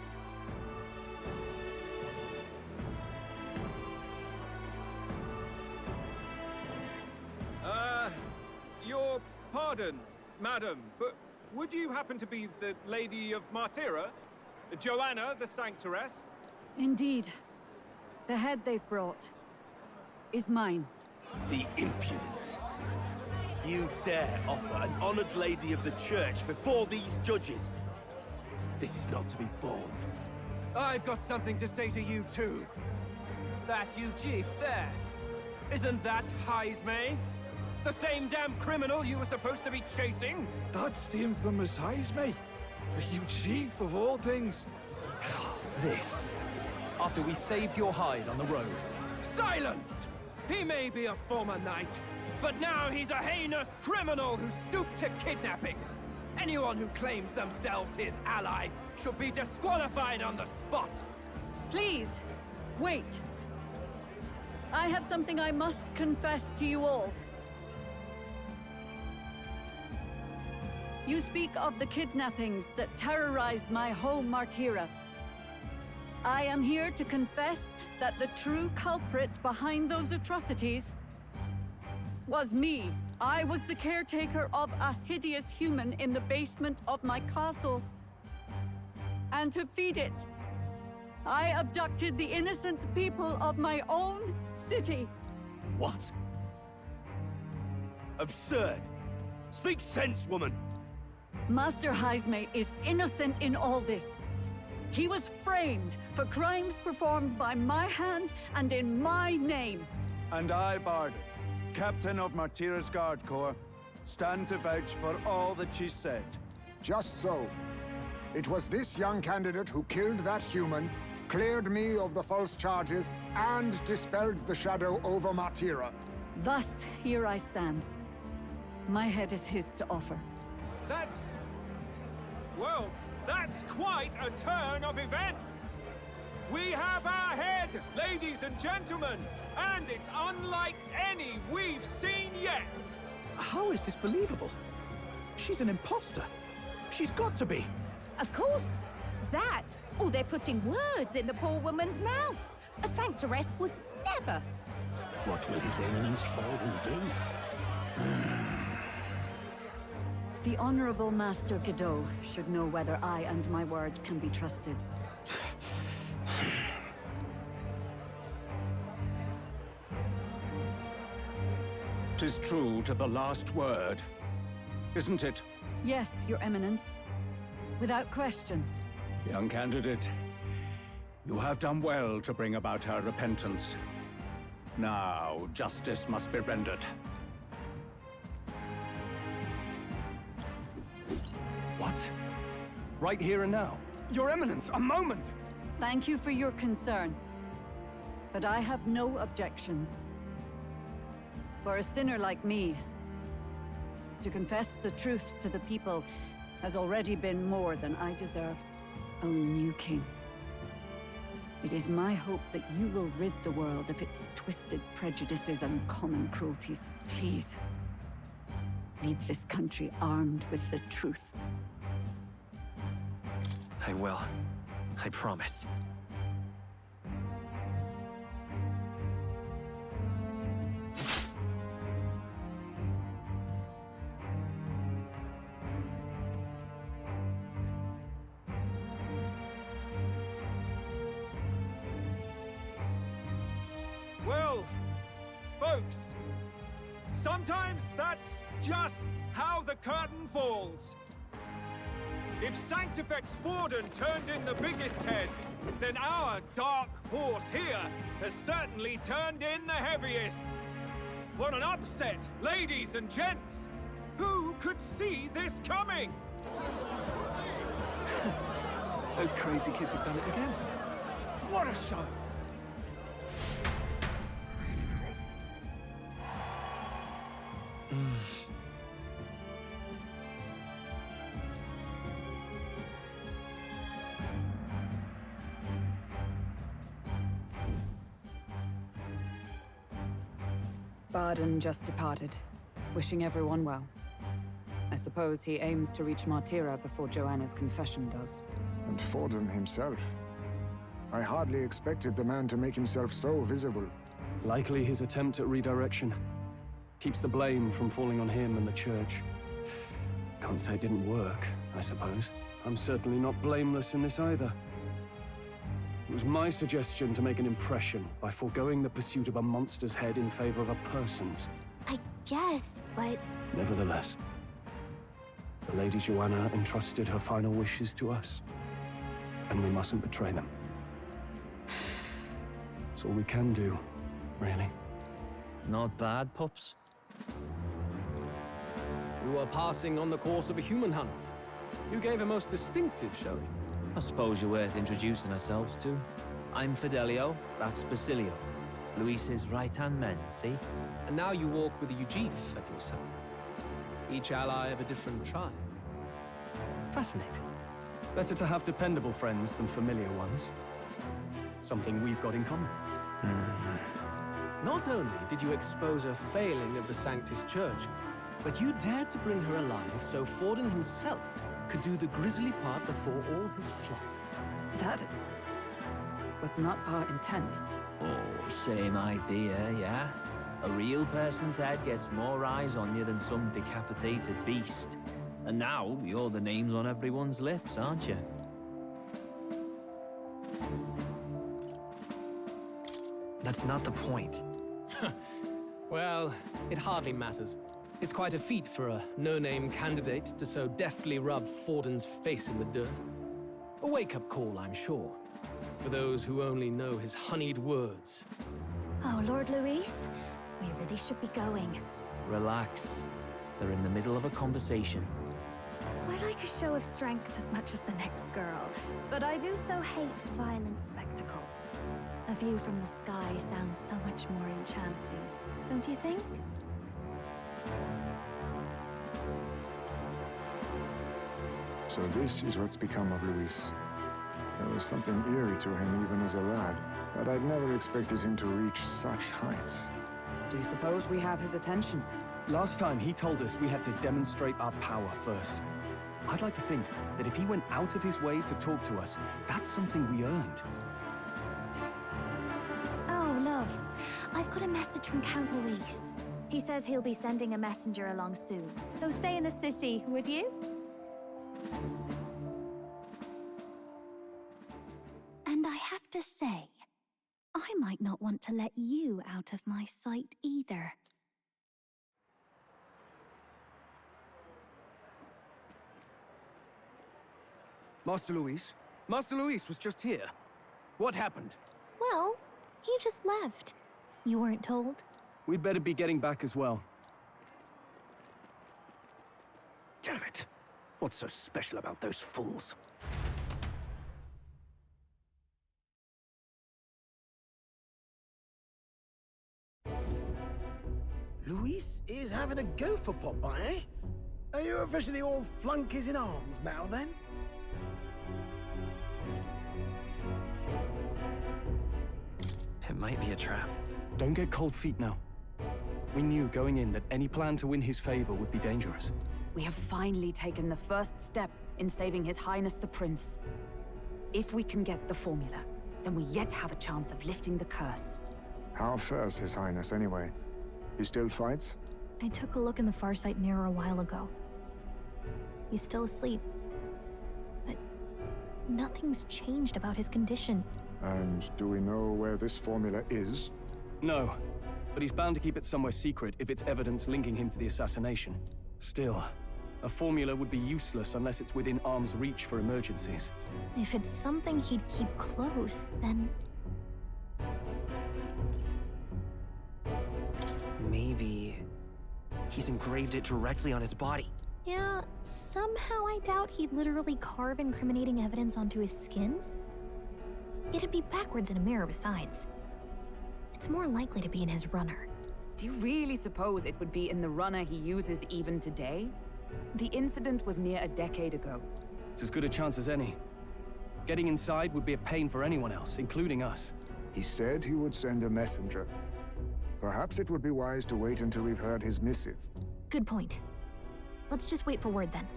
J: Your pardon, madam, but would you happen to be the Lady of Martyra? Joanna, the Sanctoress?
Q: Indeed. The head they've brought is mine.
R: The impudence. You dare offer an honored lady of the church before these judges? This is not to be borne.
C: I've got something to say to you too. That you chief there. Isn't that Heismay? The same damn criminal you were supposed to be chasing?
H: That's the infamous Heismay. You chief of all things.
C: This. After we saved your hide on the road. Silence! He may be a former knight, but now he's a heinous criminal who stooped to kidnapping. Anyone who claims themselves his ally should be disqualified on the spot.
Q: Please, wait. I have something I must confess to you all. You speak of the kidnappings that terrorized my home, Martyra. I am here to confess that the true culprit behind those atrocities was me. I was the caretaker of a hideous human in the basement of my castle. And to feed it, I abducted the innocent people of my own city.
R: What? Absurd! Speak sense, woman!
Q: Master Heismay is innocent in all this. He was framed for crimes performed by my hand and in my name.
H: And I, Bard, Captain of Martyra's Guard Corps, stand to vouch for all that she said.
G: Just so. It was this young candidate who killed that human, cleared me of the false charges, and dispelled the shadow over Martyra.
Q: Thus, here I stand. My head is his to offer.
J: That's... well, that's quite a turn of events. We have our head, ladies and gentlemen, and it's unlike any we've seen yet.
H: How is this believable? She's an imposter. She's got to be.
B: Of course. That, or they're putting words in the poor woman's mouth. A Sanctoress would never.
I: What will His Eminence Fallen do?
Q: The Honorable Master Godot should know whether I and my words can be trusted.
S: 'Tis true to the last word, isn't it?
Q: Yes, Your Eminence. Without question.
S: Young candidate, you have done well to bring about her repentance. Now, justice must be rendered.
C: What? Right here and now?
H: Your Eminence, a moment!
Q: Thank you for your concern. But I have no objections. For a sinner like me, to confess the truth to the people has already been more than I deserve. O new king, it is my hope that you will rid the world of its twisted prejudices and common cruelties. Please, lead this country armed with the truth.
C: I will. I promise.
J: Well, folks, sometimes that's just how the curtain falls. If Sanctifex Forden turned in the biggest head, then our dark horse here has certainly turned in the heaviest. What an upset, ladies and gents! Who could see this coming?
C: Those crazy kids have done it again.
J: What a show!
E: Barden just departed, wishing everyone well. I suppose he aims to reach Martira before Joanna's confession does.
G: And Forden himself. I hardly expected the man to make himself so visible.
C: Likely his attempt at redirection. Keeps the blame from falling on him and the church. Can't say it didn't work, I suppose. I'm certainly not blameless in this either. It was my suggestion to make an impression by foregoing the pursuit of a monster's head in favor of a person's.
B: I guess, but...
C: Nevertheless, the Lady Joanna entrusted her final wishes to us, and we mustn't betray them. It's all we can do, really.
T: Not bad, pups.
C: We were passing on the course of a human hunt. You gave a most distinctive showing.
T: I suppose you're worth introducing ourselves to. I'm Fidelio, that's Basilio. Luis's right-hand men, see?
C: And now you walk with a Ujif at your side. Each ally of a different tribe. Fascinating. Better to have dependable friends than familiar ones. Something we've got in common. Not only did you expose a failing of the Sanctus Church, but you dared to bring her alive so Forden himself could do the grisly part before all his flock.
E: That was not our intent.
T: Oh, same idea, yeah? A real person's head gets more eyes on you than some decapitated beast. And now, you're the names on everyone's lips, aren't you?
P: That's not the point.
C: Well, it hardly matters. It's quite a feat for a no-name candidate to so deftly rub Forden's face in the dirt. A wake-up call, I'm sure, for those who only know his honeyed words.
B: Oh, Lord Luis, we really should be going.
T: Relax. They're in the middle of a conversation.
B: I like a show of strength as much as the next girl, but I do so hate violent spectacles. A view from the sky sounds so much more enchanting, don't you think?
G: So this is what's become of Luis. There was something eerie to him even as a lad, but I'd never expected him to reach such heights.
E: Do you suppose we have his attention?
C: Last time he told us we had to demonstrate our power first. I'd like to think that if he went out of his way to talk to us, that's something we earned.
B: Oh, loves, I've got a message from Count Luis. He says he'll be sending a messenger along soon, so stay in the city, would you? And I have to say, I might not want to let you out of my sight either.
C: Master Luis? Master Luis was just here. What happened?
B: Well, he just left. You weren't told?
C: We'd better be getting back as well. Damn it. What's so special about those fools?
I: Luis is having a go for Popeye, eh? Are you officially all flunkies in arms now, then?
P: It might be a trap.
C: Don't get cold feet now. We knew going in that any plan to win his favor would be dangerous.
E: We have finally taken the first step in saving His Highness the Prince. If we can get the formula, then we yet have a chance of lifting the curse.
G: How fares His Highness, anyway? He still fights?
B: I took a look in the Farsight mirror a while ago. He's still asleep. But nothing's changed about his condition.
G: And do we know where this formula is?
C: No, but he's bound to keep it somewhere secret if it's evidence linking him to the assassination. Still,
I: A formula would be useless unless it's within arm's reach for emergencies.
B: If it's something he'd keep close, then...
P: Maybe... he's engraved it directly on his body.
B: Yeah, somehow I doubt he'd literally carve incriminating evidence onto his skin. It'd be backwards in a mirror besides. It's more likely to be in his runner.
E: Do you really suppose it would be in the runner he uses even today? The incident was near a decade ago.
I: It's as good a chance as any. Getting inside would be a pain for anyone else, including us.
G: He said he would send a messenger. Perhaps it would be wise to wait until we've heard his missive.
B: Good point. Let's just wait for word then.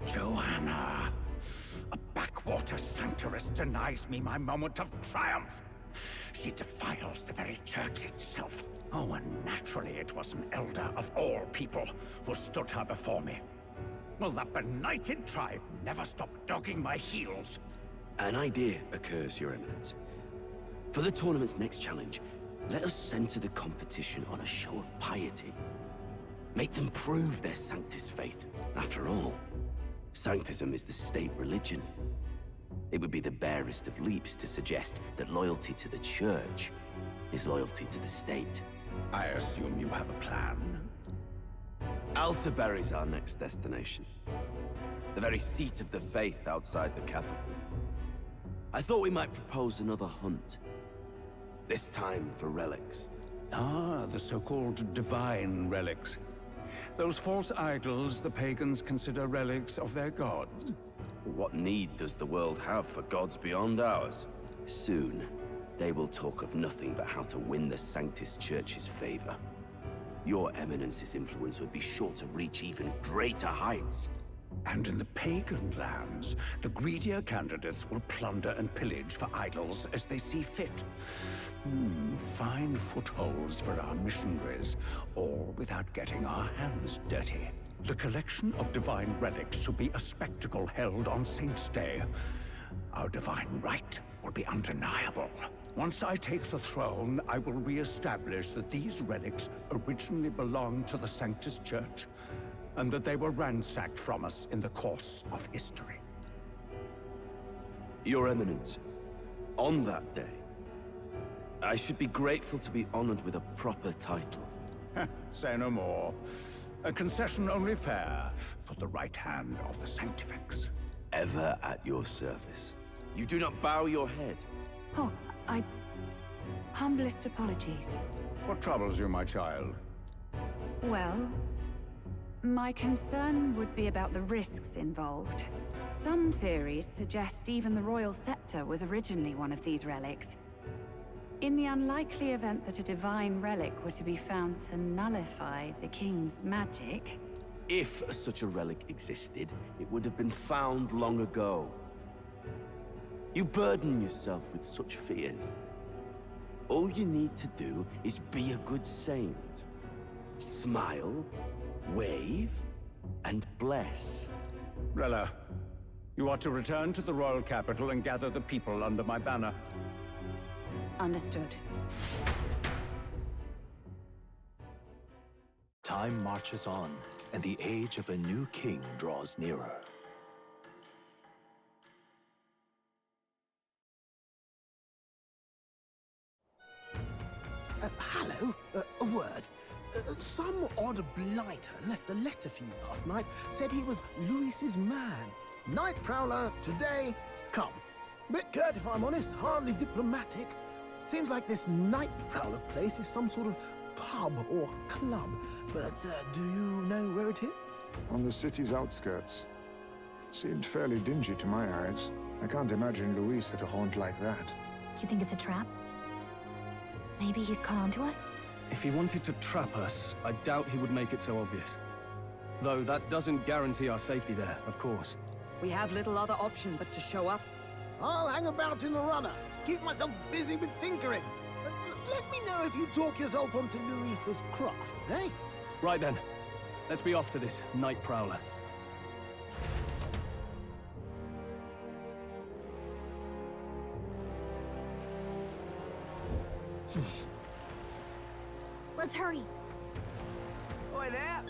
S: Joanna! A backwater sanctuarist denies me my moment of triumph. She defiles the very church itself. Oh, and naturally it was an elder of all people who stood her before me. Will that benighted tribe never stop dogging my heels?
P: An idea occurs, Your Eminence. For the tournament's next challenge, let us center the competition on a show of piety. Make them prove their Sanctus faith. After all, Sanctism is the state religion. It would be the barest of leaps to suggest that loyalty to the Church is loyalty to the state.
S: I assume you have a plan?
P: Altaberry's our next destination. The very seat of the faith outside the capital. I thought we might propose another hunt. This time for relics.
S: Ah, the so-called divine relics. Those false idols the pagans consider relics of their gods.
P: What need does the world have for gods beyond ours? Soon, they will talk of nothing but how to win the Sanctus Church's favor. Your Eminence's influence would be sure to reach even greater heights.
S: And in the pagan lands, the greedier candidates will plunder and pillage for idols as they see fit. Fine footholds for our missionaries, all without getting our hands dirty. The collection of divine relics should be a spectacle held on Saint's Day. Our divine right will be undeniable. Once I take the throne, I will re-establish that these relics originally belonged to the Sanctus Church, and that they were ransacked from us in the course of history.
P: Your Eminence, on that day, I should be grateful to be honored with a proper title.
S: Say no more. A concession only fair for the right hand of the Sanctifex.
P: Ever at your service. You do not bow your head.
M: Oh, humblest apologies.
S: What troubles you, my child?
Q: Well, my concern would be about the risks involved. Some theories suggest even the royal scepter was originally one of these relics. In the unlikely event that a divine relic were to be found to nullify the king's magic...
P: If such a relic existed, it would have been found long ago. You burden yourself with such fears. All you need to do is be a good saint. Smile, wave, and bless.
S: Rella, you are to return to the royal capital and gather the people under my banner.
Q: Understood.
D: Time marches on, and the age of a new king draws nearer.
I: Hello? A word. Some odd blighter left a letter for you last night. Said he was Louis's man. Night Prowler, today, come. Bit curt, if I'm honest, hardly diplomatic. Seems like this Night Prowler place is some sort of pub or club. But do you know where it is?
G: On the city's outskirts. Seemed fairly dingy to my eyes. I can't imagine Louis at a haunt like that.
B: You think it's a trap? Maybe he's caught on to us?
I: If he wanted to trap us, I doubt he would make it so obvious. Though that doesn't guarantee our safety there, of course.
E: We have little other option but to show up.
I: I'll hang about in the runner. Keep myself busy with tinkering. Let me know if you talk yourself onto Louis's craft, eh? Right then. Let's be off to this Night Prowler.
B: Let's hurry.
C: Oi there!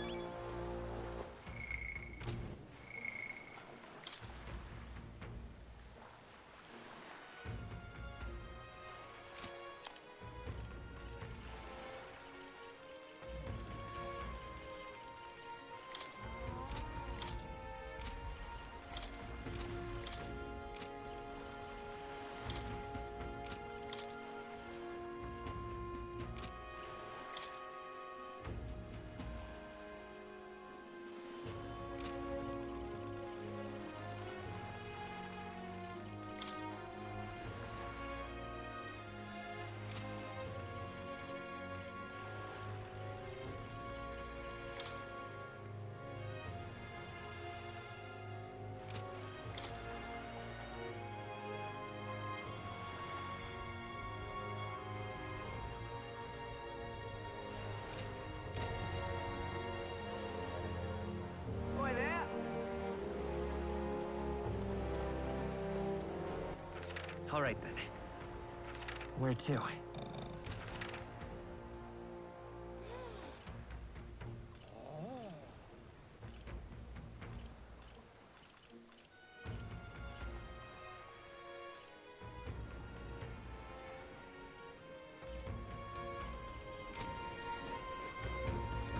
U: All right, then. Where to?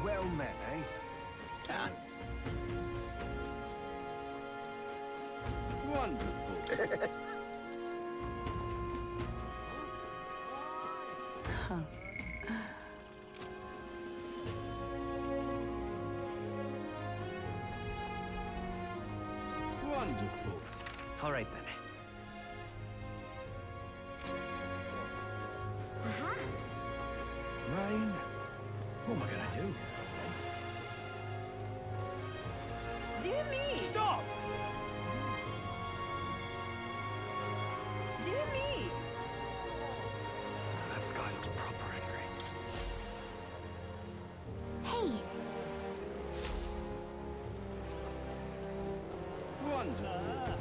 F: Well met, eh?
R: Wonderful. Wonderful.
U: All right, then.
F: Mine? What am I gonna do?
E: Dear me!
F: Stop!
E: Dear me!
U: That sky looks proper angry.
B: Hey!
R: Wonderful.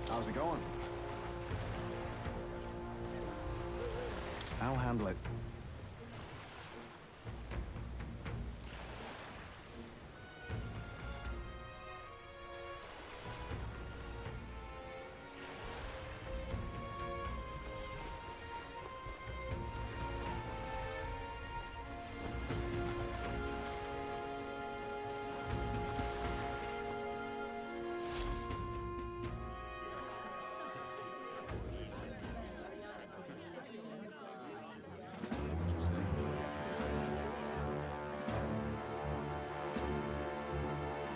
F: How's it going? I'll handle it.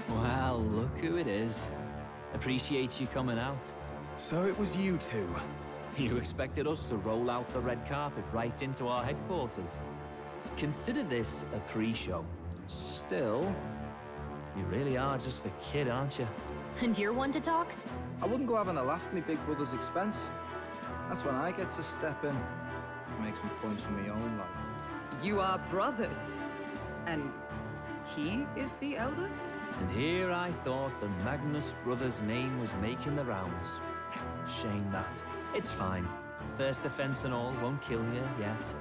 T: Well, look who it is. Appreciate you coming out.
K: So it was you two.
T: You expected us to roll out the red carpet right into our headquarters. Consider this a pre-show. Still, you really are just a kid, aren't you?
B: And you're one to talk?
V: I wouldn't go having a laugh at me big brother's expense. That's when I get to step in. Make some points for my own life.
E: You are brothers. And he is the elder?
T: And here I thought the Magnus brothers' name was making the rounds. Shame that. It's fine. First offense and all won't kill you yet.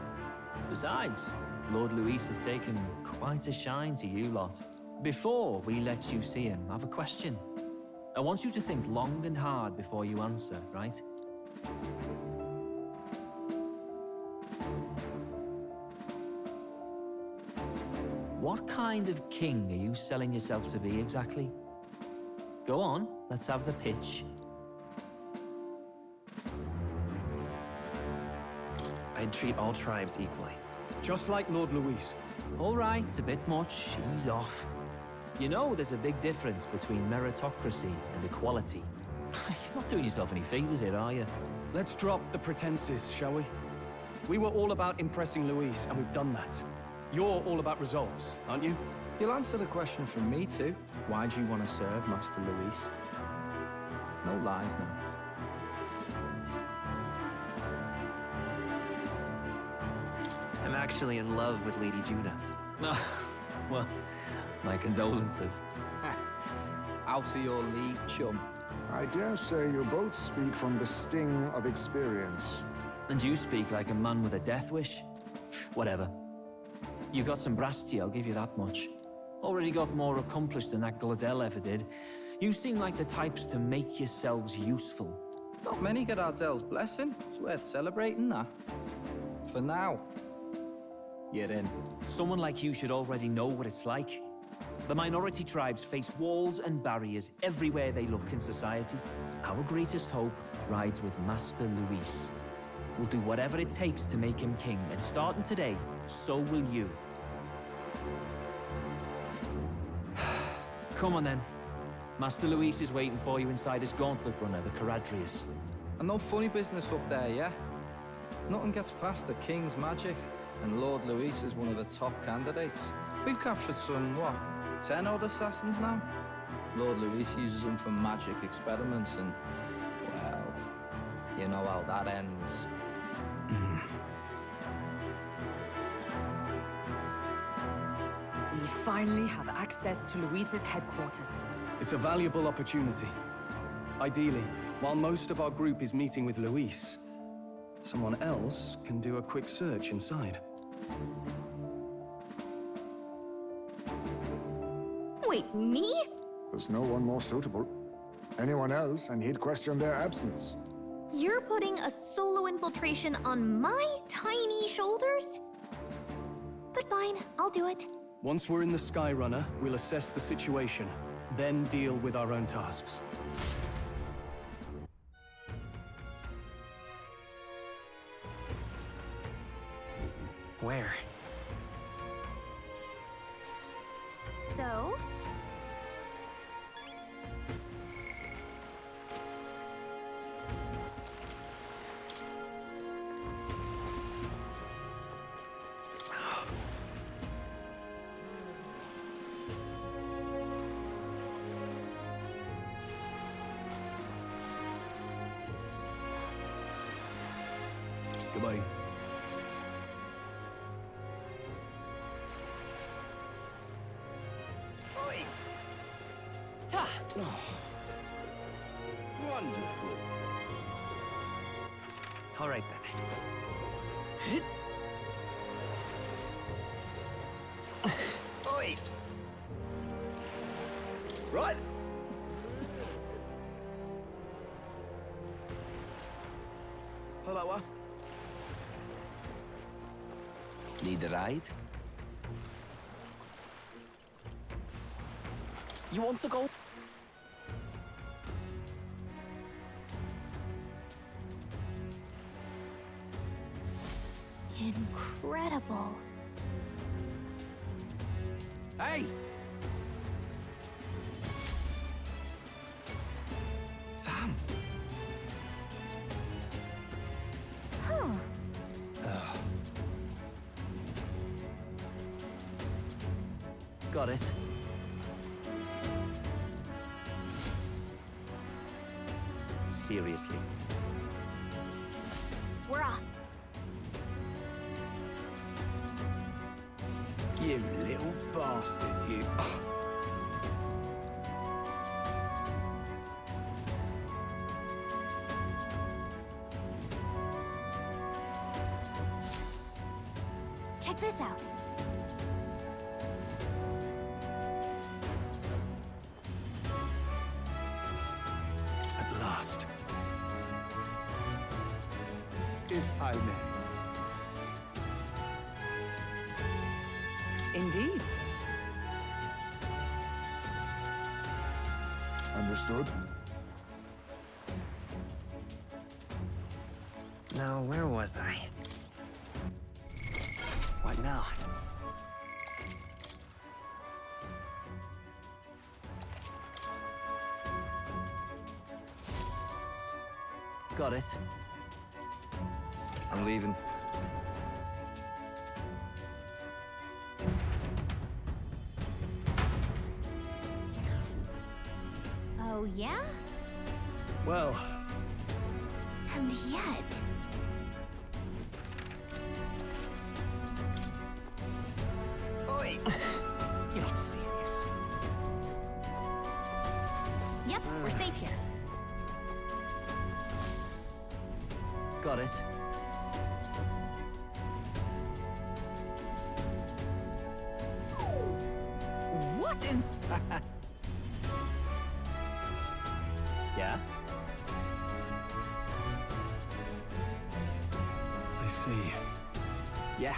T: Besides, Lord Luis has taken quite a shine to you lot. Before we let you see him, I have a question. I want you to think long and hard before you answer, right? What kind of king are you selling yourself to be exactly? Go on, let's have the pitch.
U: I'd treat all tribes equally.
K: Just like Lord Luis.
T: All right, a bit much. Ease off. You know there's a big difference between meritocracy and equality. You're not doing yourself any favors here, are you?
K: Let's drop the pretenses, shall we? We were all about impressing Luis, and we've done that. You're all about results, aren't you?
V: You'll answer the question from me too. Why do you want to serve Master Luis? No lies now.
U: I'm actually in love with Lady Juna.
T: Well, my condolences.
V: Out of your league, chum.
G: I dare say you both speak from the sting of experience.
T: And you speak like a man with a death wish. Whatever. You got some brasty, I'll give you that much. Already got more accomplished than that Gladell ever did. You seem like the types to make yourselves useful.
V: Not many get Ardell's blessing. It's worth celebrating that. For now, you're in.
T: Someone like you should already know what it's like. The minority tribes face walls and barriers everywhere they look in society. Our greatest hope rides with Master Luis. We'll do whatever it takes to make him king, and starting today, so will you. Come on then. Master Luis is waiting for you inside his gauntlet runner, the Caradrius.
V: And no funny business up there, yeah? Nothing gets past the King's magic, and Lord Luis is one of the top candidates. We've captured some, what, 10 odd assassins now? Lord Luis uses them for magic experiments and, well, you know how that ends.
E: We finally have access to Luis's headquarters.
C: It's a valuable opportunity. Ideally, while most of our group is meeting with Luis, someone else can do a quick search inside.
B: Wait, me?
G: There's no one more suitable. Anyone else, and he'd question their absence.
B: You're putting a solo infiltration on my tiny shoulders? But fine, I'll do it.
C: Once we're in the Skyrunner, we'll assess the situation, then deal with our own tasks.
T: Where?
B: So?
C: Goodbye.
R: Wonderful.
T: All right then.
R: Oi! Right.
C: Hello.
R: Need a ride?
C: You want to go?
B: Incredible.
C: Hey! Sam!
B: Huh.
T: Got it. Seriously.
B: We're off.
C: You little bastard, you.
B: Check this out.
C: At last. If I may.
E: Indeed.
G: Understood?
T: Now, where was I? What now? Got it.
V: I'm leaving.
B: Oh, yeah?
C: Well,
B: And yet...
C: Oi! You're not serious.
B: Yep, we're safe here.
T: Got it.
E: Martin!
T: Yeah?
I: I see.
V: Yeah.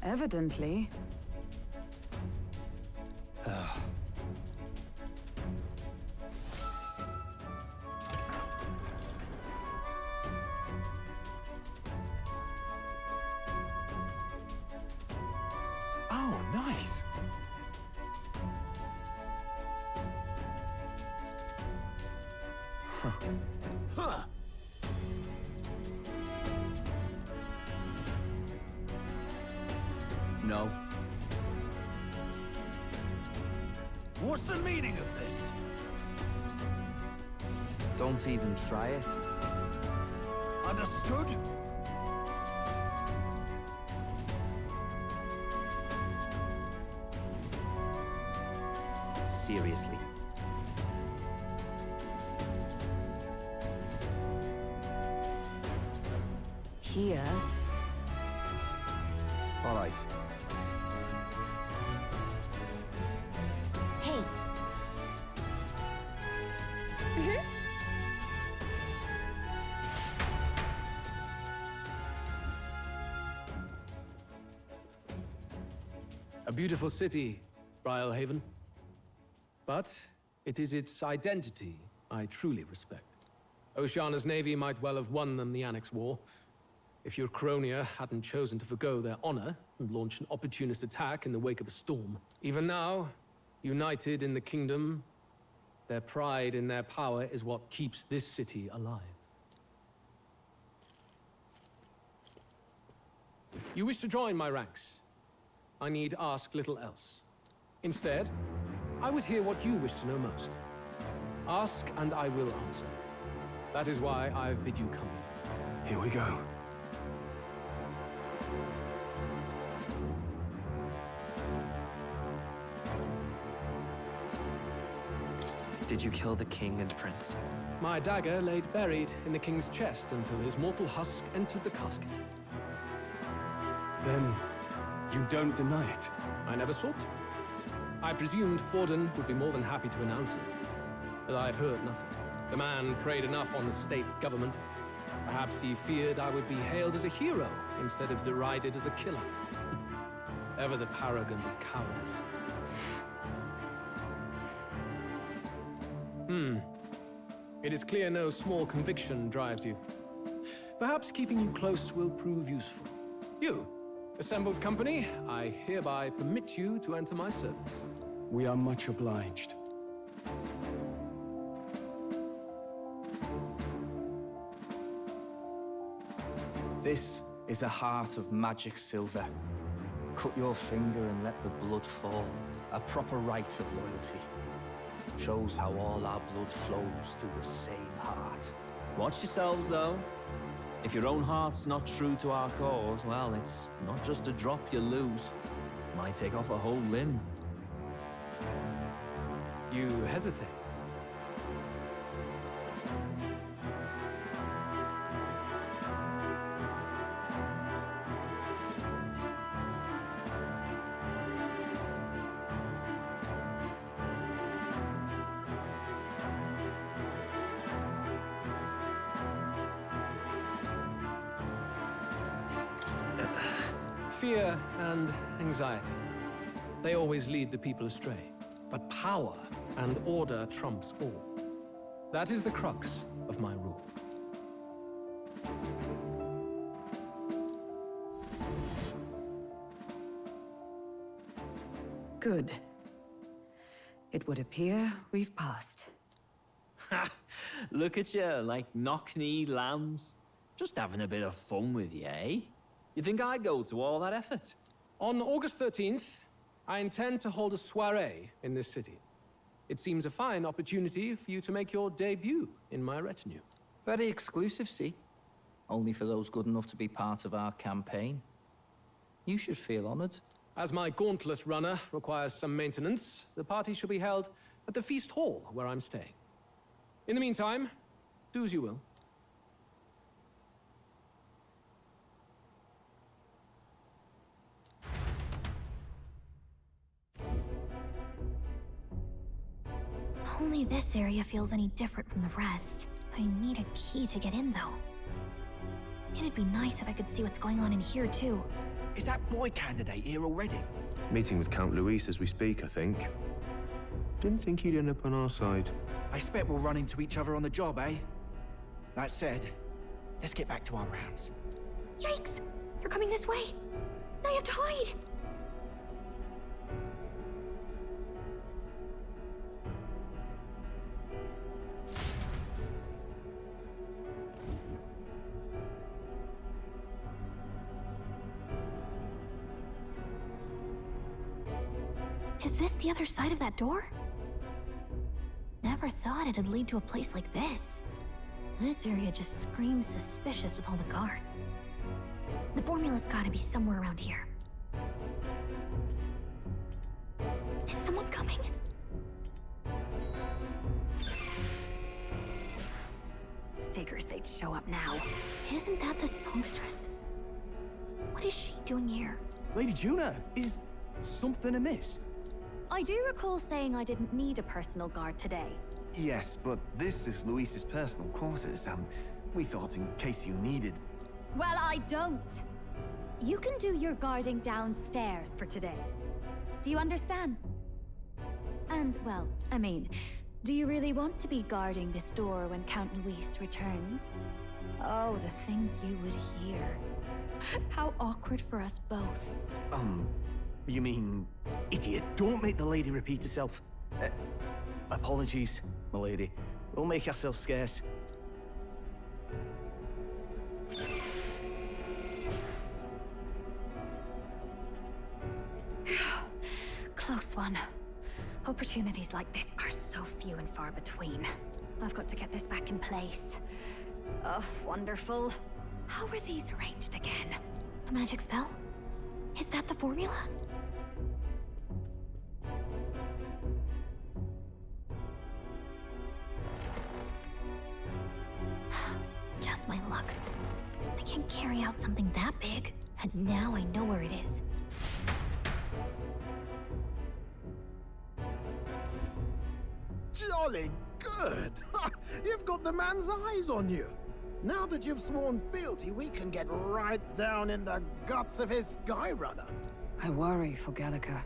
E: Evidently.
C: Oh, nice.
H: Huh.
T: No.
H: What's the meaning of this?
V: Don't even try it.
H: Understood?
T: Seriously.
E: Here.
V: All right.
B: Hey.
K: A beautiful city, Briarhaven. But it is its identity I truly respect. Oceana's navy might well have won them the Annex War, if your Cronia hadn't chosen to forgo their honor and launch an opportunist attack in the wake of a storm. Even now, united in the kingdom, their pride in their power is what keeps this city alive. You wish to join my ranks. I need ask little else. Instead, I would hear what you wish to know most. Ask, and I will answer. That is why I've bid you come.
I: Here we go.
T: Did you kill the king and prince?
K: My dagger laid buried in the king's chest until his mortal husk entered the casket.
I: Then, you don't deny it?
K: I never sought to. I presumed Forden would be more than happy to announce it, but I've heard nothing. The man preyed enough on the state government. Perhaps he feared I would be hailed as a hero instead of derided as a killer. Ever the paragon of cowardice. It is clear no small conviction drives you. Perhaps keeping you close will prove useful. You, assembled company, I hereby permit you to enter my service.
I: We are much obliged.
V: This is a heart of magic silver. Cut your finger and let the blood fall. A proper rite of loyalty. Shows how all our blood flows through the same heart.
T: Watch yourselves, though. If your own heart's not true to our cause, well, it's not just a drop you lose. Might take off a whole limb.
K: You hesitate. Fear and anxiety. They always lead the people astray. But power and order trumps all. That is the crux of my rule.
E: Good. It would appear we've passed.
T: Ha! Look at you, like knock-kneed lambs. Just having a bit of fun with you, eh? You think I'd go to all that effort?
K: On August 13th, I intend to hold a soiree in this city. It seems a fine opportunity for you to make your debut in my retinue.
V: Very exclusive, see? Only for those good enough to be part of our campaign. You should feel honored.
K: As my gauntlet runner requires some maintenance, the party shall be held at the feast hall where I'm staying. In the meantime, do as you will.
A: only this area feels any different from the rest. I need a key to get in, though. It'd be nice if I could see what's going on in here, too.
N: Is that boy candidate here already?
D: Meeting with Count Luis as we speak, I think. Didn't think he'd end up on our side.
N: I expect we'll run into each other on the job, eh? That said, let's get back to our rounds.
A: Yikes! They're coming this way! I have to hide! Is this the other side of that door? Never thought it'd lead to a place like this. This area just screams suspicious with all the guards. The formula's gotta be somewhere around here. Is someone coming?
B: Figures they'd show up now.
A: Isn't that the songstress? What is she doing here?
C: Lady Juna, is something amiss?
B: I do recall saying I didn't need a personal guard today.
F: Yes, but this is Luis's personal quarters, and we thought in case you needed...
B: Well, I don't. You can do your guarding downstairs for today. Do you understand? And, well, I mean, do you really want to be guarding this door when Count Luis returns? Oh, the things you would hear. How awkward for us both.
F: You mean... Idiot, don't make the lady repeat herself. Apologies, my lady. We'll make ourselves scarce.
B: Close one. Opportunities like this are so few and far between. I've got to get this back in place. Oh, wonderful. How were these arranged again?
A: A magic spell? Is that the formula? Just my luck. I can't carry out something that big, and now I know where it is.
I: Jolly good! You've got the man's eyes on you. Now that you've sworn fealty, we can get right down in the guts of his Skyrunner.
E: I worry for Gallica.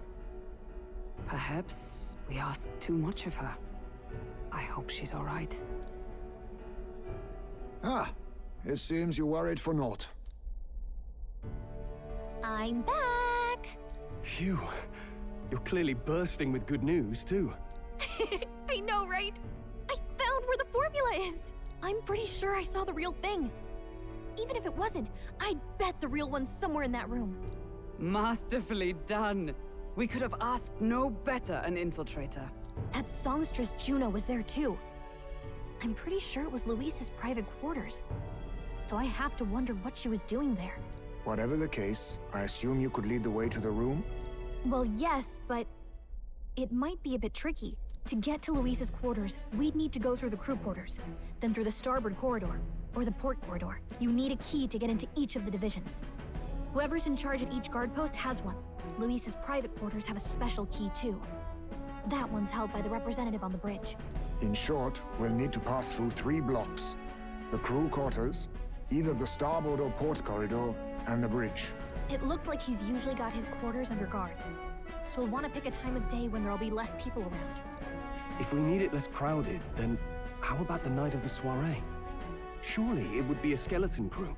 E: Perhaps we ask too much of her. I hope she's all right.
G: Ah, it seems you worried for naught.
B: I'm back!
C: Phew. You're clearly bursting with good news, too.
B: I know, right? I found where the formula is! I'm pretty sure I saw the real thing. Even if it wasn't, I'd bet the real one's somewhere in that room.
E: Masterfully done. We could have asked no better an infiltrator.
A: That songstress Juno was there too. I'm pretty sure it was Luis's private quarters. So I have to wonder what she was doing there.
G: Whatever the case, I assume you could lead the way to the room?
A: Well, yes, but it might be a bit tricky. To get to Luis's quarters, we'd need to go through the crew quarters, then through the starboard corridor, or the port corridor. You need a key to get into each of the divisions. Whoever's in charge at each guard post has one. Luis's private quarters have a special key too. That one's held by the representative on the bridge.
G: In short, we'll need to pass through 3 blocks. The crew quarters, either the starboard or port corridor, and the bridge.
A: It looked like he's usually got his quarters under guard. So we'll want to pick a time of day when there'll be less people around.
C: If we need it less crowded, then how about the night of the soiree? Surely it would be a skeleton crew.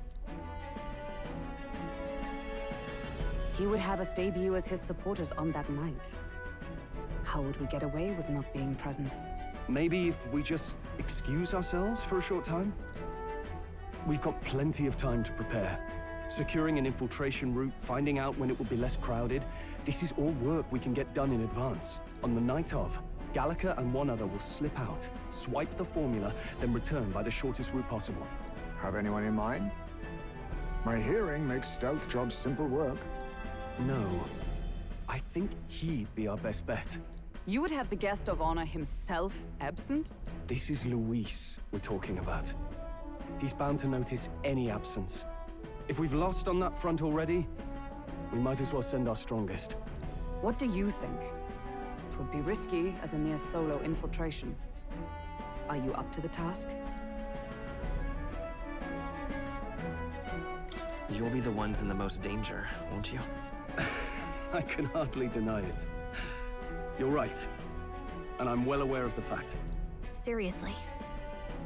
E: He would have us debut as his supporters on that night. How would we get away with not being present?
C: Maybe if we just excuse ourselves for a short time? We've got plenty of time to prepare. Securing an infiltration route, finding out when it will be less crowded. This is all work we can get done in advance. On the night of, Gallica and one other will slip out, swipe the formula, then return by the shortest route possible.
G: Have anyone in mind? My hearing makes stealth jobs simple work.
C: No. I think he'd be our best bet.
E: You would have the guest of honor himself absent?
C: This is Luis we're talking about. He's bound to notice any absence. If we've lost on that front already, we might as well send our strongest.
E: What do you think? It would be risky as a near solo infiltration. Are you up to the task?
C: You'll be the ones in the most danger, won't you?
K: I can hardly deny it. You're right. And I'm well aware of the fact.
A: Seriously.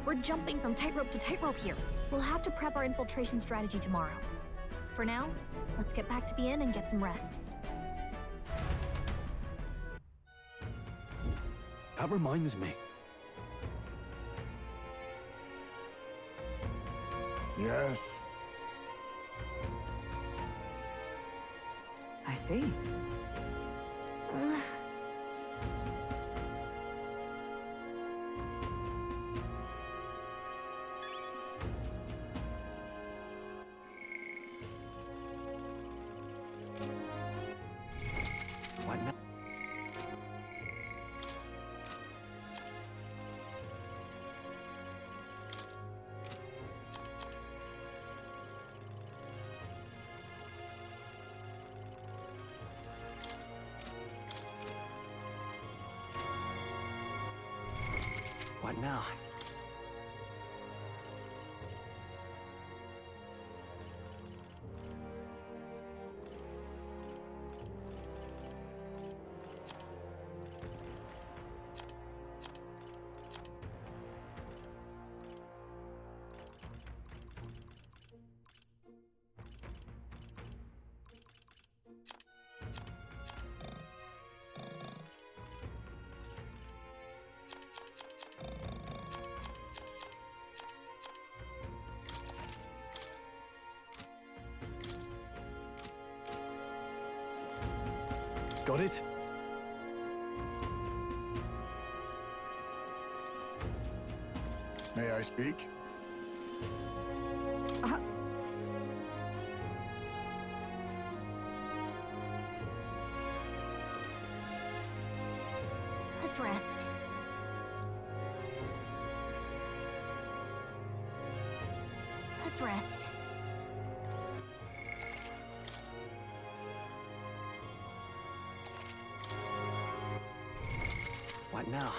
A: We're jumping from tightrope to tightrope here. We'll have to prep our infiltration strategy tomorrow. For now, let's get back to the inn and get some rest.
K: That reminds me.
G: Yes.
E: I see.
C: What now? What now?
K: Got it?
G: May I speak?
A: Let's rest. Let's rest.
C: What now?